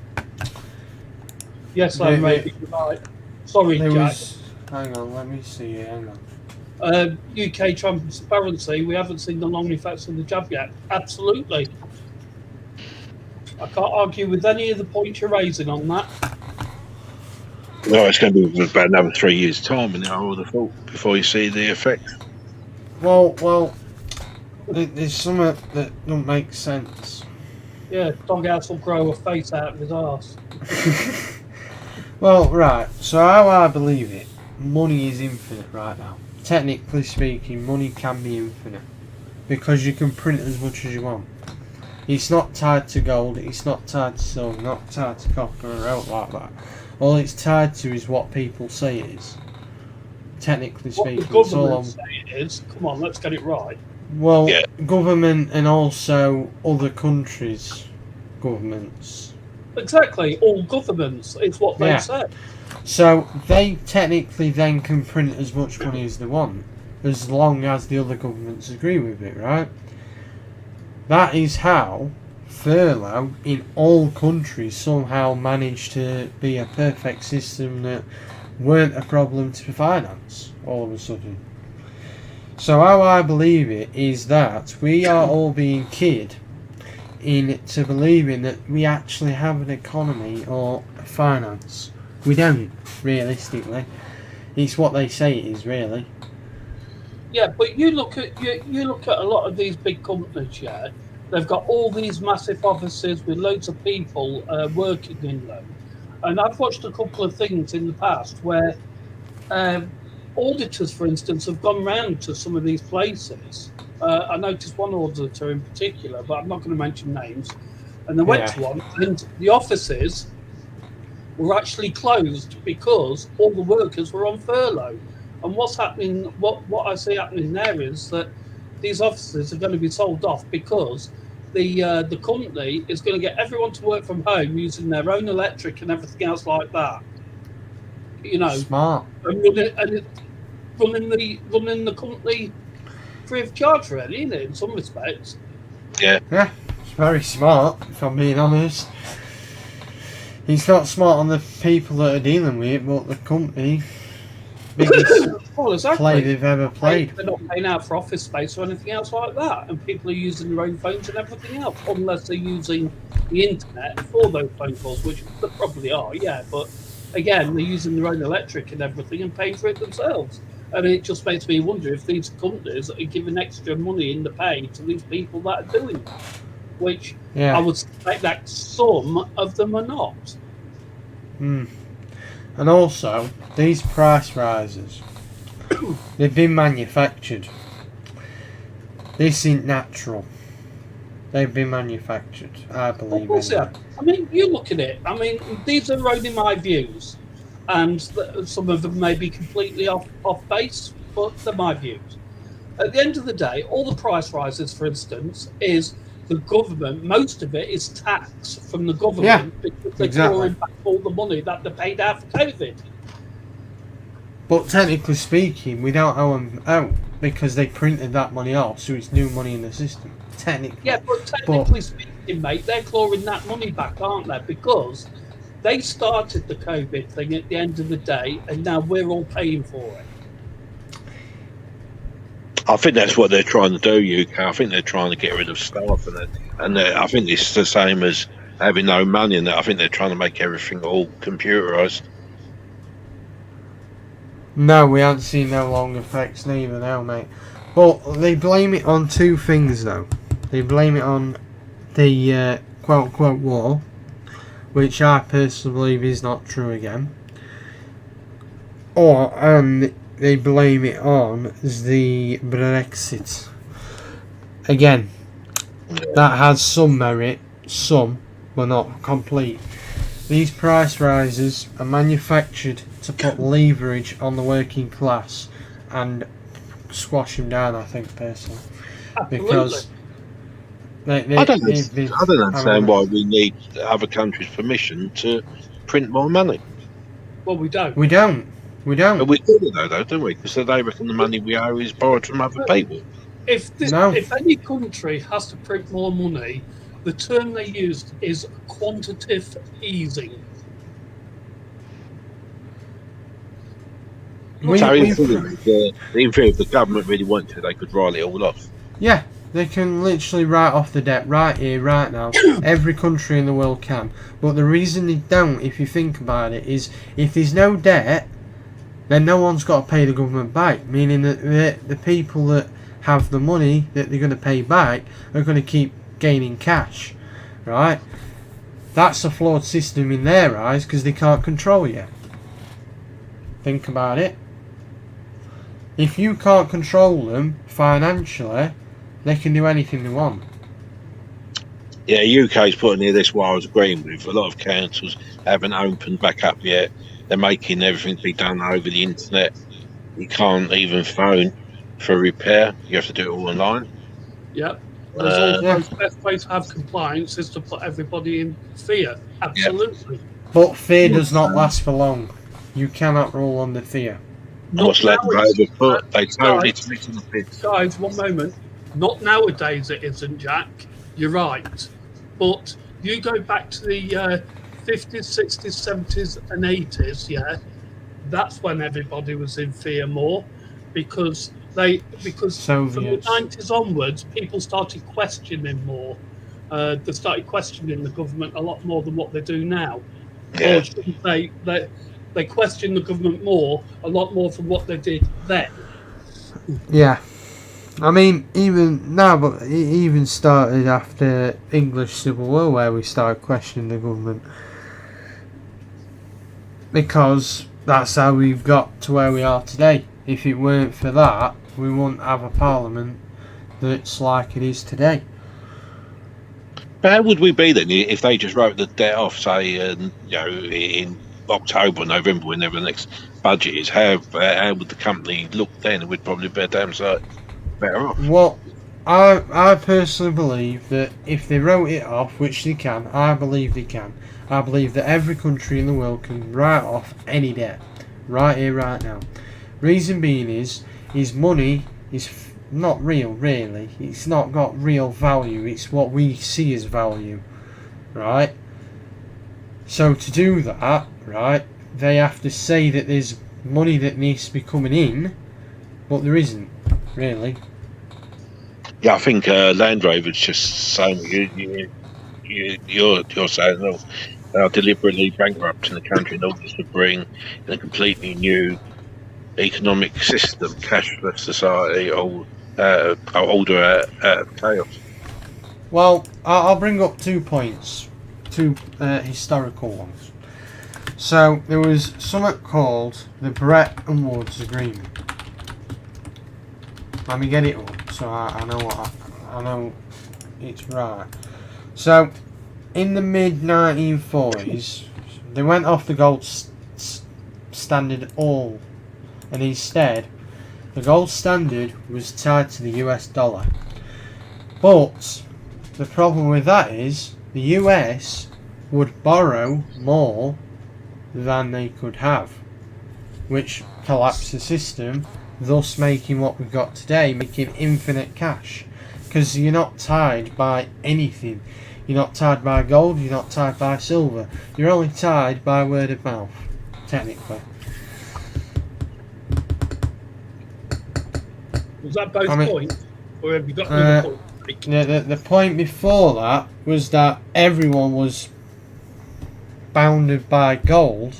Yes, I'm maybe right. Sorry, There Jack. was. Hang on, let me see. Hang on. UK transparency, we haven't seen the long effects of the jab yet. Absolutely. I can't argue with any of the points you're raising on that. No, it's going to be about another 3 years' time, and I would have thought before you see the effect. Well, there's something that don't make sense. Yeah, Doghouse will grow a face out of his arse. Well, right. So how I believe it, money is infinite right now. Technically speaking, money can be infinite because you can print as much as you want. It's not tied to gold. It's not tied to silver. Not tied to copper or out like that. All it's tied to is what people say it is. Technically What speaking, the it's all government on. say it is, come on, let's get it right. Well, Yeah. government and also other countries' governments. Exactly, all governments, it's what they Yeah. said. So they technically then can print as much money as they want, as long as the other governments agree with it, right? That is how furlough in all countries somehow managed to be a perfect system that weren't a problem to finance all of a sudden. So how I believe it is that we are all being kid into believing that we actually have an economy or a finance. We don't, realistically. It's what they say it is, really. Yeah, but you look at a lot of these big companies, yeah, they've got all these massive offices with loads of people working in them. And I've watched a couple of things in the past where auditors, for instance, have gone round to some of these places. I noticed one auditor in particular, but I'm not going to mention names. And they went to one, and the offices were actually closed because all the workers were on furlough. And what's happening? What I see happening there is that these offices are going to be sold off because the company is going to get everyone to work from home using their own electric and everything else like that. You know, Smart. and running the company free of charge, really, isn't it, in some respects? Yeah, it's very smart, if I'm being honest. It's not smart on the people that are dealing with it, but the company. Biggest Well, exactly. play they've ever played. They're not paying out for office space or anything else like that, and people are using their own phones and everything else, unless they're using the internet for those phone calls, which they probably are, yeah. But again, they're using their own electric and everything and paying for it themselves. And it just makes me wonder if these companies are giving extra money in the pay to these people that are doing that, which Yeah. I would suspect that some of them are not. And also, these price rises, they've been manufactured. This isn't natural. They've been manufactured, I Of believe. course, anyway. yeah. I mean, you look at it. I mean, these are only my views, and some of them may be completely off base, but they're my views. At the end of the day, all the price rises, for instance, is the government. Most of it is tax from the government because they're exactly. clawing back all the money that they paid out for COVID. But technically speaking, we don't owe them out because they printed that money off, so it's new money in the system. Technically. Yeah, but technically speaking, mate, they're clawing that money back, aren't they? Because they started the COVID thing at the end of the day, and now we're all paying for it. I think that's what they're trying to do, UK. I think they're trying to get rid of staff, and I think it's the same as having no money. And I think they're trying to make everything all computerised. No, we haven't seen no long effects neither now, mate. But they blame it on two things, though. They blame it on the quote-unquote war, which I personally believe is not true again. And they blame it on the Brexit. Again, that has some merit, some, but not complete. These price rises are manufactured to put leverage on the working class and squash them down, I think, personally. Because I don't understand why we need other countries' permission to print more money. Well, we don't. We don't. But we do it though, don't we? Because they reckon the money we owe is borrowed from other people. If any country has to print more money, the term they used is quantitative easing. So in theory, if the government really wanted to, they could write it all off. Yeah, they can literally write off the debt right here, right now. Every country in the world can. But the reason they don't, if you think about it, is if there's no debt, then no one's got to pay the government back. Meaning that the people that have the money that they're going to pay back are going to keep gaining cash. Right? That's a flawed system in their eyes because they can't control you. Think about it. If you can't control them financially, they can do anything they want. Yeah, UK's putting here this what I was agreeing with. A lot of councils haven't opened back up yet. They're making everything be done over the internet. You can't even phone for repair. You have to do it all online. Yep. The best way to have compliance is to put everybody in fear. Absolutely. But fear does not last for long. You cannot rule on the fear. What's left over? They totally take on the piss. Guys, one moment. Not nowadays it isn't, Jack. You're right. But you go back to the 50s, 60s, 70s and 80s, yeah? That's when everybody was in fear more because from the 90s onwards, people started questioning more. They started questioning the government a lot more than what they do now. Yeah. Or should we say they question the government a lot more from what they did then. Yeah. I mean, even now, but it even started after English Civil War where we started questioning the government. Because that's how we've got to where we are today. If it weren't for that, we wouldn't have a parliament that's like it is today. But how would we be then if they just wrote the debt off, say, in October, November, whenever the next budget is? How would the company look then? It would probably be damn sight better off. Well, I personally believe that if they wrote it off, which they can, I believe they can. I believe that every country in the world can write off any debt, right here, right now. Reason being is money is not real, really. It's not got real value. It's what we see as value, right? So to do that, right, they have to say that there's money that needs to be coming in but there isn't really. Yeah, I think Land Rover's just saying you're saying they are deliberately bankrupting the country in order to bring in a completely new economic system, cashless society, order out of chaos. Well, I'll bring up 2 points, two historical ones. So there was something called the Bretton Woods Agreement. Let me get it up so I know I know it's right. So in the mid 1940s, they went off the gold standard all, and instead the gold standard was tied to the US dollar. But the problem with that is the US would borrow more than they could have, which collapsed the system, thus making what we've got today, making infinite cash. Because you're not tied by anything. You're not tied by gold, you're not tied by silver. You're only tied by word of mouth, technically. Was that both points? Or have you got another point? The point before that was that everyone was bounded by gold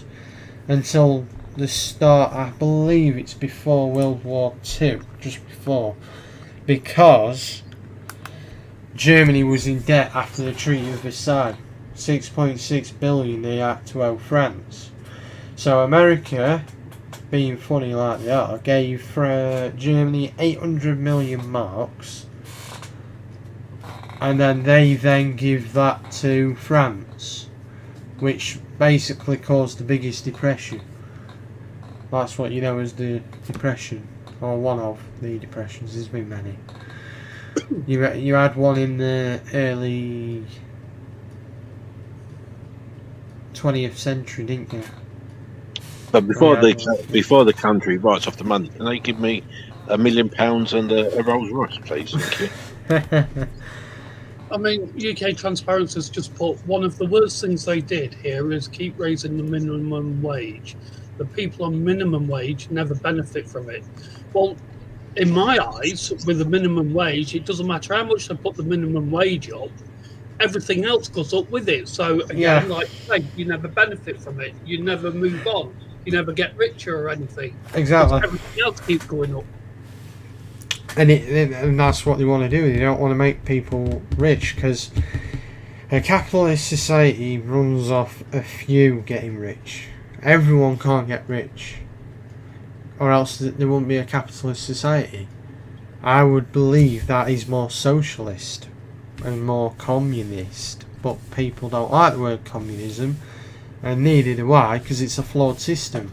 until the start, I believe it's before World War II, just before, because Germany was in debt after the Treaty of Versailles. 6.6 billion they had to owe France. So America, being funny like they are, gave Germany 800 million marks, and then they give that to France, which basically caused the biggest depression. That's what you know as the depression, or one of the depressions. There's been many. You had one in the early 20th century, didn't you? But before the country writes off the money, can they give me £1 million and a Rolls Royce, please? Thank you. I mean, UK Transparency has just put one of the worst things they did here is keep raising the minimum wage. The people on minimum wage never benefit from it. Well, in my eyes, with the minimum wage, it doesn't matter how much they put the minimum wage up, everything else goes up with it. So again, like you never benefit from it. You never move on. You never get richer or anything. Exactly. Everything else keeps going up. And that's what they want to do. They don't want to make people rich, because a capitalist society runs off a few getting rich. Everyone can't get rich, or else there wouldn't be a capitalist society. I would believe that is more socialist and more communist, but people don't like the word communism, and neither do I, because it's a flawed system.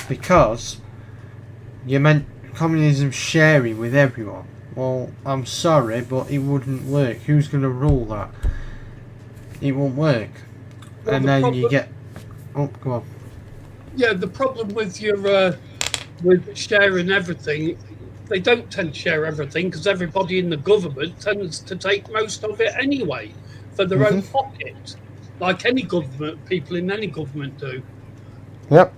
Because you meant communism sharing with everyone. Well, I'm sorry, but it wouldn't work. Who's going to rule that? It won't work. Well, and then you get... Oh, go on. Yeah, the problem with your with sharing everything, they don't tend to share everything because everybody in the government tends to take most of it anyway for their own pocket, like any government, people in any government do. Yep.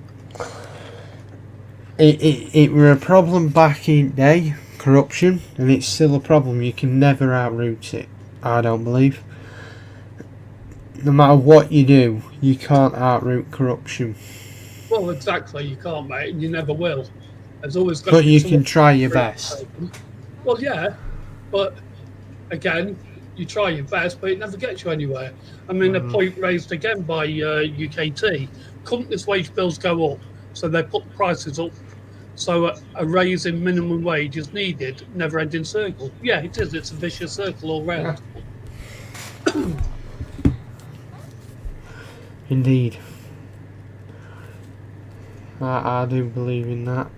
It were a problem back in the day, corruption, and it's still a problem. You can never outroot it, I don't believe. No matter what you do, you can't outroot corruption. Well, exactly, you can't, mate, and you never will. There's always got But you can try your best. Well, yeah, but again, you try your best, but it never gets you anywhere. I mean, a point raised again by UKT, companies' wage bills go up, so they put prices up. So a raise in minimum wage is needed, never-ending circle. Yeah, it is. It's a vicious circle all round. Indeed. I do believe in that.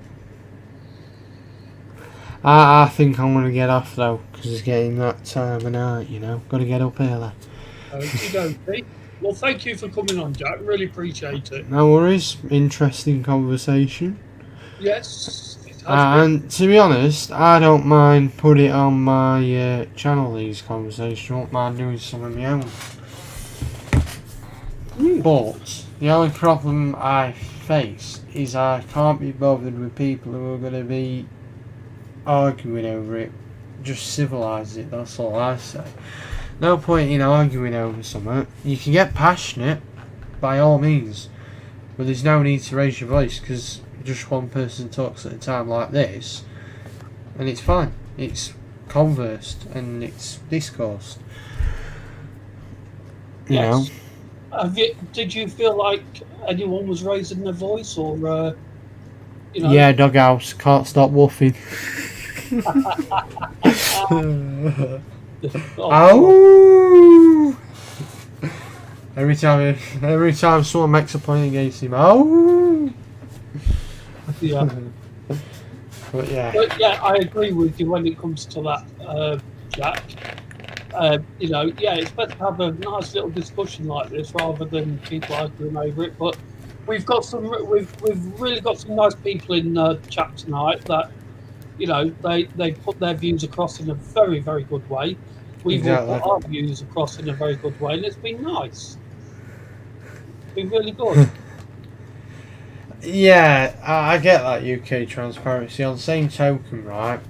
I think I'm going to get off though, because it's getting that time of night, you know. Got to get up early. Okey-dokey. Well, thank you for coming on, Jack. Really appreciate it. No worries. Interesting conversation. Yes. It has been. And to be honest, I don't mind putting it on my channel, these conversations. I don't mind doing some of my own. But the only problem I face is I can't be bothered with people who are going to be arguing over it. Just civilise it, that's all I say. No point in arguing over something. You can get passionate, by all means, but there's no need to raise your voice because just one person talks at a time like this, and it's fine. It's conversed and it's discoursed. You know? Did you feel like anyone was raising their voice, or you know? Yeah, doghouse can't stop woofing. Oh, Ow! Every time someone makes a point against him, ow! yeah. But yeah, But yeah, I agree with you when it comes to that, Jack. You know, yeah, it's better to have a nice little discussion like this rather than people arguing over it. But we've really got some nice people in chat tonight that, you know, they put their views across in a very, very good way. We've all put our views across in a very good way, and it's been nice. It's been really good. yeah, I get that UK transparency. On the same token, right?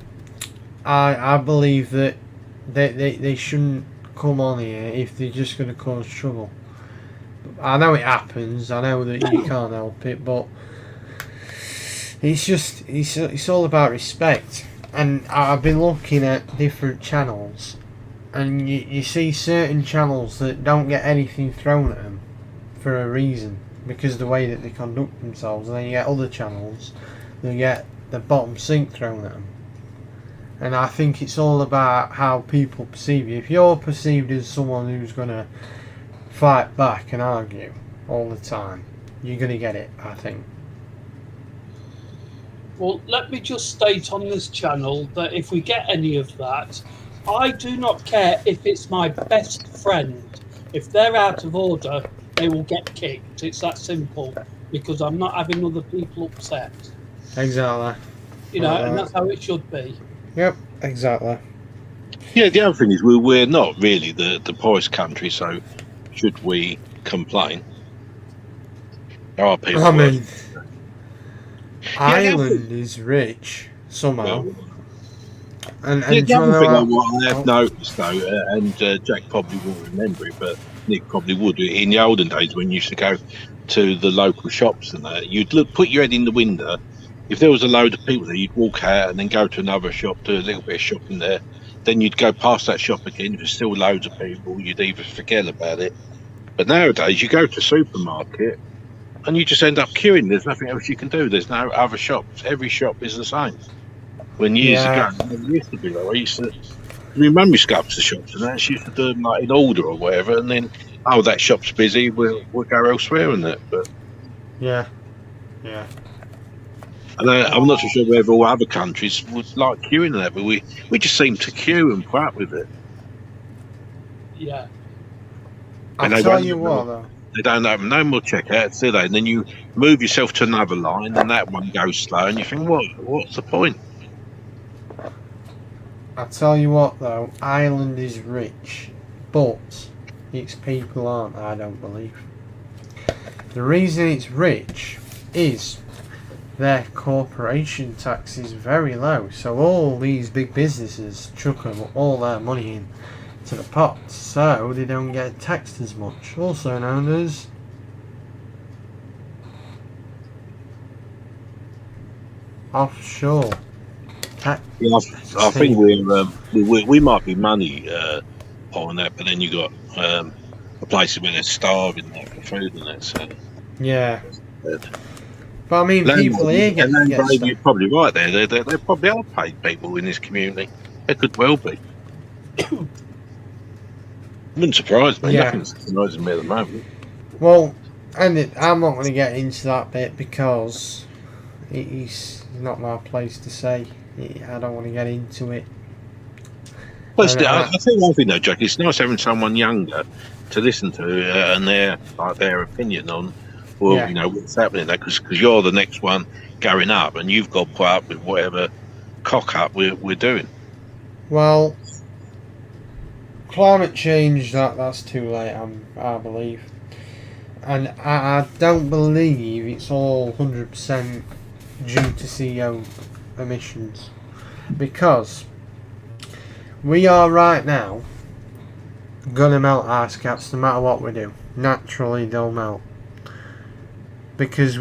I believe that they shouldn't come on here if they're just going to cause trouble. I know it happens. I know that you can't help it, but it's all about respect. And I've been looking at different channels, and you see certain channels that don't get anything thrown at them for a reason, because of the way that they conduct themselves, and then you get other channels that get the bottom sink thrown at them. And I think it's all about how people perceive you. If you're perceived as someone who's going to fight back and argue all the time, you're going to get it, I think. Well, let me just state on this channel that if we get any of that, I do not care if it's my best friend. If they're out of order, they will get kicked. It's that simple, because I'm not having other people upset. Exactly. You know, and that's how it should be. Yep, exactly. Yeah, the other thing is we're not really the poorest country, so should we complain? There are people. I mean, Ireland is rich somehow. And the other thing what I have noticed though, and Jack probably won't remember it, but Nick probably would. In the olden days when you used to go to the local shops and that, you'd put your head in the window. If there was a load of people there, you'd walk out and then go to another shop, do a little bit of shopping there. Then you'd go past that shop again. If there's still loads of people, you'd either forget about it. But nowadays, you go to a supermarket and you just end up queuing. There's nothing else you can do. There's no other shops. Every shop is the same. When years ago, it used to be like, my mum used to go up to the shops and that. She used to do them like in order or whatever. And then, oh, that shop's busy. We'll go elsewhere and that. But yeah. And I'm not so sure whether all other countries would like queuing and that, but we just seem to queue and put up with it. Yeah. I'll tell you what, though. They don't have no more checkouts, do they? And then you move yourself to another line, and that one goes slow, and you think, what's the point? I'll tell you what, though. Ireland is rich, but its people aren't, I don't believe. The reason it's rich is their corporation tax is very low, so all these big businesses chuck all their money in to the pot, so they don't get taxed as much, also known as offshore tax. Yeah, I think we might be money on that, but then you got places where they're starving there for food and that. So yeah. But I mean, people here get you're probably right there. They probably are paid people in this community. They could well be. Wouldn't surprise me. Yeah. Nothing's surprising me at the moment. Well, and I'm not going to get into that bit because it's not my place to say. I don't want to get into it. Well, I think though, Jack, it's nice having someone younger to listen to and their opinion on. Well, you know, what's happening there, because you're the next one going up and you've got to put up with whatever cock up we're doing. Well, climate change, that's too late, I believe. And I don't believe it's all 100% due to CO emissions, because we are right now gonna melt ice caps no matter what we do. Naturally, they'll melt because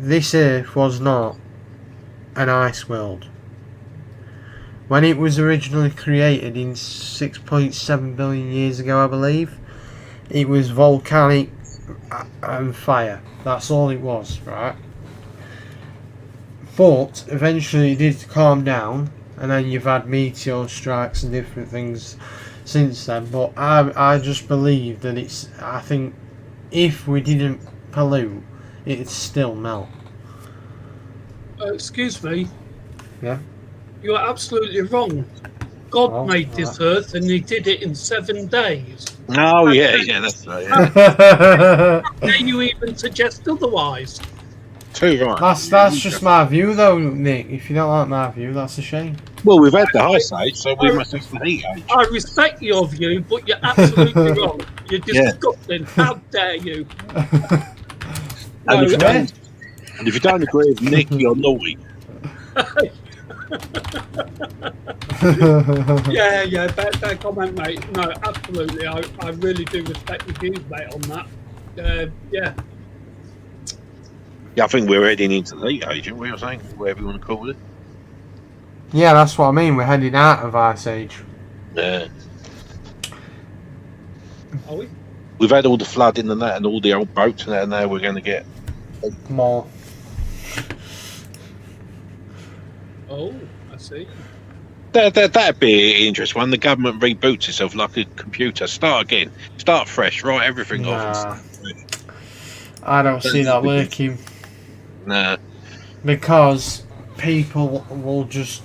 this Earth was not an ice world. When it was originally created in 6.7 billion years ago, I believe, it was volcanic and fire. That's all it was, right? But eventually it did calm down, and then you've had meteor strikes and different things since then. But I just believe that I think if we didn't pollute, it'd still melt. Excuse me. Yeah? You are absolutely wrong. God Oh, made this earth and he did it in 7 days. Oh, yeah, that's right. Yeah. How dare you even suggest otherwise? Too right. That's just my view, though, Nick. If you don't like my view, that's a shame. Well, we've had the ice age, so we must have the heat age. I respect your view, but you're absolutely wrong. You're Yeah. disgusting. How dare you? And if you No, don't, and if you don't agree with Nick, you're naughty. yeah, bad comment, mate. No, absolutely. I really do respect your views, mate, on that. Yeah. Yeah, I think we're heading into the heat age, aren't we? Or something, whatever you want to call it. Yeah, that's what I mean. We're heading out of Ice Age. Yeah. Are we? We've had all the flooding and that, and all the old boats and that, and now we're going to get. More. Oh, I see. That'd be an interesting one. The government reboots itself like a computer. Start again. Start fresh. Write everything off. I don't see that working. Nah. Because people will just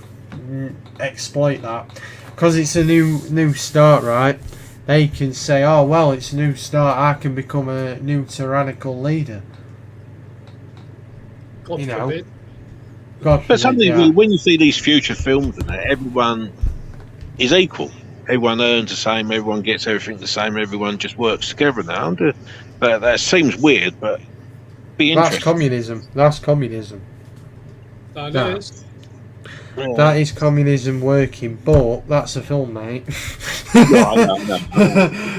exploit that. Because it's a new start, right? They can say, oh, well, it's a new start. I can become a new tyrannical leader. God You know. forbid. God But forbid, something yeah. when you see these future films and that, everyone is equal. Everyone earns the same. Everyone gets everything the same. Everyone just works together now. But that seems weird, but be That's interesting. communism. That's communism. That No. is. Yeah. That is communism working, but that's a film, mate. Yeah, I know.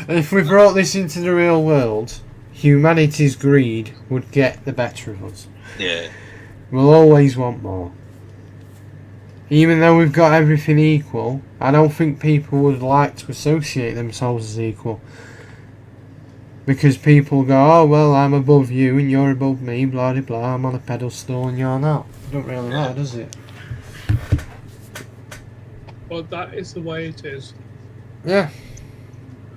If we brought this into the real world, humanity's greed would get the better of us. Yeah. We'll always want more. Even though we've got everything equal, I don't think people would like to associate themselves as equal. Because people go, oh, well, I'm above you and you're above me, blah, blah, blah, I'm on a pedestal and you're not. It don't really matter, does it? But that is the way it is. Yeah.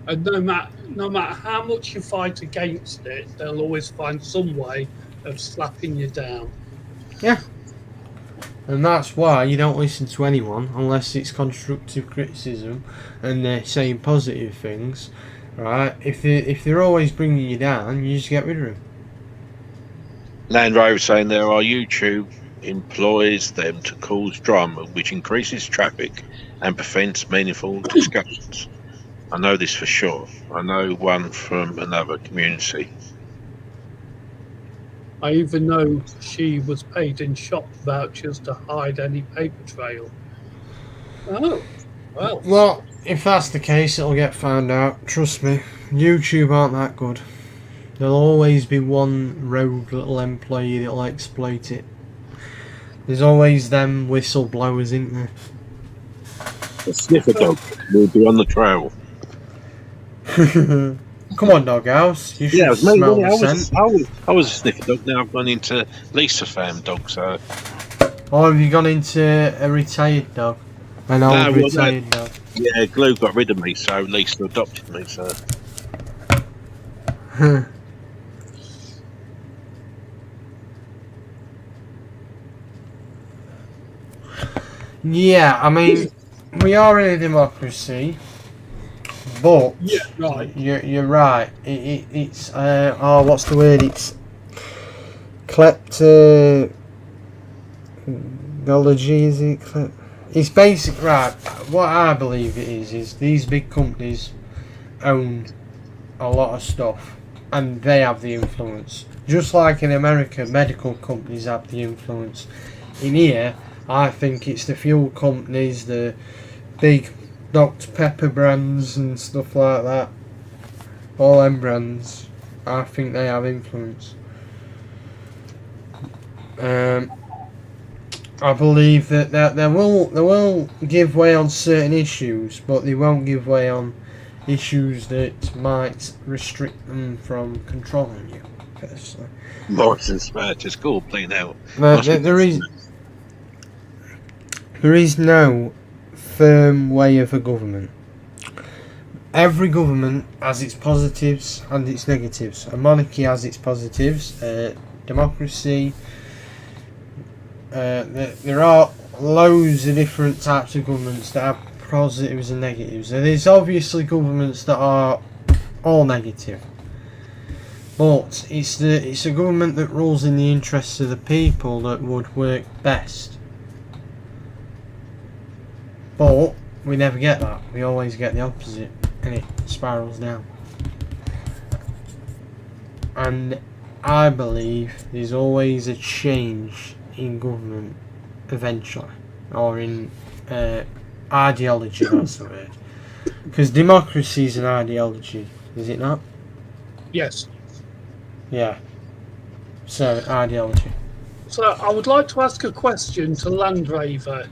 And no matter how much you fight against it, they'll always find some way of slapping you down. And that's why you don't listen to anyone unless it's constructive criticism and they're saying positive things, right? If they're always bringing you down, you just get rid of them. Land Rover saying there our YouTube employs them to cause drama, which increases traffic and prevents meaningful discussions. I know this for sure. I know one from another community. I even know she was paid in shop vouchers to hide any paper trail. Oh, well. Well, if that's the case, it'll get found out. Trust me, YouTube aren't that good. There'll always be one rogue little employee that'll exploit it. There's always them whistleblowers, isn't there? The sniffer dog will be on the trail. Come on, Doghouse. You should Yeah, it was me. smell wasn't the it? scent. I was a sniffer dog. Now I've gone into Lisa fam dog. So Or have you gone into a retired dog? An old well, retired dog. yeah, Glue got rid of me, so Lisa adopted me. So Yeah, I mean, we are in a democracy, but Yeah, right. you're right. It's what's the word? It's kleptology. Is it? It's basic, right? What I believe it is these big companies own a lot of stuff, and they have the influence. Just like in America, medical companies have the influence. In here, I think it's the fuel companies, the big Dr. Pepper brands and stuff like that. All them brands, I think they have influence. I believe that they will give way on certain issues, but they won't give way on issues that might restrict them from controlling you. Personally, Morrison's Smash is cool playing out. there is no firm way of a government. Every government has its positives and its negatives. A monarchy has its positives. Democracy. There are loads of different types of governments that have positives and negatives. And there's obviously governments that are all negative. But it's a government that rules in the interests of the people that would work best. But we never get that. We always get the opposite, and it spirals down. And I believe there's always a change in government eventually, or in ideology, that's the word. Because democracy is an ideology, is it not? Yes. Yeah. So, ideology. So I would like to ask a question to Landraver.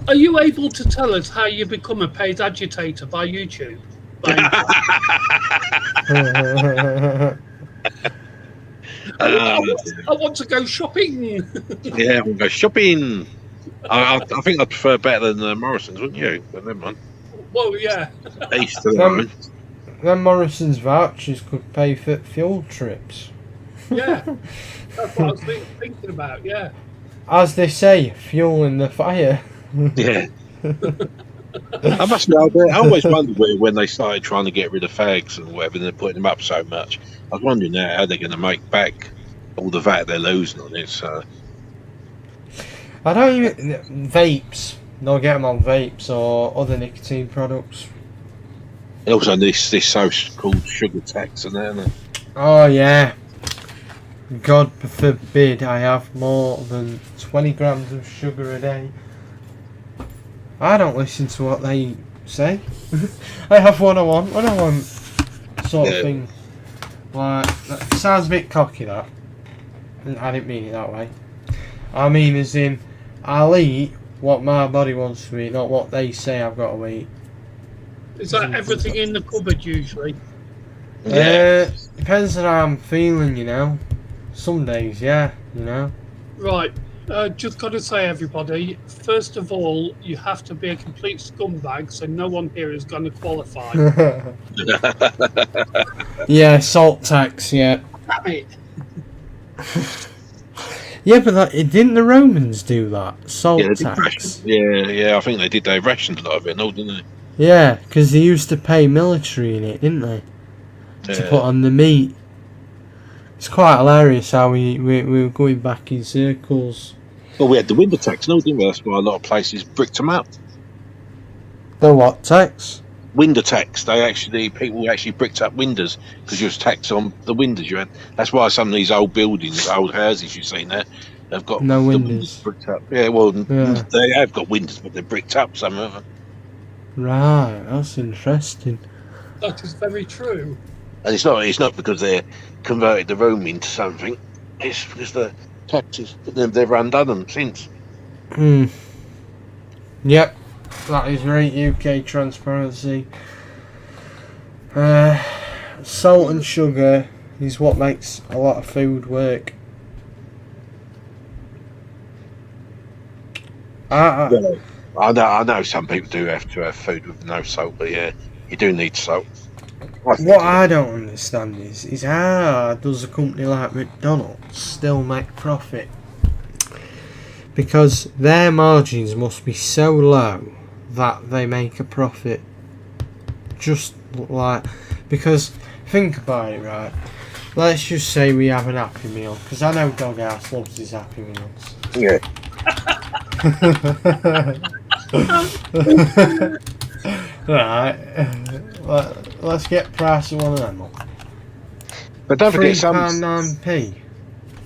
Are you able to tell us how you become a paid agitator by YouTube? I want to go shopping. Yeah, we'll go shopping. I think I'd prefer better than Morrison's, wouldn't you? But never mind. Well, yeah. East to the moment. Then Morrison's vouchers could pay for fuel trips. Yeah. That's what I was thinking about, yeah. As they say, fuel in the fire. Yeah. I must know. I always wondered when they started trying to get rid of fags and whatever, and they're putting them up so much. I was wondering now how they're going to make back all the VAT they're losing on it. So I don't even... Vapes. They'll get them on vapes or other nicotine products. and also this so-called sugar tax and that. Isn't it? Oh yeah. God forbid I have more than 20 grams of sugar a day. I don't listen to what they say. I have what I want sort of thing. Like, that sounds a bit cocky, that. I didn't mean it that way. I mean as in, I'll eat what my body wants to eat, not what they say I've got to eat. Is that everything in the cupboard usually? Depends on how I'm feeling, you know. Some days, yeah, you know. Right. Just got to say, everybody, first of all, you have to be a complete scumbag, so no one here is going to qualify. Yeah, salt tax, yeah. Damn it. Yeah, but didn't the Romans do that? Salt tax. Yeah, I think they did. They rationed a lot of it, no, didn't they? Yeah, because they used to pay military in it, didn't they? To put on the meat. It's quite hilarious how we were going back in circles. Well, we had the window tax, no, didn't we? That's why a lot of places bricked them up. The what tax? Window tax. People actually bricked up windows because you was taxed on the windows you had. That's why some of these old buildings, old houses you've seen there, have got no the windows bricked up. Yeah, well, they have got windows, but they're bricked up. Some of them. Right, that's interesting. That is very true. And it's not because they converted the room into something. It's because the taxes they've undone them since. Yep, that is right. UK transparency. Salt and sugar is what makes a lot of food work. I know some people do have to have food with no salt, but yeah, you do need salt. What I don't understand is how does a company like McDonald's still make profit? Because their margins must be so low that they make a profit. Just like, because think about it, right? Let's just say we have an Happy Meal, because I know Doghouse loves his Happy Meals. Yeah. Right, let's get price of one of them up. But don't forget, £3.9p.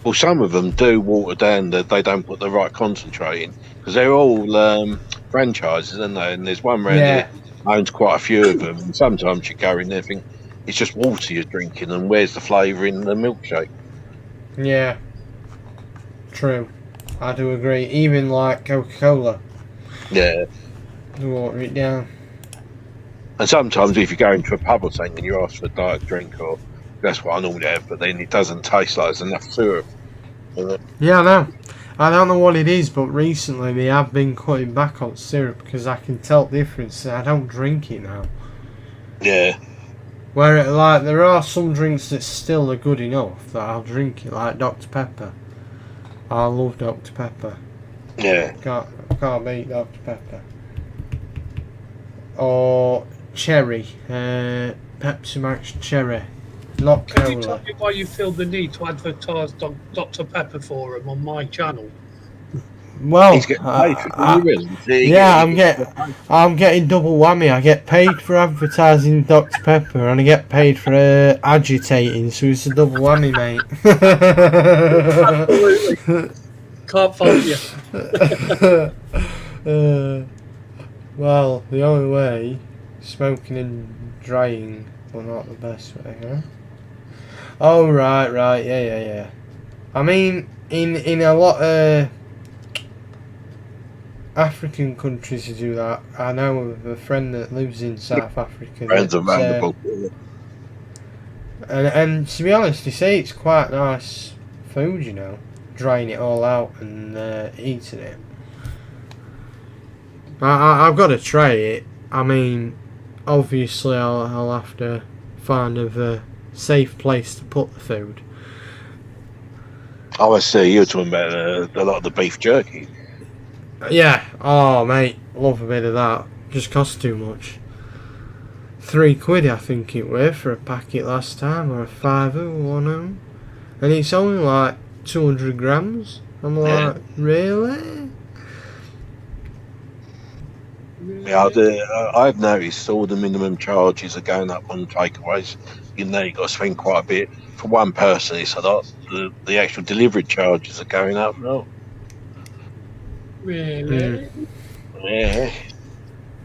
well, some of them do water down that they don't put the right concentrate in because they're all franchises, aren't they? And there's one round here owns quite a few of them. And sometimes you go in there and think it's just water you're drinking, and where's the flavour in the milkshake? Yeah. True. I do agree. Even like Coca-Cola, Yeah. they water it down. And sometimes if you go into a pub or something and you ask for a diet drink, or that's what I normally have, but then it doesn't taste like there's enough syrup. Yeah, I know. I don't know what it is, but recently they have been cutting back on syrup because I can tell the difference. I don't drink it now. Yeah. Where like there are some drinks that still are good enough that I'll drink it, like Dr Pepper. I love Dr Pepper. Yeah. Can't beat Dr Pepper. Or cherry, Pepsi Max cherry, not Can you tell cola. me why you feel the need to advertise Dr. Pepper for him on my channel? Well, He's getting paid for it. yeah, I'm getting double whammy. I get paid for advertising Dr Pepper, and I get paid for agitating. So it's a double whammy, mate. Absolutely. Can't fault you. Well, the only way, smoking and drying, but not the best way, huh? Oh, right, yeah. I mean, in a lot of African countries to do that. I know of a friend that lives in South Africa. Friends are valuable. And to be honest, they say it's quite nice food, you know, drying it all out and eating it. I've got to try it. I mean, obviously I'll have to find a safe place to put the food. I see you're talking about a lot of the beef jerky. Yeah. Oh, mate, love a bit of that. Just costs too much. £3 I think it were for a packet last time, or a fiver, one of them. And it's only like 200 grams. I'm like, really? Yeah, I've noticed all the minimum charges are going up on takeaways. You know, you've got to spend quite a bit. For one person, it's a lot. The actual delivery charges are going up. No. Really? Yeah.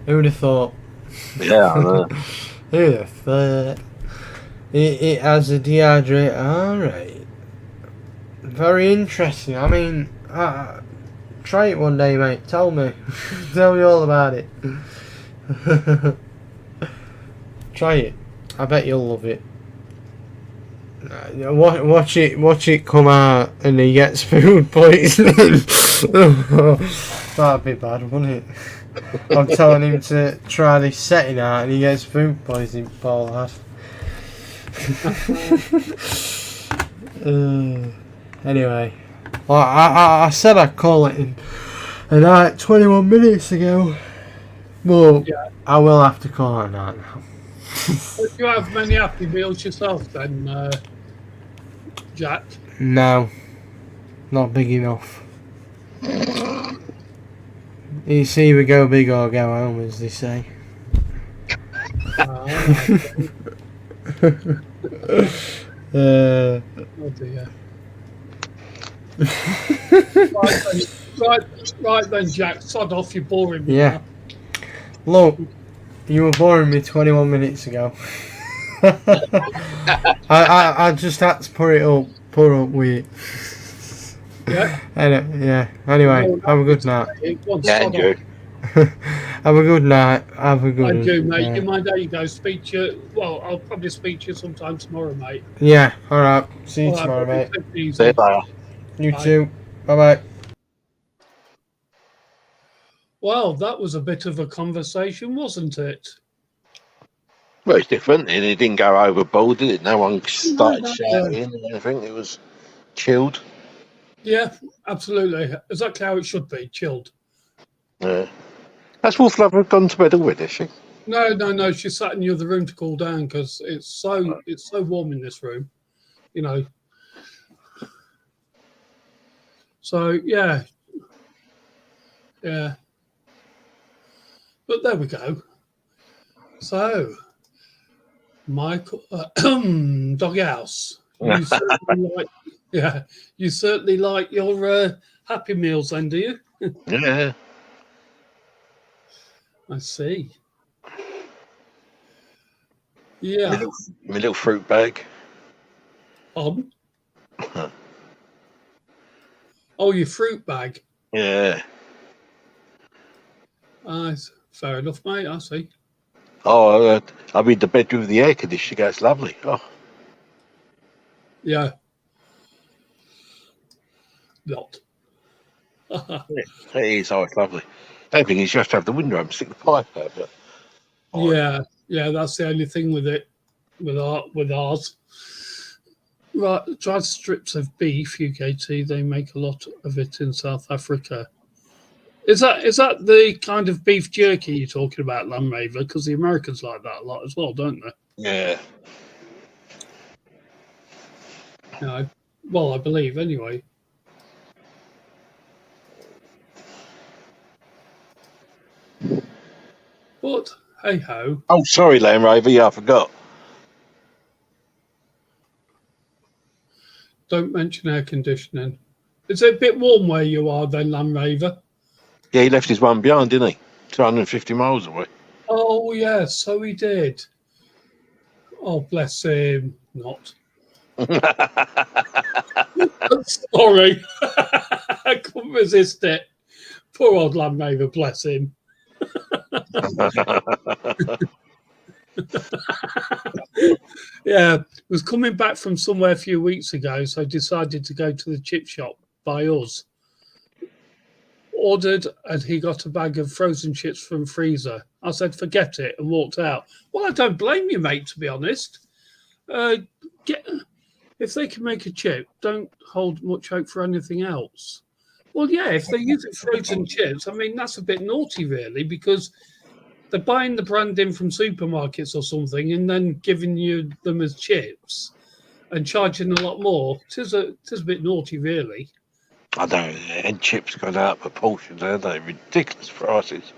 Who'd have thought? Yeah, I know. Who'd have thought? It has a dehydrator. Alright. Very interesting. I mean, try it one day, mate. Tell me. Tell me all about it. Try it. I bet you'll love it. Watch it come out and he gets food poisoning. That'd be bad, wouldn't it? I'm telling him to try this setting out and he gets food poisoning, poor lad. Anyway, well, I said I'd call it a night 21 minutes ago, but Yeah. I will have to call it a night now. Do you have many Happy Meals yourself then, Jack? No, not big enough. It's either go big or go home, as they say. Oh dear. Right then, Jack, sod off, you're boring me. Yeah. Look, you were boring me 21 minutes ago. I just had to put up with it. Yeah. Anyway, have a good night. Yeah, Andrew. Have a good night. Have a good I do, mate. night. You mind how you go? Speak to you. Well, I'll probably speak to you sometime tomorrow, mate. Yeah, alright. See you All right, tomorrow, mate. take it easy. See you later. You Bye. too. Bye bye. Well, that was a bit of a conversation, wasn't it? Well, it's different, and it didn't go overboard, did it? No one started No. shouting and anything. It was chilled. Yeah, absolutely. Exactly how it should be, chilled. Yeah. Has Wolf Lover gone to bed already, is she? No. She sat in the other room to cool down because it's so warm in this room, you know. So yeah. But there we go. So, Michael, Doghouse, You certainly like, yeah, you certainly like your Happy Meals, then, do you? Yeah. I see. My Yeah. little, my little fruit bag. On. Oh, your fruit bag. Yeah. Fair enough, mate. I see. Oh, I'm in the bedroom with the air conditioner. It's lovely. Oh, Yeah. Not. yeah, it is. Oh, it's lovely. The only thing is you have to have the window open, stick the pipe out. But Yeah, that's the only thing with it, with ours. Right, dried strips of beef, UKT. They make a lot of it in South Africa. Is that the kind of beef jerky you're talking about, Lamb Raver? Because the Americans like that a lot as well, don't they? yeah. You know, well, I believe anyway. But hey ho. Oh, sorry, Land Rover. Yeah, I forgot. Don't mention air conditioning. Is it a bit warm where you are then, Lamb Raver? Yeah, he left his one behind, didn't he? 250 miles away. Oh, yes, so he did. Oh, bless him. Not. Sorry. I couldn't resist it. Poor old Land Rover, bless him. Yeah, was coming back from somewhere a few weeks ago, so decided to go to the chip shop by us. Ordered, and he got a bag of frozen chips from freezer. I said, forget it, and walked out. Well, I don't blame you, mate, to be honest. If they can make a chip, don't hold much hope for anything else. Well, yeah, if they're using frozen chips, I mean, that's a bit naughty, really, because they're buying the brand in from supermarkets or something and then giving you them as chips and charging a lot more. It is a bit naughty, really. I know, and chips gone out of proportion, aren't they? Ridiculous prices.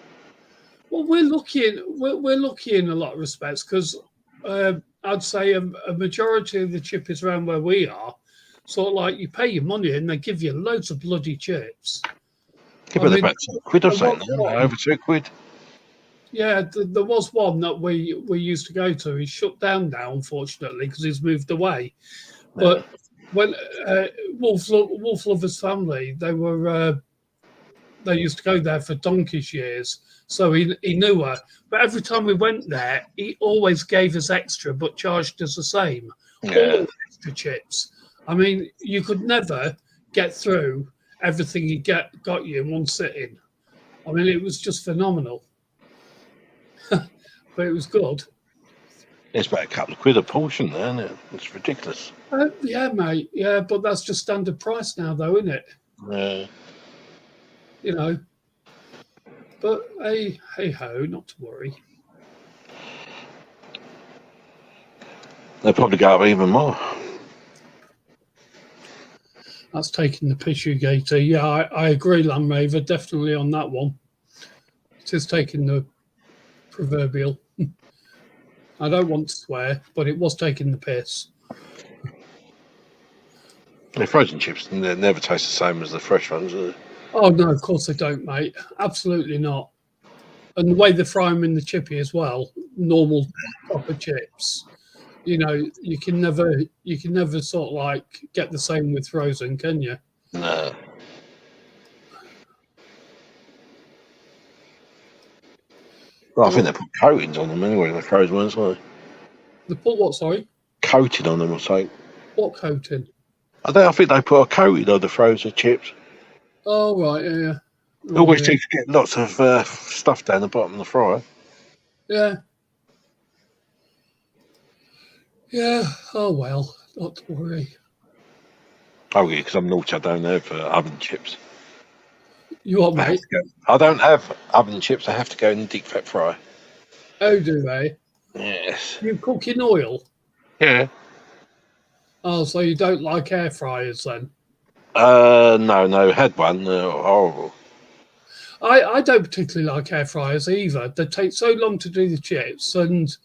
Well, we're lucky in a lot of respects because I'd say a majority of the chippies around where we are, sort of like you pay your money and they give you loads of bloody chips. Yeah, but they're about £2 or something. Over £2. Yeah, there was one that we used to go to. He's shut down now, unfortunately, because he's moved away. But when Wolf Lover's family, they used to go there for donkey's years, so he knew her. But every time we went there, he always gave us extra, but charged us the same. Yeah. All extra chips. I mean, you could never get through everything he got you in one sitting. I mean, it was just phenomenal. But it was good. It's about a couple of quid a portion there, isn't it? It's ridiculous. Yeah, mate. Yeah, but that's just standard price now, though, isn't it? Yeah. You know. But hey ho, not to worry. They'll probably go up even more. That's taking the piss, you Gator. Yeah, I agree, Land Raver, definitely on that one. It is taking the proverbial. I don't want to swear, but it was taking the piss. The frozen chips they never taste the same as the fresh ones, do they? Oh, no, of course they don't, mate. Absolutely not. And the way they fry them in the chippy as well, normal proper chips. You know, you can never sort of like get the same with frozen, can you? No. Well, I think they put coatings on them anyway, the frozen ones, don't they? They put what, sorry? Coating on them or something. What coating? I think they put a coating on the frozen chips. Oh, right, yeah. They always seem to get lots of stuff down the bottom of the fryer. Yeah. Yeah, oh well, not to worry. Oh, yeah, because I'm naughty, I don't have oven chips. You are, mate? I don't have oven chips, I have to go in the deep fat fryer. Oh, do they? Yes. You cook in oil? Yeah. Oh, so you don't like air fryers then? No, had one, horrible. I don't particularly like air fryers either. They take so long to do the chips and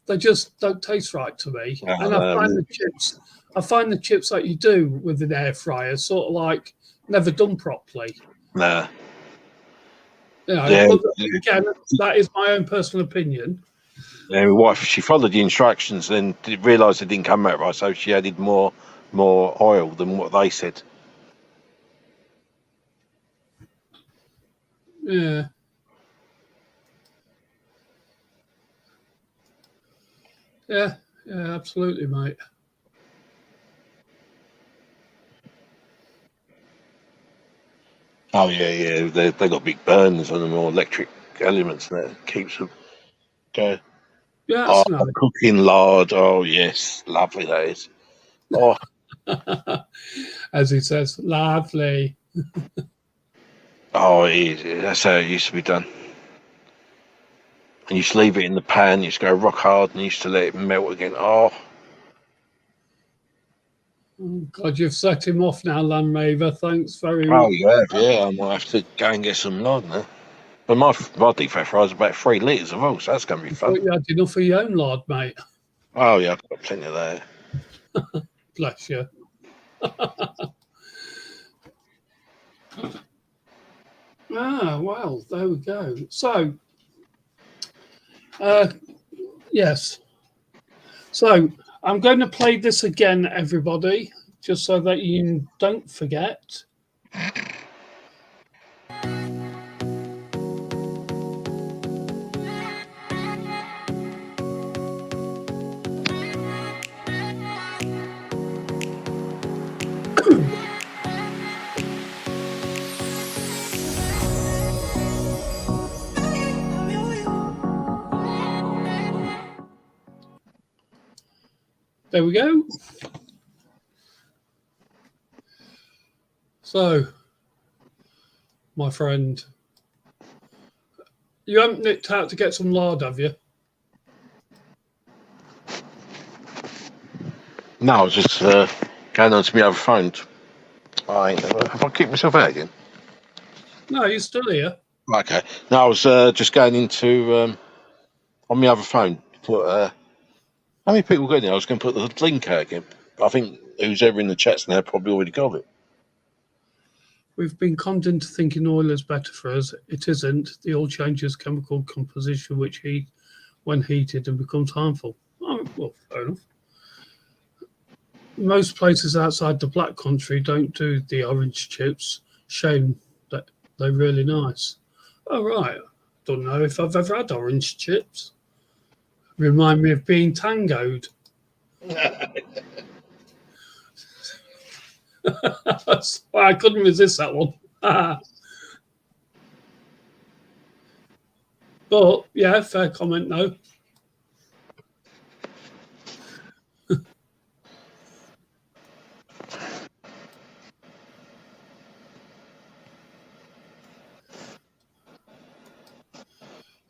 they just don't taste right to me. And I find the chips I find the chips that you do with an air fryer sort of like never done properly. Nah. You know, Yeah, but again, that is my own personal opinion. yeah, my wife, she followed the instructions, then realised it didn't come out right, so she added more oil than what they said. Yeah. Yeah, absolutely, mate. Oh yeah, they got big burners on them, or electric elements that keeps them going. Yeah, Oh, that's nice. cooking lard. Oh yes, lovely that is. Oh, As he says, lovely. oh, it is. That's how it used to be done. And you used to leave it in the pan. You used to go rock hard, and you used to let it melt again. Oh, Oh, God, you've set him off now, Land Rover. Thanks very oh, much. you have. Yeah, I might have to go and get some lard now. But my deep fat fry is about 3 litres of oil, so that's going to be I thought fun. you had enough of your own lard, mate. Oh yeah, I've got plenty of that. Bless you. Well, there we go. So, yes. So, I'm going to play this again, everybody, just so that you don't forget. There we go. So, my friend, you haven't nipped out to get some lard, have you? No, I was just going on to my other phone. Have I kicked myself out again? No, you're still here. Okay. No, I was just going into on my other phone. Put how many people got in there? I was going to put the link out again. I think who's ever in the chats now probably already got it. We've been conned into thinking oil is better for us. It isn't. The oil changes chemical composition, which heat, when heated, and becomes harmful. Oh, well, fair enough. Most places outside the black country don't do the orange chips. Shame that they're really nice. Oh, right. Don't know if I've ever had orange chips. Remind me of being tangoed. I couldn't resist that one. But, yeah, fair comment, no.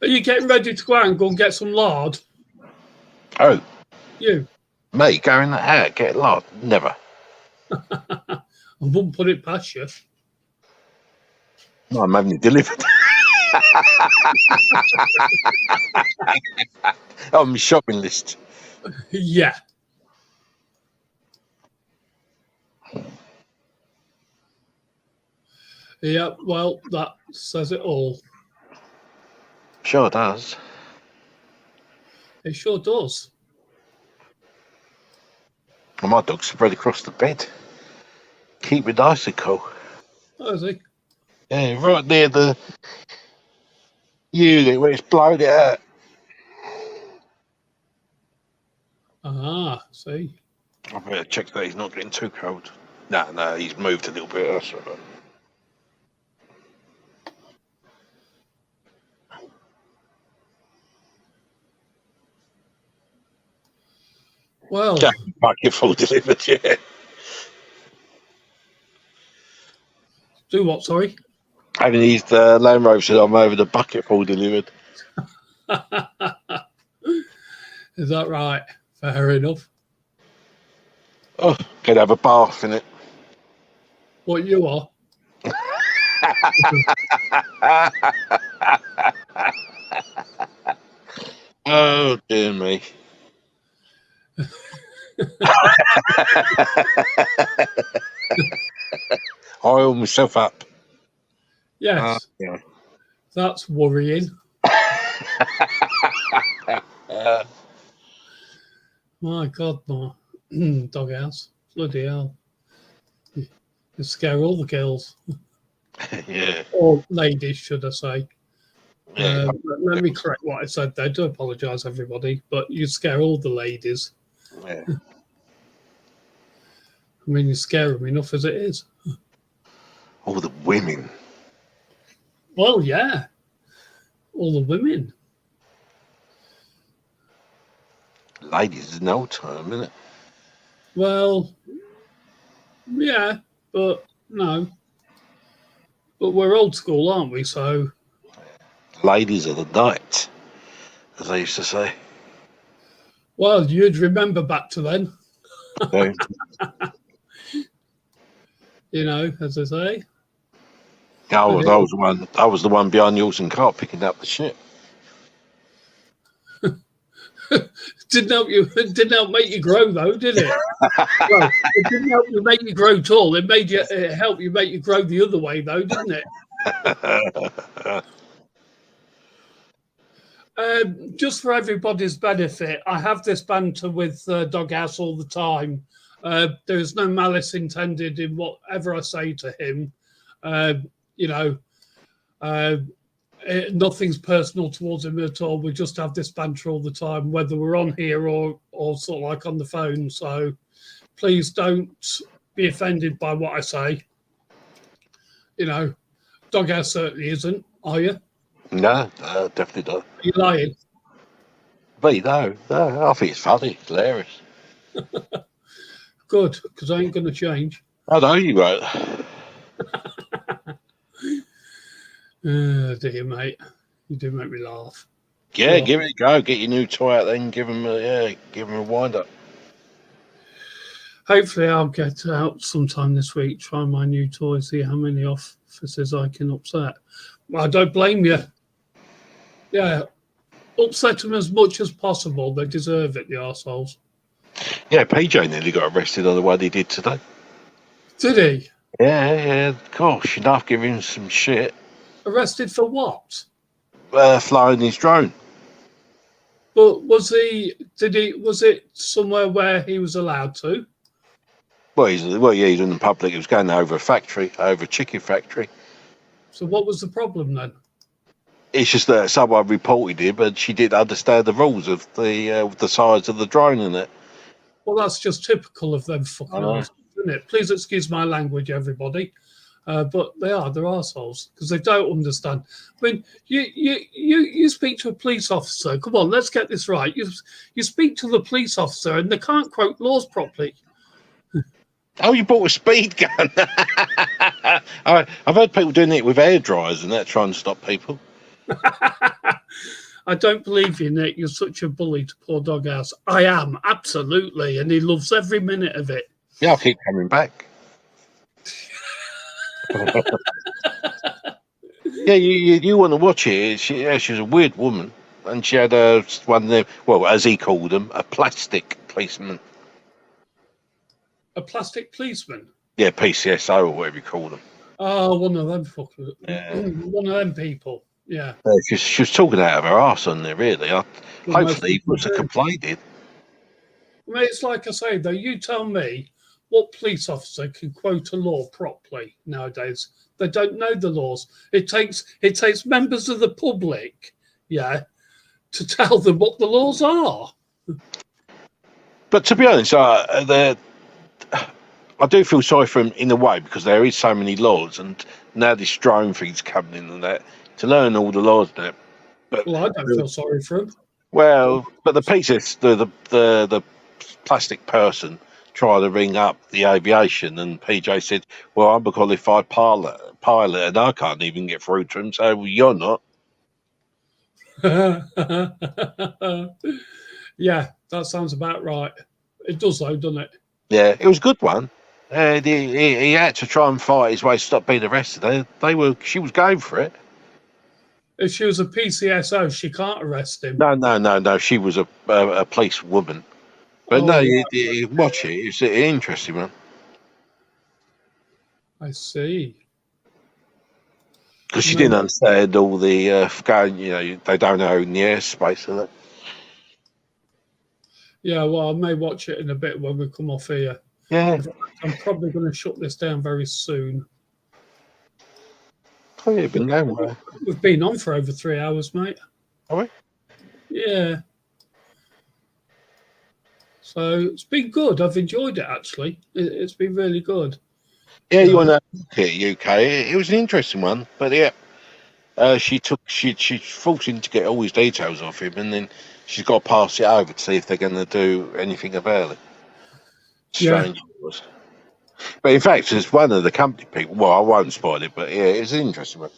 Are you getting ready to go out and go and get some lard? Oh, You? mate, going out, get lard? Never. I wouldn't put it past you. No, I'm having it delivered. On my shopping list. Yeah. Yeah, well, that says it all. Sure does. It sure does. And my dog's spread across the bed. Keep it nice and cool. Oh, is he? Yeah, right near the unit where it's blown it out. See. I better check that he's not getting too cold. No, he's moved a little bit. That's all right. Well, Bucket full delivered, yeah. do what, sorry? Having used Land Rover said I'm over the bucket full delivered. Is that right? Fair enough. Oh, could have a bath in it. What you are? Oh, dear me. Oil myself up. Yes, Yeah. that's worrying. My God, my doghouse. Bloody hell. You scare all the girls. Yeah. Or ladies, should I say. Yeah. Let me correct what I said there. I do apologise, everybody, but you scare all the ladies. Yeah. I mean, you scare them enough as it is. All the women. Well, yeah. All the women. Ladies is no term, isn't it? Well, yeah, but no. But we're old school, aren't we? So, Ladies of the night, as they used to say. well, you'd remember back to then, So, as I say. I was the one behind the horse and cart picking up the shit. Didn't help make you grow though, did it? Well, it didn't help you make you grow tall. It helped you make you grow the other way though, didn't it? Just for everybody's benefit, I have this banter with Doghouse all the time. There is no malice intended in whatever I say to him. Nothing's personal towards him at all. We just have this banter all the time, whether we're on here or sort of like on the phone. So please don't be offended by what I say. Doghouse certainly isn't, are you? No, definitely not. Are you lying? But no, I think it's funny, hilarious. Good, because I ain't going to change. I know you won't. Dear mate, you do make me laugh. Yeah, Well, give it a go. Get your new toy out, then give them a wind up. hopefully, I'll get out sometime this week, try my new toy, see how many offices I can upset. Well, I don't blame you. Yeah, upset them as much as possible. They deserve it, the arseholes. Yeah, PJ nearly got arrested on the one he did today. Did he? Yeah. Gosh, enough giving him some shit. Arrested for what? Flying his drone. But was it somewhere where he was allowed to? Well, he's in the public. He was going over a chicken factory. So what was the problem then? It's just that someone reported him, and she didn't understand the rules of the size of the drone in it. Well, that's just typical of them fucking I know. arseholes, isn't it? Please excuse my language, everybody. But they're arseholes because they don't understand. I mean, you speak to a police officer. Come on, let's get this right. You speak to the police officer and they can't quote laws properly. Oh, you bought a speed gun. I've heard people doing it with air dryers and that, trying to stop people. I don't believe you, Nick. You're such a bully to poor Doghouse. I am, absolutely. And he loves every minute of it. Yeah, I'll keep coming back. Yeah, you want to watch it. She's a weird woman. And she had one of them, well, as he called them, a plastic policeman. A plastic policeman? Yeah, PCSO or whatever you call them. Oh, one of them fuckers. Yeah. One of them people. Yeah. She was talking out of her arse on there, really. Hopefully he most was a complaint. I mean, it's like I say, though, you tell me what police officer can quote a law properly nowadays. They don't know the laws. It takes members of the public, to tell them what the laws are. But to be honest, I do feel sorry for him in a way, because there is so many laws, and now this drone thing's coming in and that, to learn all the laws now. But Well, I don't feel sorry for him. well, but the pieces, the plastic person tried to ring up the aviation, and PJ said, "Well, I'm a qualified pilot, and I can't even get through to him, so you're not." Yeah, that sounds about right. It does, though, doesn't it? Yeah, it was a good one. He had to try and fight his way to stop being arrested. She was going for it. If she was a PCSO, she can't arrest him. No. She was a police woman. But Oh, no, right. you watch it. It's interesting, man. I see. Because she No. didn't understand all the going. They don't own the airspace, and that. Yeah, well, I may watch it in a bit when we come off here. Yeah. In fact, I'm probably going to shut this down very soon. Oh, yeah, been going well. We've been on for over 3 hours, mate. Are we? Yeah. So it's been good. I've enjoyed it, actually. It's been really good. Yeah, You you know, want to look at UK? It was an interesting one, but yeah, she forced him to get all his details off him, and then she's got to pass it over to see if they're going to do anything about it. Yeah. Strange it was. But in fact, as one of the company people, well, I won't spoil it, but yeah, it's an interesting one.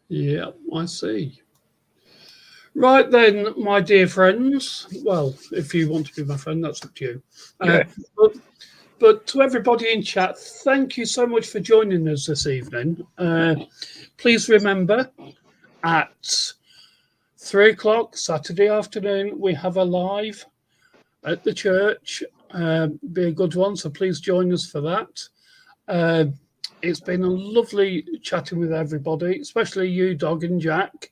Yeah, I see. Right then, my dear friends. Well, if you want to be my friend, that's up to you. Yeah. But to everybody in chat, thank you so much for joining us this evening. Please remember, at 3 o'clock Saturday afternoon, we have a live at the church. Be a good one, so please join us for that. It's been a lovely chatting with everybody, especially you, Dog and Jack.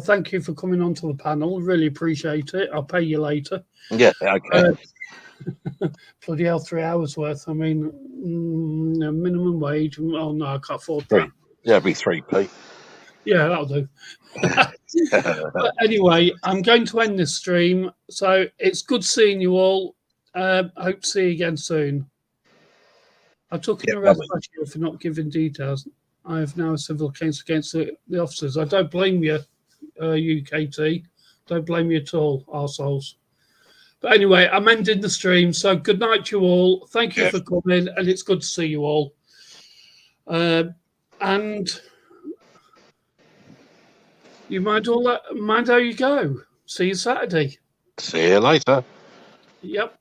Thank you for coming onto the panel. Really appreciate it. I'll pay you later. Yeah, okay. Bloody hell, 3 hours worth. I mean, minimum wage. Oh, no, I can't afford that. Yeah, it'll be 3p. Yeah, that'll do. But anyway, I'm going to end this stream. So it's good seeing you all. Hope to see you again soon. I took an arrest last year for not giving details. I have now a civil case against the officers. I don't blame you, UKT. Don't blame you at all, arseholes. But anyway, I'm ending the stream. So good night to you all. Thank you for coming, and it's good to see you all. And you mind how you go. See you Saturday. See you later. Yep.